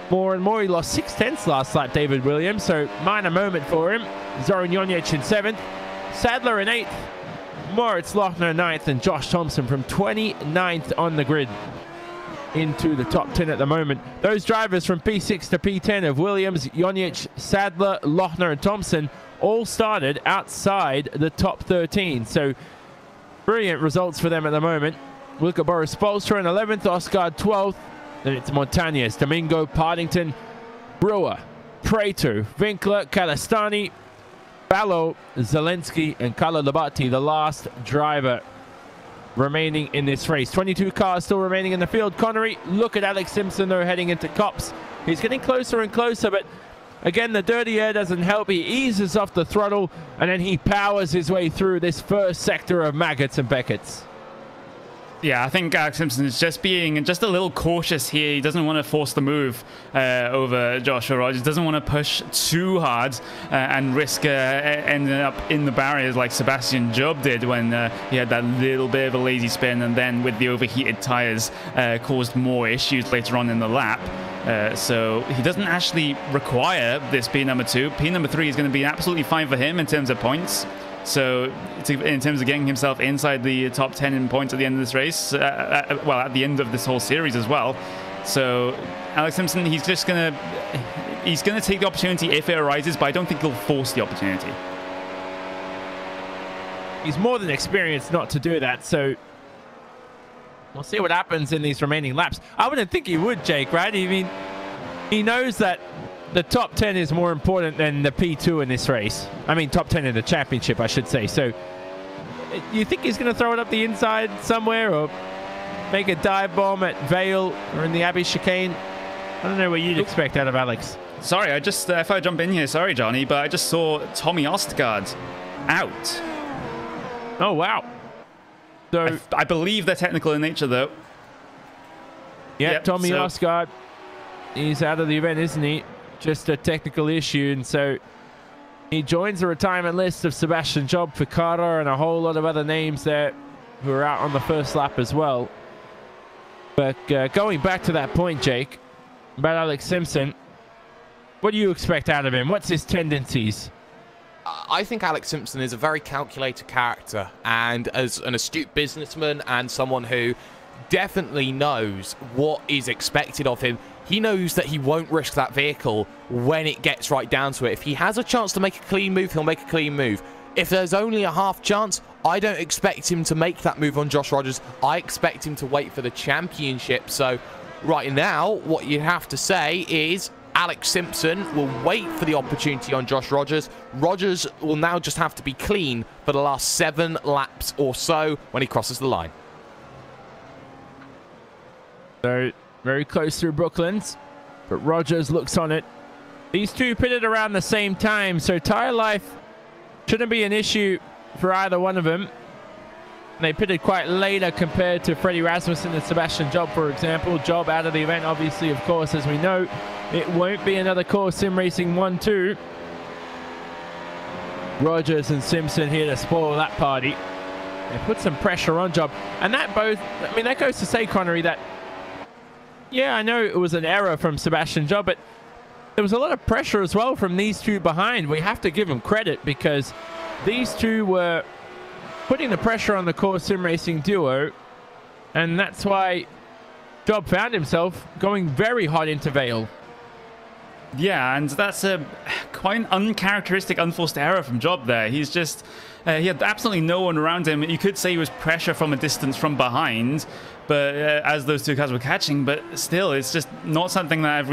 more and more. He lost 0.6 last lap, David Williams, so minor moment for him. Zoran Jonic in 7th, Sadler in 8th, Moritz Lochner 9th, and Josh Thompson from 29th on the grid into the top 10 at the moment. Those drivers from P6 to P10 of Williams, Jonic, Sadler, Lochner, and Thompson all started outside the top 13. So brilliant results for them at the moment. Look at Boris Spolstra in 11th, Oscar 12th. Then it's Montañez, Domingo, Partington, Brewer, Prato, Winkler, Calistani, Ballo, Zelensky, and Carlo Labatti, the last driver remaining in this race. 22 cars still remaining in the field. Connery, look at Alex Simpson though heading into Copse. He's getting closer and closer, but again, the dirty air doesn't help. He eases off the throttle, and then he powers his way through this first sector of Maggots and Beckett's. Yeah, I think Alex Simpson is just being just a little cautious here. He doesn't want to force the move over Joshua Rogers. Doesn't want to push too hard and risk ending up in the barriers like Sebastian Job did when he had that little bit of a lazy spin, and then with the overheated tires caused more issues later on in the lap. So he doesn't actually require this P number 2. P number 3 is going to be absolutely fine for him in terms of points. So in terms of getting himself inside the top 10 in points at the end of this race, well, at the end of this whole series as well. So Alex Simpson, he's going to take the opportunity if it arises, but I don't think he'll force the opportunity. He's more than experienced not to do that, so we'll see what happens in these remaining laps. I wouldn't think he would, Jake, right? I mean, he knows that the top 10 is more important than the P2 in this race. I mean, top 10 in the championship, I should say. So you think he's going to throw it up the inside somewhere or make a dive bomb at Vale or in the Abbey chicane? I don't know what you'd expect out of Alex. Sorry, I just, if I jump in here, sorry, Johnny, but I just saw Tommy Ostgaard out. Oh, wow. So I believe they're technical in nature, though. Yeah, yep, Tommy Ostgaard, he's out of the event, isn't he? Just a technical issue, and so he joins the retirement list of Sebastian Job, Ficarra, and a whole lot of other names there who are out on the first lap as well. But going back to that point, Jake, about Alex Simpson, what do you expect out of him? What's his tendencies? I think Alex Simpson is a very calculated character, and as an astute businessman and someone who definitely knows what is expected of him, he knows that he won't risk that vehicle when it gets right down to it. If he has a chance to make a clean move, he'll make a clean move. If there's only a half chance, I don't expect him to make that move on Josh Rogers. I expect him to wait for the championship. So right now, what you have to say is Alex Simpson will wait for the opportunity on Josh Rogers. Rogers will now just have to be clean for the last 7 laps or so when he crosses the line. So very close through Brooklands, but Rogers looks on it. These two pitted around the same time, so tire life shouldn't be an issue for either one of them. They pitted quite later compared to Freddie Rasmussen and Sebastian Job, for example. Job out of the event, obviously, of course, as we know. It won't be another Core Sim Racing 1-2. Rogers and Simpson here to spoil that party. They put some pressure on Job. And that both, I mean, that goes to say, Connery, that Yeah, I know it was an error from Sebastian Job, but there was a lot of pressure as well from these two behind. We have to give them credit because these two were putting the pressure on the core sim racing duo, and that's why Job found himself going very hot into Vale. Yeah, and that's a quite an uncharacteristic, unforced error from Job there. He's just, he had absolutely no one around him. You could say he was pressure from a distance from behind, but as those two cars were catching, but still, it's just not something that I've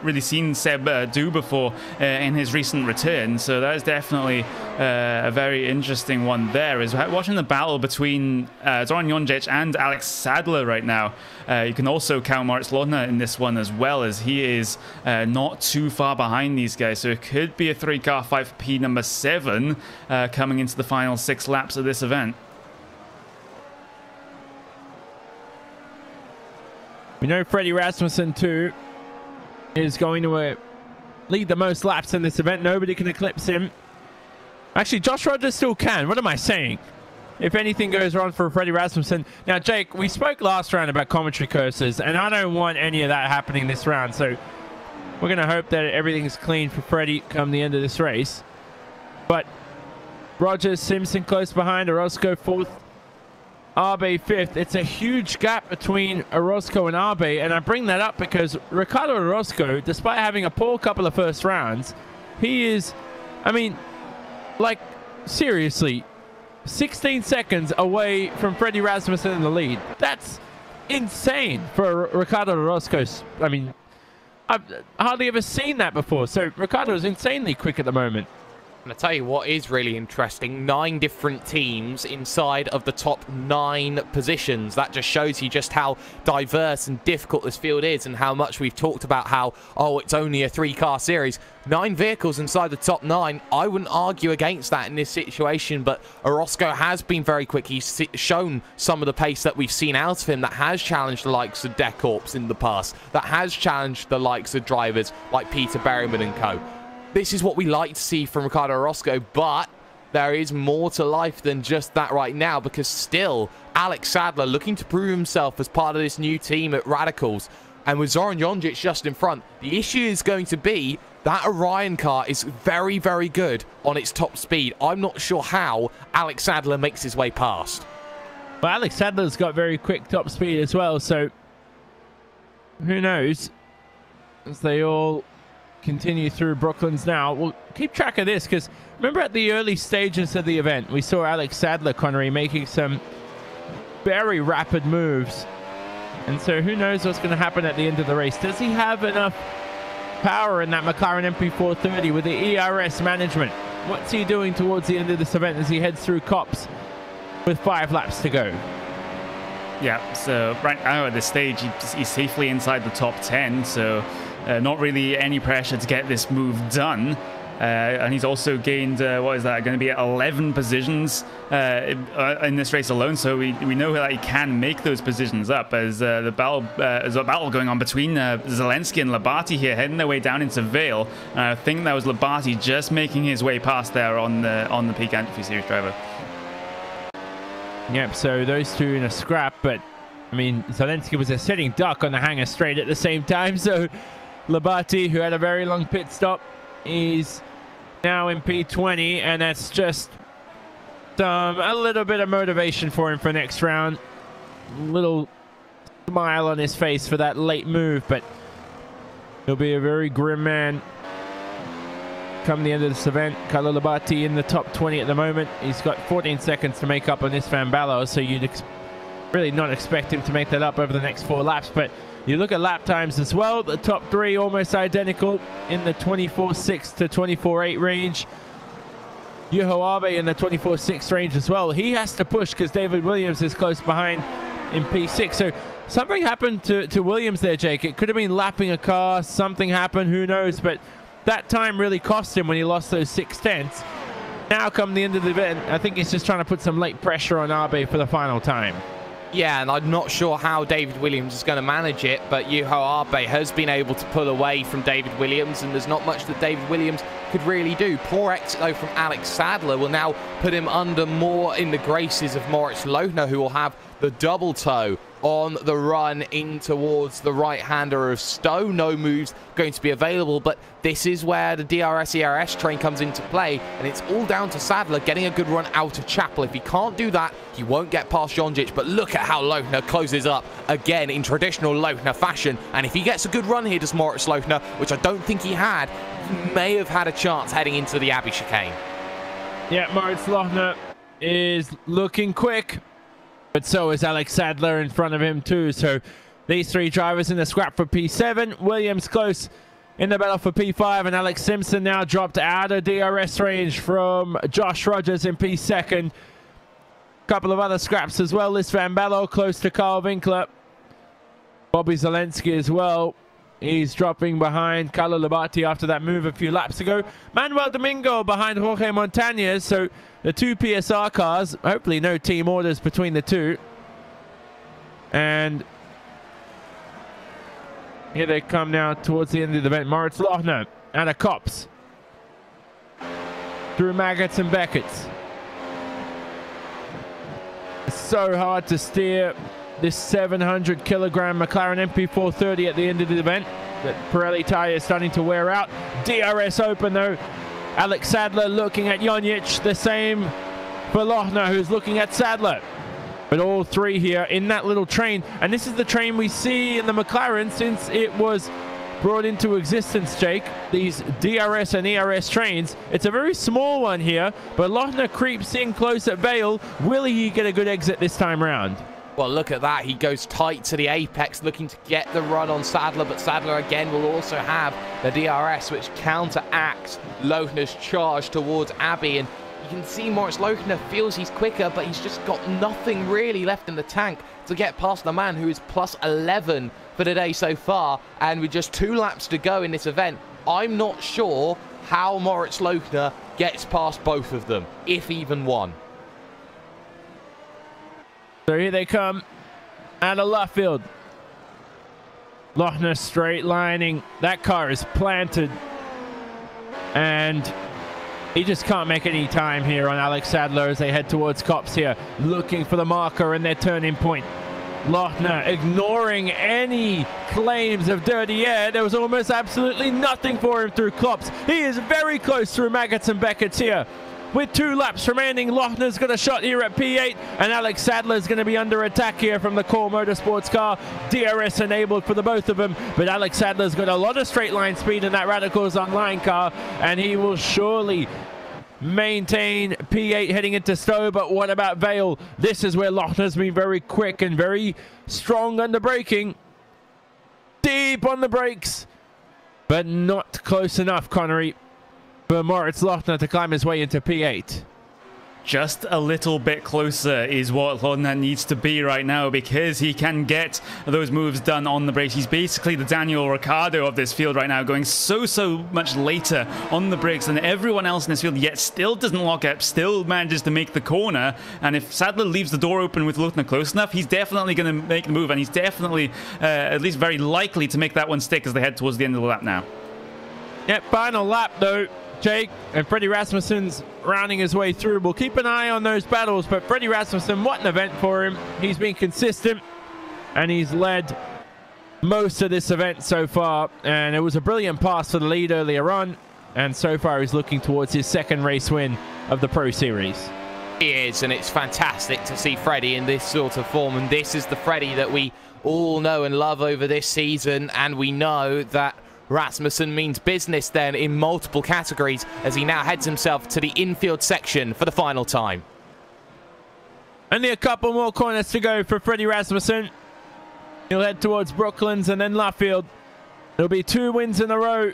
really seen Seb do before in his recent return. So that is definitely a very interesting one there. Is watching the battle between Zoran Jonjic and Alex Sadler right now. You can also count Moritz Lodner in this one as well, as he is not too far behind these guys. So it could be a 3-car fight for P number 7 coming into the final 6 laps of this event. We know Freddie Rasmussen too is going to lead the most laps in this event. Nobody can eclipse him. Actually, Josh Rogers still can. What am I saying? If anything goes wrong for Freddie Rasmussen. Now, Jake, we spoke last round about commentary curses, and I don't want any of that happening this round. So we're going to hope that everything's clean for Freddie come the end of this race. But Rogers, Simpson close behind, Orozco 4th, Arbe 5th. It's a huge gap between Orozco and Arbe, and I bring that up because Ricardo Orozco, despite having a poor couple of first rounds, he is, I mean, like, seriously, 16 seconds away from Freddie Rasmussen in the lead. That's insane for Ricardo Orozco. I mean, I've hardly ever seen that before, so Ricardo is insanely quick at the moment. And I'll tell you what is really interesting, 9 different teams inside of the top 9 positions. That just shows you just how diverse and difficult this field is, and how much we've talked about how, oh, it's only a 3-car series. 9 vehicles inside the top 9. I wouldn't argue against that in this situation, but Orozco has been very quick. He's shown some of the pace that we've seen out of him that has challenged the likes of Decorps in the past, that has challenged the likes of drivers like Peter Berryman and co. This is what we like to see from Ricardo Orozco, but there is more to life than just that right now, because still, Alex Sadler looking to prove himself as part of this new team at Radicals. And with Zoran Jonjic just in front, the issue is going to be that Orion car is very, very good on its top speed. I'm not sure how Alex Sadler makes his way past. Well, Alex Sadler's got very quick top speed as well, so who knows? As they all continue through Brooklands now. We'll keep track of this, because remember at the early stages of the event, we saw Alex Sadler, Connery, making some very rapid moves. And so who knows what's going to happen at the end of the race. Does he have enough power in that McLaren MP430 with the ERS management? What's he doing towards the end of this event as he heads through Cops with 5 laps to go? Yeah, so right now at this stage, he's safely inside the top 10, so not really any pressure to get this move done. And he's also gained, what is that, going to be 11 positions in this race alone. So we know that he can make those positions up, as there's a battle going on between Zelensky and Labate here, heading their way down into Vale. I think that was Labate just making his way past there on the Peak Entropy Series driver. Yep, so those two in a scrap, but I mean, Zelensky was a sitting duck on the hangar straight at the same time, so Labate, who had a very long pit stop, is now in P20, and that's just a little bit of motivation for him for next round. A little smile on his face for that late move, but he'll be a very grim man come the end of this event. Carlo Labate in the top 20 at the moment. He's got 14 seconds to make up on this Van Ballo, so you'd really not expect him to make that up over the next 4 laps, but you look at lap times as well. The top 3 almost identical in the 24.6 to 24.8 range. Yuho Abe in the 24.6 range as well. He has to push because David Williams is close behind in P6. So something happened to Williams there, Jake. It could have been lapping a car. Something happened. Who knows? But that time really cost him when he lost those 6/10. Now come the end of the event, I think he's just trying to put some late pressure on Abe for the final time. Yeah, and I'm not sure how David Williams is going to manage it, but Yuho Abe has been able to pull away from David Williams, and there's not much that David Williams could really do. Poor exit, though, from Alex Sadler will now put him under more in the graces of Moritz Lohner, who will have the double toe on the run in towards the right-hander of Stowe. No moves going to be available, but this is where the DRS-ERS train comes into play, and it's all down to Sadler getting a good run out of Chapel. If he can't do that, he won't get past Jonjic, but look at how Lochner closes up again in traditional Lochner fashion, and if he gets a good run here, does Moritz Lochner, which I don't think he had, he may have had a chance heading into the Abbey chicane. Yeah, Moritz Lochner is looking quick, but so is Alex Sadler in front of him too. So these three drivers in the scrap for P7. Williams close in the battle for P5, and Alex Simpson now dropped out of DRS range from Josh Rogers in P2nd. Couple of other scraps as well. Liz Van Bello close to Carl Winkler. Bobby Zelensky as well. He's dropping behind Carlo Labate after that move a few laps ago. Manuel Domingo behind Jorge Montañez. So the two PSR cars, hopefully no team orders between the two. And here they come now towards the end of the event. Moritz Lochner and a Cops through Maggots and Beckett's. It's so hard to steer this 700 kilogram McLaren MP430 at the end of the event. That Pirelli tire is starting to wear out. DRS open though. Alex Sadler looking at Jonjic. The same for Lochner, who's looking at Sadler. But all three here in that little train. And this is the train we see in the McLaren since it was brought into existence, Jake. These DRS and ERS trains. It's a very small one here, but Lochner creeps in close at Vale. Will he get a good exit this time round? Well, look at that. He goes tight to the apex, looking to get the run on Sadler, but Sadler again will also have the DRS, which counteracts Lochner's charge towards Abbey. And you can see Moritz Lochner feels he's quicker, but he's just got nothing really left in the tank to get past the man who is plus 11 for the day so far. And with just 2 laps to go in this event, I'm not sure how Moritz Lochner gets past both of them, if even one. So here they come out of Luffield. Lochner straight lining. That car is planted. And he just can't make any time here on Alex Sadler as they head towards Cops here, looking for the marker and their turning point. Lochner ignoring any claims of dirty air. There was almost absolutely nothing for him through Cops. He is very close through Maggots and Beckett's here. With 2 laps remaining, Lochner's got a shot here at P8, and Alex Sadler's going to be under attack here from the Core Motorsports car. DRS enabled for the both of them, but Alex Sadler's got a lot of straight line speed in that Radicals Online car, and he will surely maintain P8 heading into Stowe. But what about Vale? This is where Lochner's been very quick and very strong under braking. Deep on the brakes, but not close enough, Connery, for Moritz Lochner to climb his way into P8. Just a little bit closer is what Lochner needs to be right now, because he can get those moves done on the brakes. He's basically the Daniel Ricciardo of this field right now, going so much later on the brakes than everyone else in this field, yet still doesn't lock up, still manages to make the corner. And if Sadler leaves the door open with Lochner close enough, he's definitely going to make the move, and he's definitely at least very likely to make that one stick as they head towards the end of the lap now. Yep, final lap though, Jake, and Freddie Rasmussen's rounding his way through. We'll keep an eye on those battles, but Freddie Rasmussen, what an event for him. He's been consistent, and he's led most of this event so far, and it was a brilliant pass for the lead earlier on, and so far he's looking towards his 2nd race win of the Pro Series. He is, and it's fantastic to see Freddie in this sort of form, and this is the Freddie that we all know and love over this season, and we know that Rasmussen means business then in multiple categories as he now heads himself to the infield section for the final time. Only a couple more corners to go for Freddie Rasmussen. He'll head towards Brooklands and then Luffield. There'll be 2 wins in a row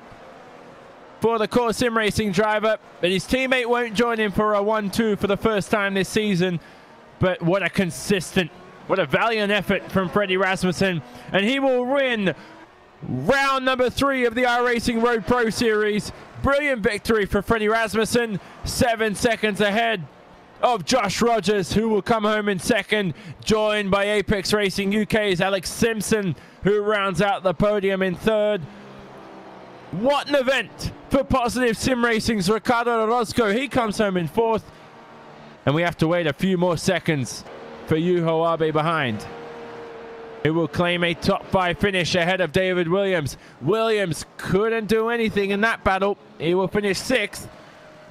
for the Core Sim Racing driver, but his teammate won't join him for a 1-2 for the first time this season. But what a valiant effort from Freddie Rasmussen, and he will win round number 3 of the iRacing Road Pro Series. Brilliant victory for Freddie Rasmussen, 7 seconds ahead of Josh Rogers, who will come home in 2nd, joined by Apex Racing UK's Alex Simpson, who rounds out the podium in 3rd. What an event for Positive Sim Racing's Ricardo Orozco. He comes home in 4th, and we have to wait a few more seconds for Yuho Abe behind. who will claim a top 5 finish ahead of David Williams. Williams couldn't do anything in that battle. He will finish 6th.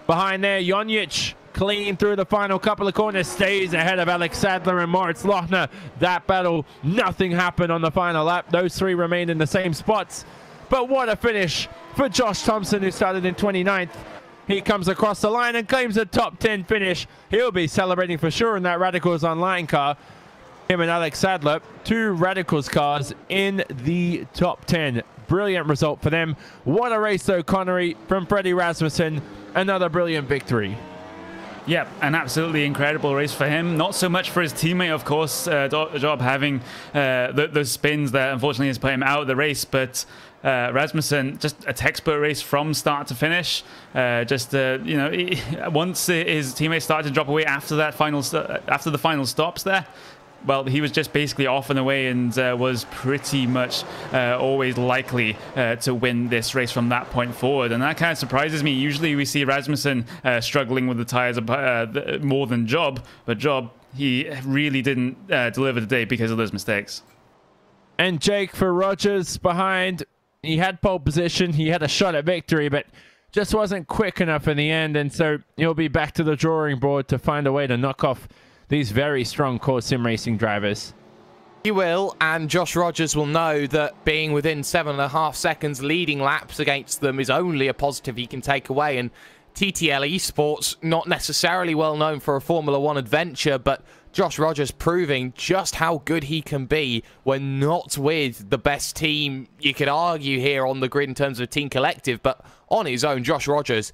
Behind there, Jonic, clean through the final couple of corners, stays ahead of Alex Sadler and Moritz Lochner. That battle, nothing happened on the final lap. Those 3 remained in the same spots. But what a finish for Josh Thompson, who started in 29th. He comes across the line and claims a top 10 finish. He'll be celebrating for sure in that Radicals Online car. Him and Alex Sadler, 2 Radicals cars in the top 10. Brilliant result for them. What a race though, Connery, from Freddie Rasmussen. Another brilliant victory. Yep, an absolutely incredible race for him. Not so much for his teammate, of course. Job having those spins that unfortunately has put him out of the race, but Rasmussen, just a textbook race from start to finish. You know, once his teammates started to drop away after that after the final stops there, well, he was just basically off and away and was pretty much always likely to win this race from that point forward. And that kind of surprises me. Usually we see Rasmussen struggling with the tires more than Job, but Job, he really didn't deliver today because of those mistakes. And Jake for Rogers behind. He had pole position. He had a shot at victory, but just wasn't quick enough in the end. And so he'll be back to the drawing board to find a way to knock off these very strong core sim racing drivers. He will, and Josh Rogers will know that being within 7.5 seconds leading laps against them is only a positive he can take away. And TTL Esports, not necessarily well known for a Formula 1 adventure, but Josh Rogers proving just how good he can be when not with the best team, you could argue, here on the grid in terms of team collective, but on his own, Josh Rogers,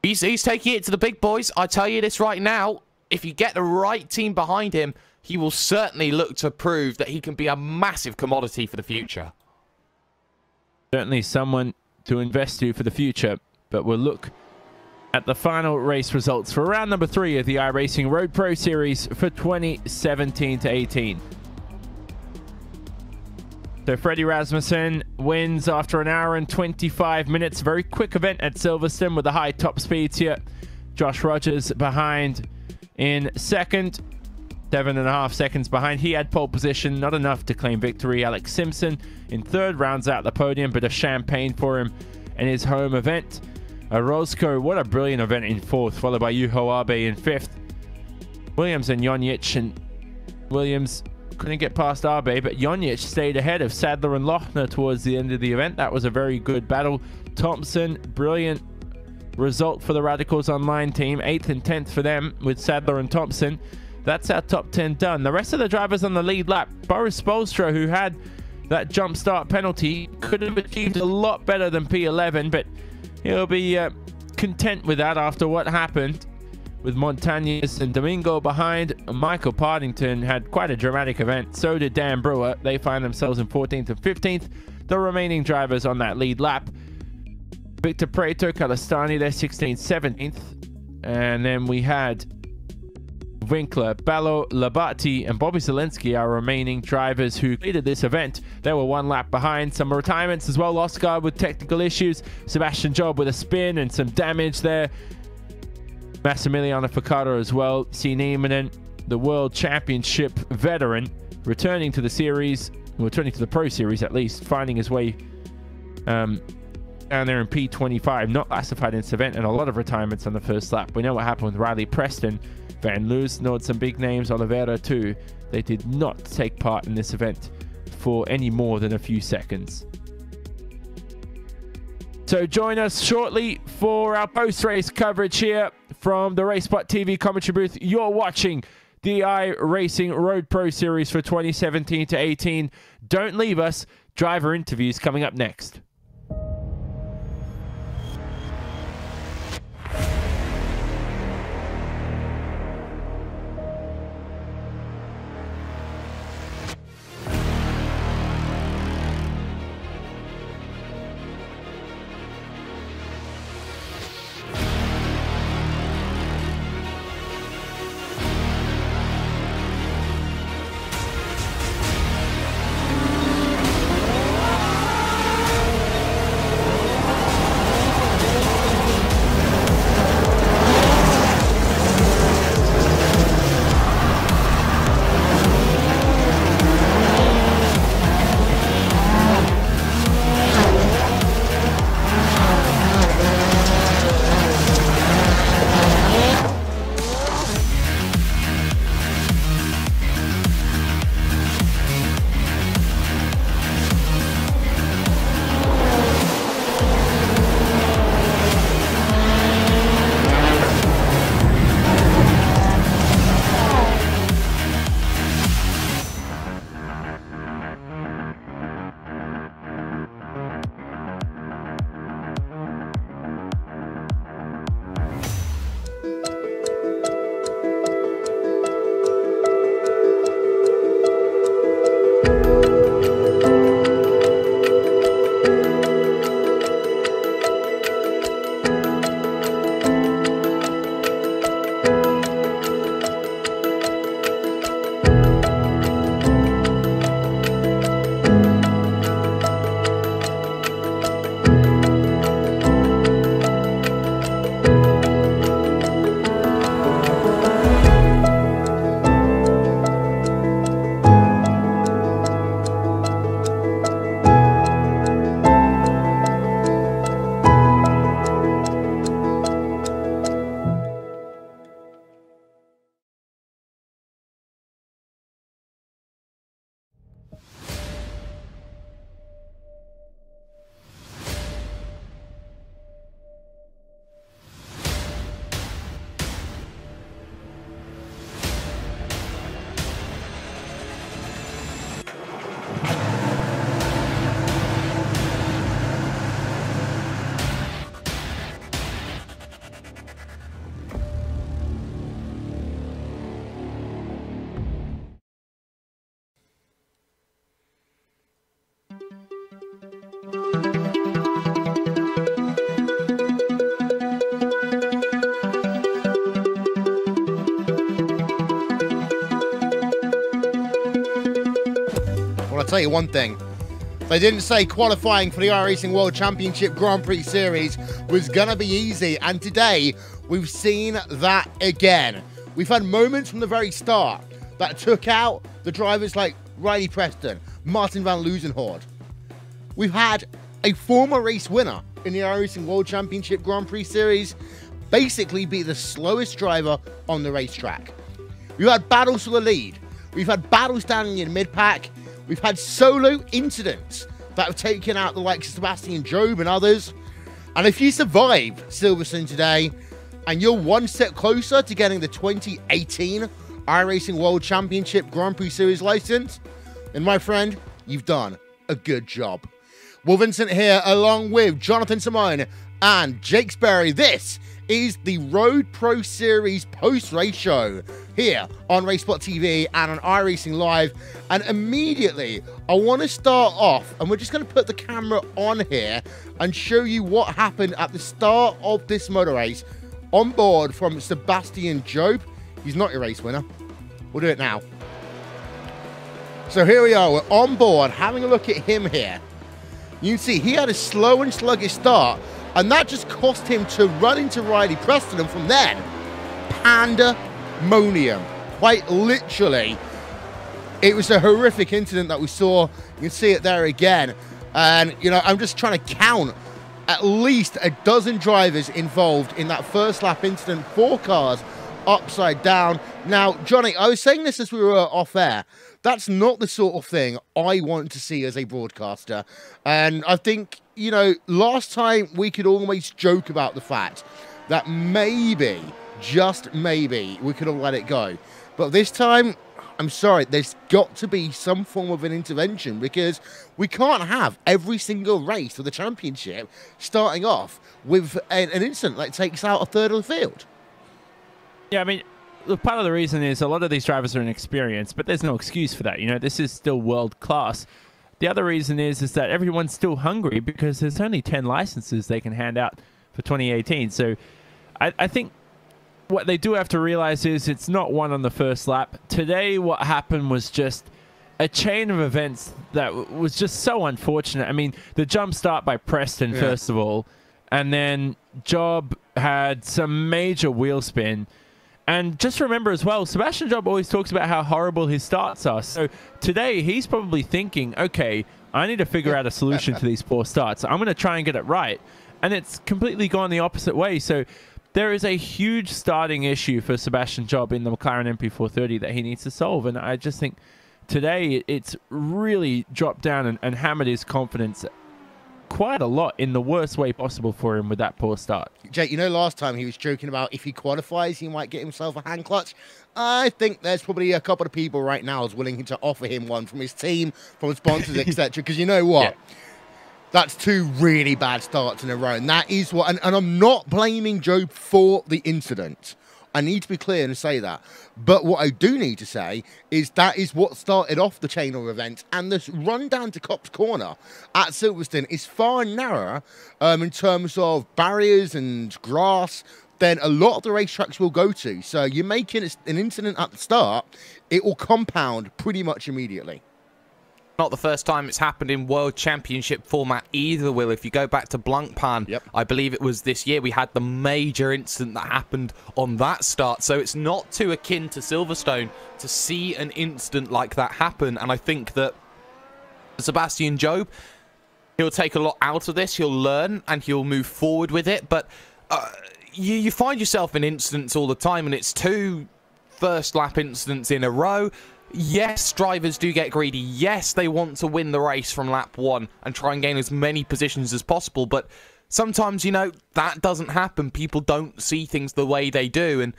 he's taking it to the big boys. I tell you this right now, if you get the right team behind him, he will certainly look to prove that he can be a massive commodity for the future. Certainly someone to invest to for the future, but we'll look at the final race results for round number 3 of the iRacing Road Pro Series for 2017-18. So Freddie Rasmussen wins after an hour and 25 minutes. Very quick event at Silverstone with the high top speeds here. Josh Rogers behind in second, 7.5 seconds behind. He had pole position, not enough to claim victory. Alex Simpson in third rounds out the podium, bit of champagne for him in his home event. Roscoe, what a brilliant event in fourth, followed by Yuho Abe in fifth. Williams and Jonic, and Williams couldn't get past Abe, but Jonic stayed ahead of Sadler and Lochner towards the end of the event. That was a very good battle. Thompson, brilliant result for the Radicals Online team, 8th and 10th for them with Sadler and Thompson. That's our top 10 done. The rest of the drivers on the lead lap, Boris Spolstra, who had that jump start penalty, could have achieved a lot better than P11, but he'll be content with that after what happened with Montañez and Domingo behind. Michael Partington had quite a dramatic event. So did Dan Brewer. They find themselves in 14th and 15th. The remaining drivers on that lead lap, Victor Prieto, Calistani, they're 16th, 17th. And then we had Winkler, Ballo, Labate, and Bobby Zelensky, our remaining drivers who completed this event. They were one lap behind. Some retirements as well. Oscar with technical issues. Sebastian Job with a spin and some damage there. Massimiliano Ficado as well. Nieminen, the World Championship veteran, returning to the series, returning to the Pro Series at least, finding his way down there in P25, not classified in this event, and a lot of retirements on the first lap. We know what happened with Riley Preston. Van Loos, noted some big names, Oliveira too. They did not take part in this event for any more than a few seconds. So join us shortly for our post-race coverage here from the RaceSpotTV commentary booth. You're watching the iRacing Road Pro Series for 2017-18. Don't leave us. Driver interviews coming up next. tell you one thing. They didn't say qualifying for the iRacing World Championship Grand Prix Series was going to be easy, and today we've seen that again. We've had moments from the very start that took out the drivers like Riley Preston, Martin van Loozenhoort. We've had a former race winner in the iRacing World Championship Grand Prix Series basically be the slowest driver on the racetrack. We've had battles for the lead. We've had battles down in the mid-pack. We've had solo incidents that have taken out the likes of Sebastian Job and others. And if you survive Silverstone today, and you're one step closer to getting the 2018 iRacing World Championship Grand Prix Series license, then my friend, you've done a good job. Will Vincent here, along with Jonathan Simone and Jake Sperry. This is the Road Pro Series post-race show here on RaceSpotTV and on iRacing Live. And immediately, I want to start off, and we're just going to put the camera on here and show you what happened at the start of this motor race on board from Sebastian Job. He's not your race winner. We'll do it now. So here we are, we're on board, having a look at him here. You can see he had a slow and sluggish start, and that just cost him to run into Riley Preston, and from then, pandemonium. Quite literally, it was a horrific incident that we saw. You can see it there again. And, you know, I'm just trying to count at least a dozen drivers involved in that first lap incident. 4 cars upside down. Now, Johnny, I was saying this as we were off air. That's not the sort of thing I want to see as a broadcaster. And I think, you know, last time we could always joke about the fact that maybe, just maybe, we could have let it go. But this time, I'm sorry, there's got to be some form of an intervention, because we can't have every single race of the championship starting off with an incident that takes out a third of the field. Yeah, I mean, look, part of the reason is a lot of these drivers are inexperienced, but there's no excuse for that. You know, this is still world class. The other reason is that everyone's still hungry because there's only 10 licenses they can hand out for 2018. So I think what they do have to realize is it's not won on the first lap. Today, what happened was just a chain of events that was just so unfortunate. I mean, the jump start by Preston, first of all, and then Job had some major wheel spin. And just remember as well, Sebastian Job always talks about how horrible his starts are. So today, he's probably thinking, okay, I need to figure out a solution to these poor starts. I'm going to try and get it right. And it's completely gone the opposite way. So there is a huge starting issue for Sebastian Job in the McLaren MP430 that he needs to solve. And I just think today it's really dropped down and hammered his confidence quite a lot in the worst way possible for him with that poor start. Jake, you know, last time he was joking about if he qualifies, he might get himself a hand clutch. I think there's probably a couple of people right now who's willing to offer him one from his team, from sponsors, etc. Because you know what? Yeah. That's 2 really bad starts in a row. And that is what... And I'm not blaming Job for the incident. I need to be clear and say that. But what I do need to say is that is what started off the chain of events. And this run down to Copse Corner at Silverstone is far narrower in terms of barriers and grass than a lot of the racetracks will go to. So you're making an incident at the start, it will compound pretty much immediately. Not the first time it's happened in World Championship format either, Will. If you go back to Blancpain, I believe it was this year, we had the major incident that happened on that start. So it's not too akin to Silverstone to see an incident like that happen. And I think that Sebastian Job, he'll take a lot out of this. He'll learn and he'll move forward with it. But you find yourself in incidents all the time, and it's 2 first lap incidents in a row. Yes, drivers do get greedy. Yes, they want to win the race from lap 1 and try and gain as many positions as possible. But sometimes, you know, that doesn't happen. People don't see things the way they do. And,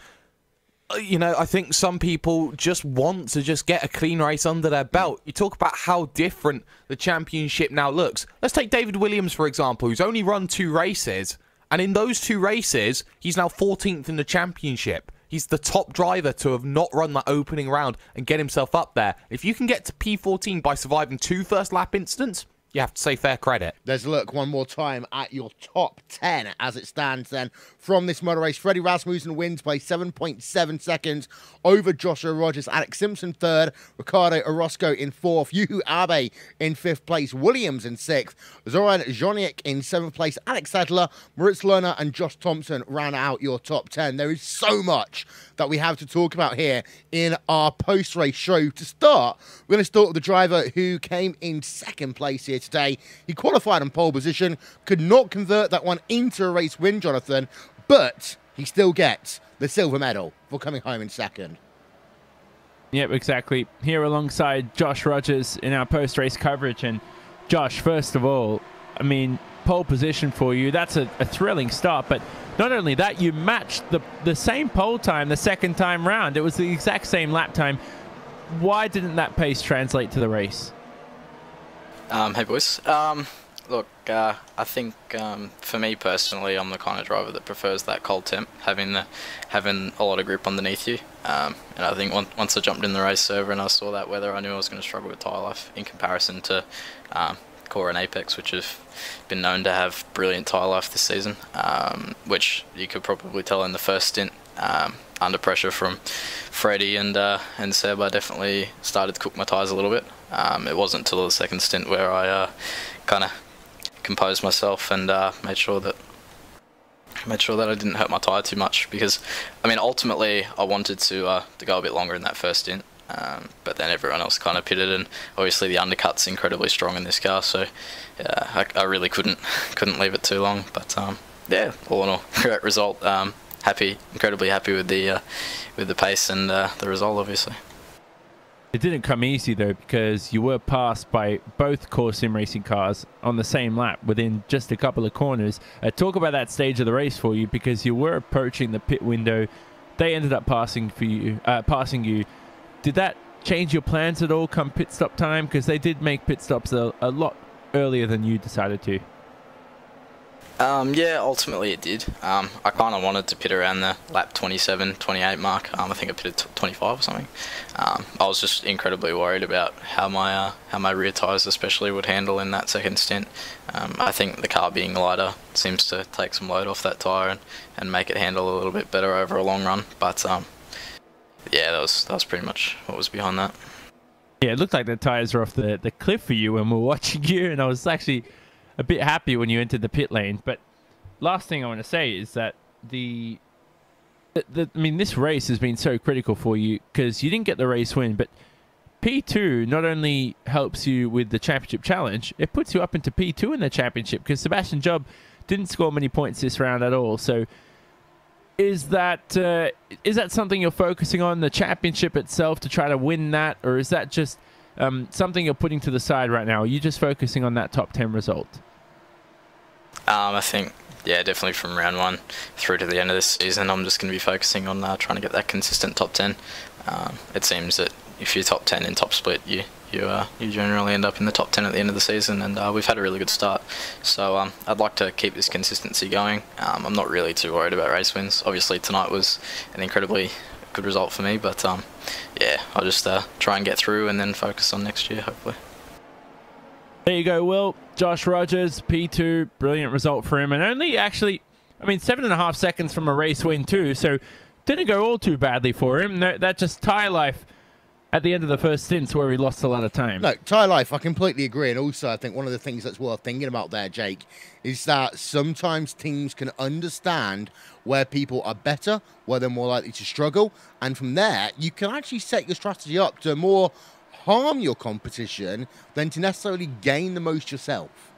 you know, I think some people just want to just get a clean race under their belt. You talk about how different the championship now looks. Let's take David Williams, for example, who's only run 2 races. And in those 2 races, he's now 14th in the championship. He's the top driver to have not run that opening round and get himself up there. If you can get to P14 by surviving 2 first lap incidents, you have to say fair credit. Let's look one more time at your top 10 as it stands then from this motor race. Freddie Rasmussen wins by 7.7 seconds over Joshua Rogers. Alex Simpson third, Ricardo Orozco in fourth, Yuhu Abe in fifth place, Williams in sixth, Zoran Zhoniak in seventh place, Alex Sadler, Moritz Lerner and Josh Thompson round out your top 10. There is so much that we have to talk about here in our post-race show. To start, we're going to start with the driver who came in second place here today. He qualified in pole position, could not convert that one into a race win, Jonathan, but he still gets the silver medal for coming home in second. Yep, exactly. Here alongside Josh Rogers in our post-race coverage. And Josh, first of all, I mean, pole position for you, that's a thrilling start. But not only that, you matched the same pole time the second time round. It was the exact same lap time. Why didn't that pace translate to the race? Hey boys. Look, I think for me personally, I'm the kind of driver that prefers that cold temp, having a lot of grip underneath you. And I think once I jumped in the race server and I saw that weather, I knew I was going to struggle with tyre life in comparison to Core and Apex, which have been known to have brilliant tyre life this season, which you could probably tell in the first stint. Under pressure from Freddie and Seb, I definitely started to cook my tyres a little bit. It wasn't until the second stint where I kind of composed myself and made sure that I didn't hurt my tyre too much, because I mean ultimately I wanted to go a bit longer in that first stint, but then everyone else kind of pitted, and obviously the undercut's incredibly strong in this car, so I really couldn't leave it too long. But yeah, all in all, great result. Incredibly happy with the pace and the result, obviously. It didn't come easy though, because you were passed by both core sim racing cars on the same lap within just a couple of corners. Talk about that stage of the race for you, because you were approaching the pit window. They ended up passing you. Did that change your plans at all come pit stop time? Because they did make pit stops a lot earlier than you decided to. Yeah, ultimately it did. I kind of wanted to pit around the lap 27, 28 mark. I think I pitted 25 or something. I was just incredibly worried about how my rear tyres especially would handle in that second stint. I think the car being lighter seems to take some load off that tyre and make it handle a little bit better over a long run. But yeah, that was pretty much what was behind that. Yeah, it looked like the tyres were off the cliff for you when we were watching you, and I was actually a bit happy when you entered the pit lane. But last thing I want to say is that I mean, this race has been so critical for you, because you didn't get the race win, but P2 not only helps you with the championship challenge, it puts you up into P2 in the championship, because Sebastian Job didn't score many points this round at all. So is that something you're focusing on, the championship itself, to try to win that, or is that just something you're putting to the side right now? Are you just focusing on that top 10 result? I think, yeah, definitely from round 1 through to the end of this season, I'm just going to be focusing on trying to get that consistent top 10. It seems that if you're top 10 in top split, you generally end up in the top 10 at the end of the season, and we've had a really good start. So I'd like to keep this consistency going. I'm not really too worried about race wins. Obviously tonight was an incredibly good result for me, but yeah, I'll just try and get through and then focus on next year, hopefully. There you go, Will. Josh Rogers, P2, brilliant result for him, and only actually, I mean, 7.5 seconds from a race win too, so didn't go all too badly for him. That just tyre life at the end of the first stint where he lost a lot of time. No, tyre life, I completely agree. And also, I think one of the things that's worth thinking about there, Jake, is that sometimes teams can understand where people are better, where they're more likely to struggle. And from there, you can actually set your strategy up to more harm your competition than to necessarily gain the most yourself.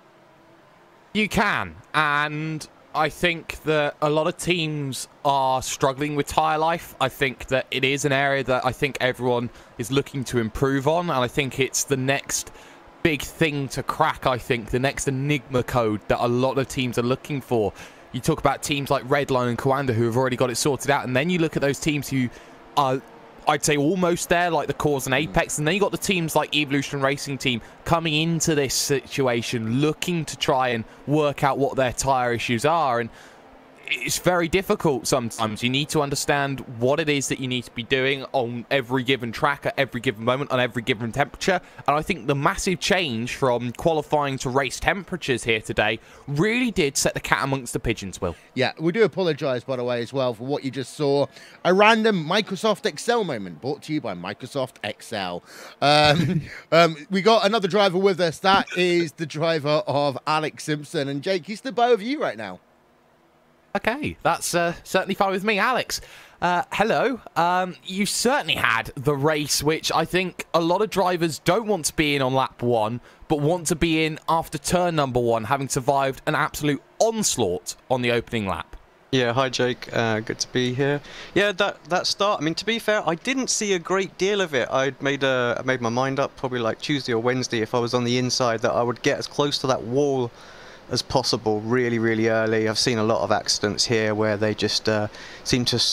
You can, and I think that a lot of teams are struggling with tyre life. I think that it is an area that I think everyone is looking to improve on, and I think it's the next big thing to crack. I think the next enigma code that a lot of teams are looking for. You talk about teams like Redline and Coanda who have already got it sorted out, and then you look at those teams who are, I'd say, almost there, like the Cores and Apex, and then you got the teams like Evolution Racing Team coming into this situation looking to try and work out what their tyre issues are. And it's very difficult sometimes. You need to understand what it is that you need to be doing on every given track, at every given moment, on every given temperature. And I think the massive change from qualifying to race temperatures here today really did set the cat amongst the pigeons, Will. Yeah, we do apologise, by the way, as well, for what you just saw. A random Microsoft Excel moment brought to you by Microsoft Excel. We got another driver with us. That is the driver of Alex Simpson. And Jake, he's the bow of you right now. Okay, that's certainly fine with me. Alex, hello. You certainly had the race, which I think a lot of drivers don't want to be in on lap 1, but want to be in after turn number 1, having survived an absolute onslaught on the opening lap. Yeah, hi Jake, good to be here. Yeah, that start, I mean, to be fair, I didn't see a great deal of it. I made my mind up probably like Tuesday or Wednesday, if I was on the inside, that I would get as close to that wall as possible really, really early. I've seen a lot of accidents here where they just seem to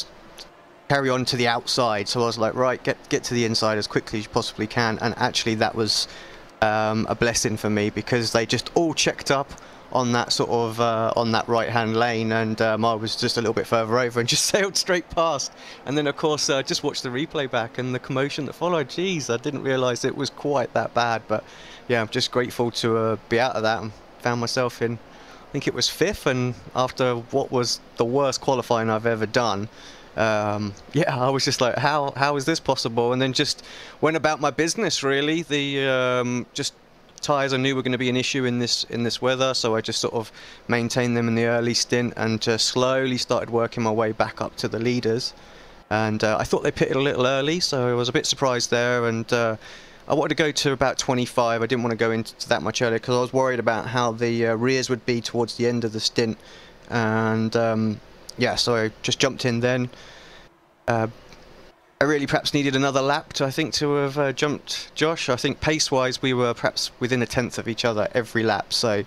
carry on to the outside, so I was like, right, get to the inside as quickly as you possibly can. And actually that was a blessing for me, because they just all checked up on that sort of on that right hand lane, and I was just a little bit further over and just sailed straight past. And then of course just watched the replay back and the commotion that followed. Geez, I didn't realize it was quite that bad. But yeah, I'm just grateful to be out of that, and found myself in, I think it was 5th, and after what was the worst qualifying I've ever done, yeah, I was just like, how is this possible? And then just went about my business really. The just tyres I knew were going to be an issue in this weather, so I just sort of maintained them in the early stint and just slowly started working my way back up to the leaders. And I thought they pitted a little early, so I was a bit surprised there. And I wanted to go to about 25. I didn't want to go into that much earlier because I was worried about how the rears would be towards the end of the stint. And yeah, so I just jumped in then. I really perhaps needed another lap to have jumped Josh. I think pace-wise we were perhaps within a tenth of each other every lap. So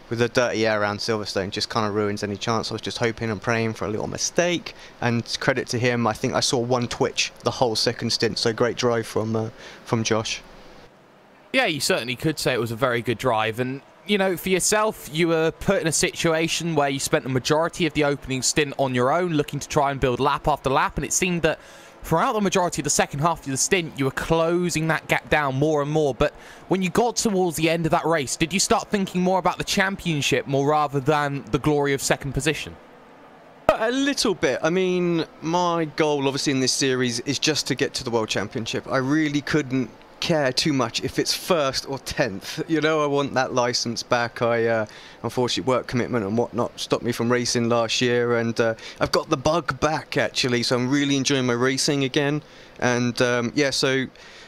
with the dirty air around Silverstone, just kind of ruins any chance. I was just hoping and praying for a little mistake. And credit to him, I think I saw one twitch the whole second stint. So great drive from Josh. Yeah, you certainly could say it was a very good drive. And you know, for yourself, you were put in a situation where you spent the majority of the opening stint on your own, looking to try and build lap after lap. And it seemed that throughout the majority of the second half of the stint, you were closing that gap down more and more. But when you got towards the end of that race, did you start thinking more about the championship more rather than the glory of second position? A little bit. I mean, my goal obviously in this series is just to get to the World Championship. I really couldn't care too much if it's 1st or 10th. You know, I want that license back. I unfortunately work commitment and whatnot stopped me from racing last year, and I've got the bug back actually, so I'm really enjoying my racing again. And yeah, so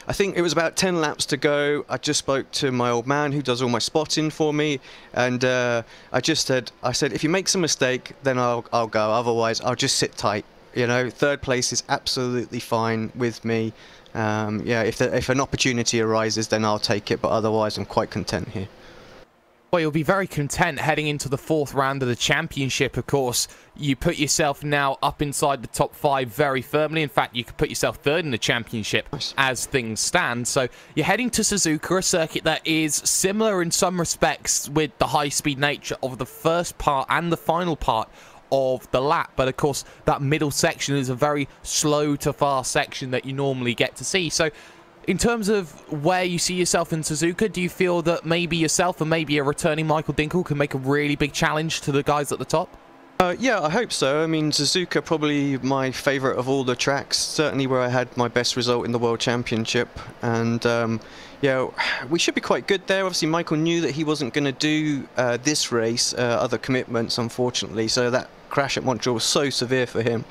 I think it was about 10 laps to go. I just spoke to my old man who does all my spotting for me, and I said if you make some mistake, then I'll go, otherwise I'll just sit tight. You know, 3rd place is absolutely fine with me. Yeah, if an opportunity arises, then I'll take it, but otherwise I'm quite content here. Well, you'll be very content heading into the 4th round of the championship. Of course, you put yourself now up inside the top 5 very firmly. In fact, you could put yourself 3rd in the championship as things stand. So you're heading to Suzuka, a circuit that is similar in some respects with the high-speed nature of the first part and the final part of the lap, but of course that middle section is a very slow to fast section that you normally get to see. So in terms of where you see yourself in Suzuka, do you feel that maybe yourself and maybe a returning Michael Dinkel can make a really big challenge to the guys at the top? Yeah, I hope so. I mean, Suzuka probably my favourite of all the tracks, certainly where I had my best result in the World Championship. And yeah, we should be quite good there. Obviously, Michael knew that he wasn't going to do this race, other commitments, unfortunately. So that crash at Montreal was so severe for him.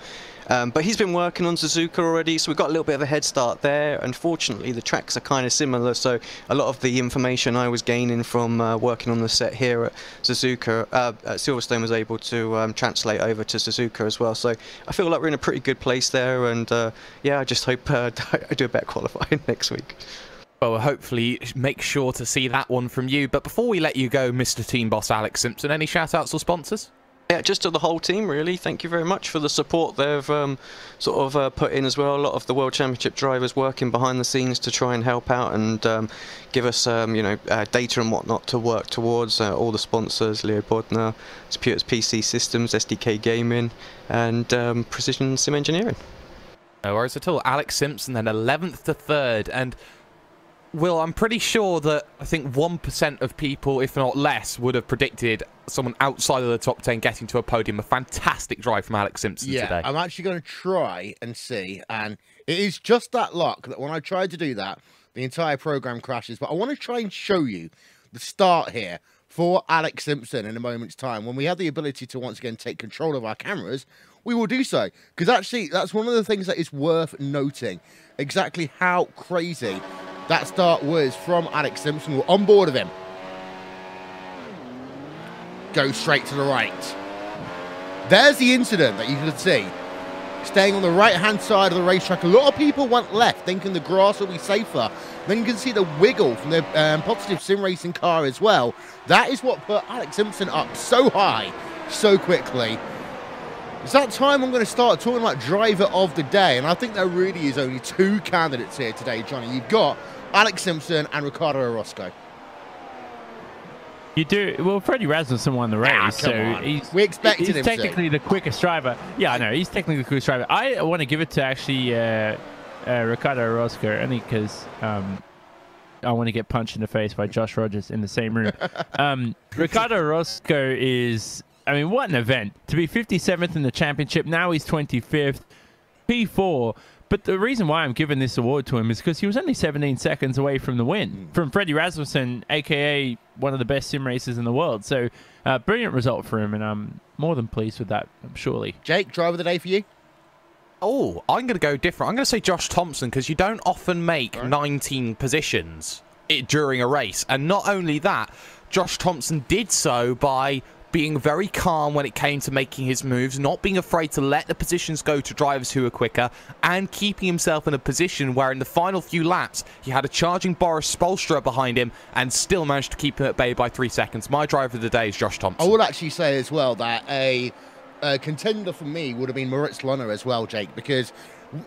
But he's been working on Suzuka already, so we've got a little bit of a head start there. Unfortunately, the tracks are kind of similar, so a lot of the information I was gaining from working on the set here at Suzuka, at Silverstone, was able to translate over to Suzuka as well. So I feel like we're in a pretty good place there, and yeah, I just hope I do a better qualifying next week. Well, hopefully make sure to see that one from you. But before we let you go, Mr. Team Boss Alex Simpson, any shout-outs or sponsors? Yeah, just to the whole team, really. Thank you very much for the support they've put in as well. A lot of the World Championship drivers working behind the scenes to try and help out and give us, data and whatnot to work towards. All the sponsors, Leo Bodner, Computers PC Systems, SDK Gaming, and Precision Sim Engineering. No worries at all. Alex Simpson then 11th to 3rd, and Will, I'm pretty sure that I think 1% of people, if not less, would have predicted someone outside of the top 10 getting to a podium. A fantastic drive from Alex Simpson today. I'm actually going to try and see, and it is just that luck that when I tried to do that, the entire program crashes. But I want to try and show you the start here for Alex Simpson in a moment's time. When we have the ability to once again take control of our cameras, we will do so. Because actually, that's one of the things that is worth noting. Exactly how crazy that start was from Alex Simpson. We're on board of him. Go straight to the right. There's the incident that you could see. Staying on the right-hand side of the racetrack. A lot of people went left, thinking the grass will be safer. Then you can see the wiggle from the positive sim racing car as well. That is what put Alex Simpson up so high, so quickly. It's that time I'm going to start talking about driver of the day. And I think there really is only 2 candidates here today, Johnny. You've got Alex Simpson and Ricardo Orozco. You do. Well, Freddie Rasmussen won the race, so we expected him he's technically the quickest driver. Yeah, I know. He's technically the quickest driver. I want to give it to actually Ricardo Orozco, only because I want to get punched in the face by Josh Rogers in the same room. Ricardo Orozco is, I mean, what an event. To be 57th in the championship, now he's 25th, P4. But the reason why I'm giving this award to him is because he was only 17 seconds away from the win from Freddie Rasmussen, a.k.a. one of the best sim racers in the world. So, brilliant result for him, and I'm more than pleased with that, surely. Jake, driver of the day for you? Oh, I'm going to go different. I'm going to say Josh Thompson, because you don't often make 19 positions during a race. And not only that, Josh Thompson did so by being very calm when it came to making his moves, not being afraid to let the positions go to drivers who are quicker, and keeping himself in a position where in the final few laps, he had a charging Boris Spolstra behind him and still managed to keep him at bay by 3 seconds. My driver of the day is Josh Thompson. I would actually say as well that a contender for me would have been Moritz Lohner as well, Jake, because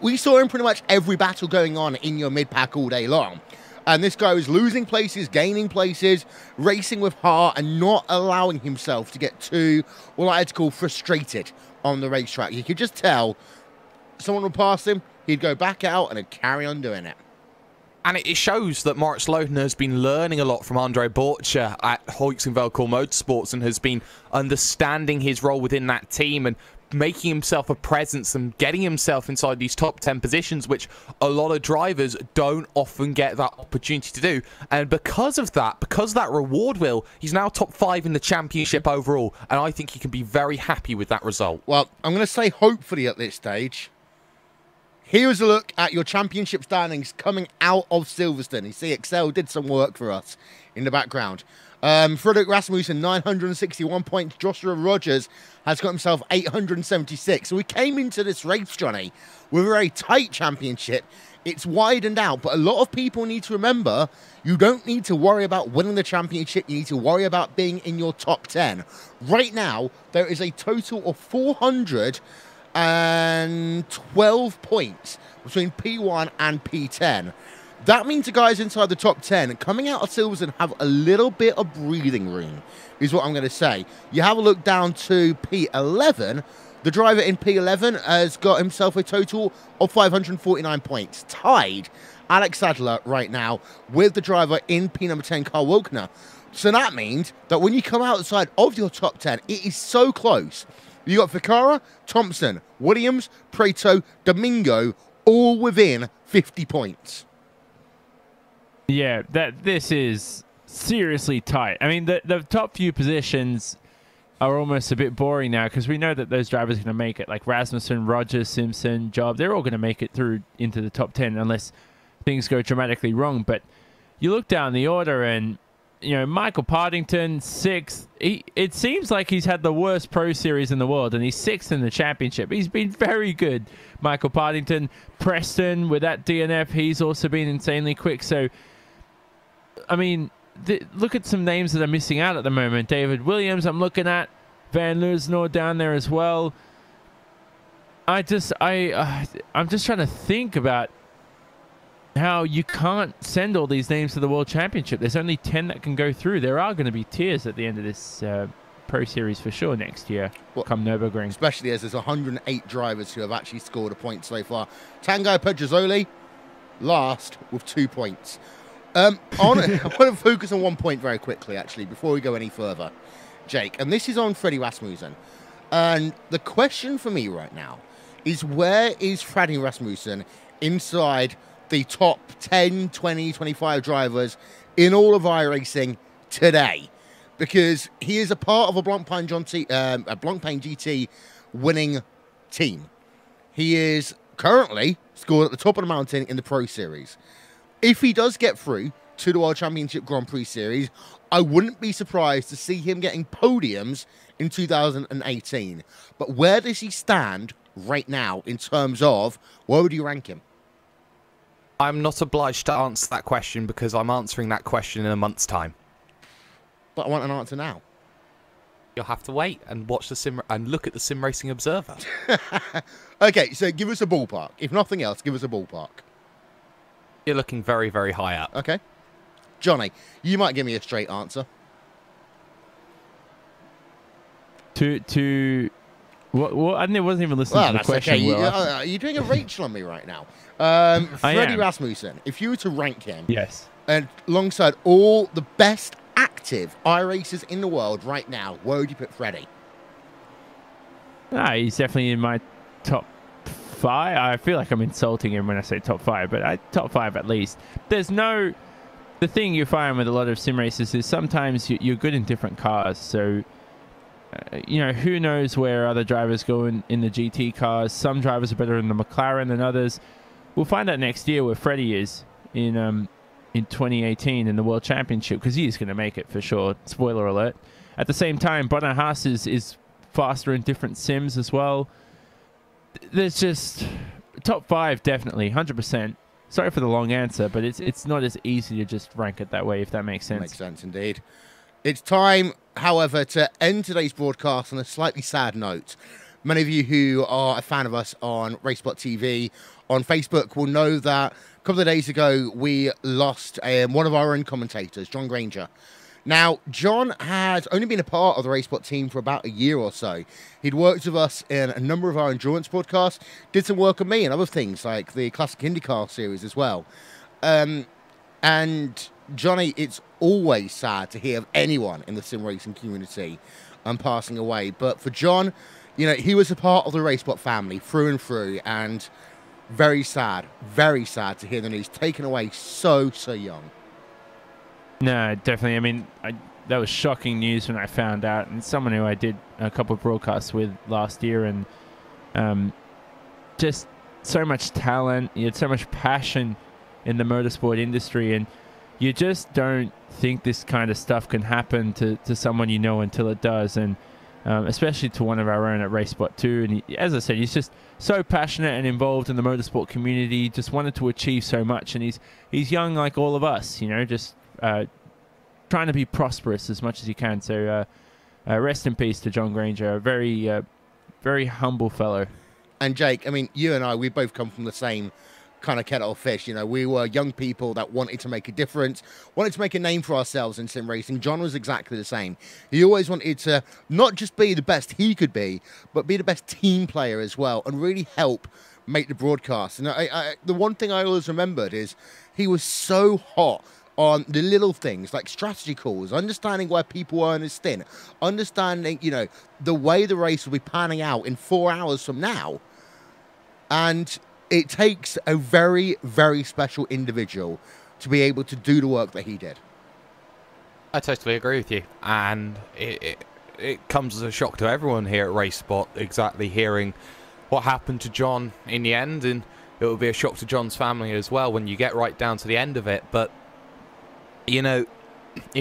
we saw in pretty much every battle going on in your mid-pack all day long. And this guy was losing places, gaining places, racing with heart, and not allowing himself to get too, what I had to call, frustrated on the racetrack. You could just tell someone would pass him, he'd go back out, and he'd carry on doing it. And it shows that Moritz Lohner has been learning a lot from Andre Borcher at Hoyksville Motorsports and has been understanding his role within that team and making himself a presence and getting himself inside these top 10 positions, which a lot of drivers don't often get that opportunity to do. And because of that reward, Will, he's now top 5 in the championship overall, and I think he can be very happy with that result. Well, I'm going to say hopefully at this stage. Here's a look at your championship standings coming out of Silverstone. You see Excel did some work for us in the background. Fredrik Rasmussen, 961 points. Joshua Rogers has got himself 876. So we came into this race, Johnny, with a very tight championship. It's widened out, but a lot of people need to remember you don't need to worry about winning the championship. You need to worry about being in your top 10. Right now, there is a total of 412 points between P1 and P10. That means the guys inside the top 10 coming out of Silverstone have a little bit of breathing room, is what I'm going to say. You have a look down to P11. The driver in P11 has got himself a total of 549 points. Tied Alex Sadler right now with the driver in P number 10, Carl Wilkner. So that means that when you come outside of your top 10, it is so close. You got Ficarra, Thompson, Williams, Prato, Domingo, all within 50 points. Yeah, this is seriously tight. I mean, the top few positions are almost a bit boring now because we know that those drivers are going to make it, like Rasmussen, Rogers, Simpson, Job. They're all going to make it through into the top 10 unless things go dramatically wrong. But you look down the order and, you know, Michael Partington, 6th. It seems like he's had the worst pro series in the world, and he's 6th in the championship. He's been very good, Michael Partington. Preston, with that DNF, he's also been insanely quick. So, I mean, look at some names that are missing out at the moment. David Williams, I'm looking at. Van Loosenor down there as well. I'm just trying to think about how you can't send all these names to the World Championship. There's only 10 that can go through. There are going to be tiers at the end of this Pro Series for sure next year, come Nürburgring. Especially as there's 108 drivers who have actually scored a point so far. Tanguy Pedrozzoli, last with 2 points. I want to focus on 1 point very quickly, actually, before we go any further, Jake. And this is on Freddie Rasmussen. And the question for me right now is, where is Freddie Rasmussen inside the top 10, 20, 25 drivers in all of iRacing today? Because he is a part of a Blancpain GT winning team. He is currently scored at the top of the mountain in the Pro Series. If he does get through to the World Championship Grand Prix Series, I wouldn't be surprised to see him getting podiums in 2018. But where does he stand right now in terms of, where would you rank him? I'm not obliged to answer that question because I'm answering that question in a month's time. But I want an answer now. You'll have to wait and watch the sim and look at the Sim Racing Observer. Okay, so give us a ballpark. If nothing else, give us a ballpark. You're looking very, very high up. Okay. Johnny, you might give me a straight answer. What? I wasn't even listening to the question. Okay. You're doing a Rachel on me right now. Freddie Rasmussen, if you were to rank him, yes, and alongside all the best active iRacers in the world right now, where would you put Freddie? He's definitely in my top 5. I feel like I'm insulting him when I say top 5, but top 5 at least. The thing you find with a lot of sim racers is sometimes you're good in different cars. So, who knows where other drivers go in the GT cars. Some drivers are better in the McLaren than others. We'll find out next year where Freddie is in 2018 in the World Championship, because he is going to make it for sure. Spoiler alert. At the same time, Bonner Haas is faster in different sims as well. There's just top 5, definitely, 100%. Sorry for the long answer, but it's not as easy to just rank it that way, if that makes sense. Makes sense indeed. It's time, however, to end today's broadcast on a slightly sad note. Many of you who are a fan of us on RaceSpotTV on Facebook will know that a couple of days ago we lost one of our own commentators, John Granger. Now, John had only been a part of the RaceSpot team for about a year or so. He'd worked with us in a number of our endurance podcasts, did some work on me and other things like the Classic IndyCar series as well. And Johnny, it's always sad to hear of anyone in the sim racing community passing away. But for John, he was a part of the RaceSpot family through and through, and very sad to hear the news, taken away so young. No, definitely. I mean, that was shocking news when I found out, and someone who I did a couple of broadcasts with last year, and just so much talent, he had so much passion in the motorsport industry, and you just don't think this kind of stuff can happen to someone until it does, and especially to one of our own at RaceSpot too. And as I said, he's just so passionate and involved in the motorsport community, just wanted to achieve so much, and he's young like all of us, just trying to be prosperous as much as he can. So rest in peace to John Granger, a very humble fellow. And Jake, I mean, you and I, we both come from the same kind of kettle of fish. We were young people that wanted to make a difference, wanted to make a name for ourselves in sim racing. John was exactly the same. He always wanted to not just be the best he could be, but be the best team player as well, and really help make the broadcast. And the one thing I always remembered is he was so hot on the little things like strategy calls, understanding where people were in a stint, understanding, the way the race will be panning out in 4 hours from now. And it takes a very, very special individual to be able to do the work that he did. I totally agree with you. And it comes as a shock to everyone here at RaceSpot, exactly hearing what happened to John in the end. And it will be a shock to John's family as well when you get right down to the end of it. But in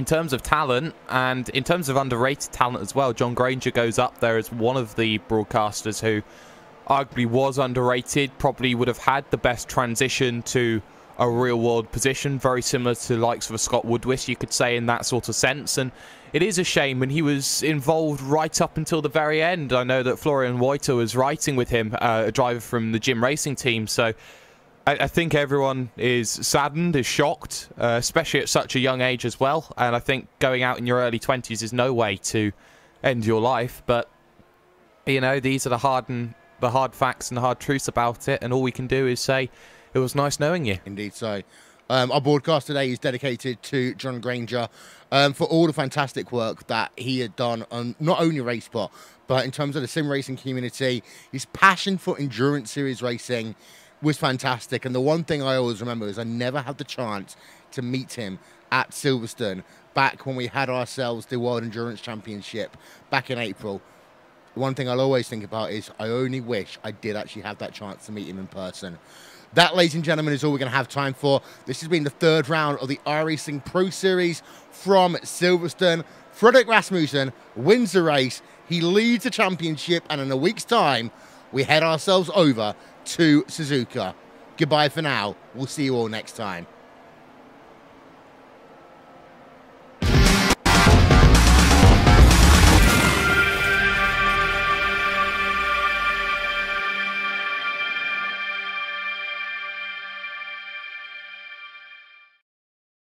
terms of talent and in terms of underrated talent as well, John Granger goes up there as one of the broadcasters who arguably was underrated, probably would have had the best transition to a real-world position, very similar to the likes of a Scott Woodwist, you could say, in that sort of sense. And it is a shame when he was involved right up until the very end. I know that Florian Reuter was writing with him, a driver from the Jim Racing team. So I think everyone is saddened, is shocked, especially at such a young age as well. And I think going out in your early 20s is no way to end your life. But, you know, these are the hard facts and the hard truths about it. And all we can do is say, it was nice knowing you. Indeed so. Our broadcast today is dedicated to John Granger for all the fantastic work that he had done on not only RaceSpot, but in terms of the sim racing community. His passion for endurance series racing was fantastic. And the one thing I always remember is I never had the chance to meet him at Silverstone back when we had ourselves the World Endurance Championship back in April. The one thing I'll always think about is I only wish I did actually have that chance to meet him in person. That, ladies and gentlemen, is all we're going to have time for. This has been the third round of the iRacing Pro Series from Silverstone. Fredrik Rasmussen wins the race. He leads the championship, and in a week's time, we head ourselves over to Suzuka. Goodbye for now. We'll see you all next time.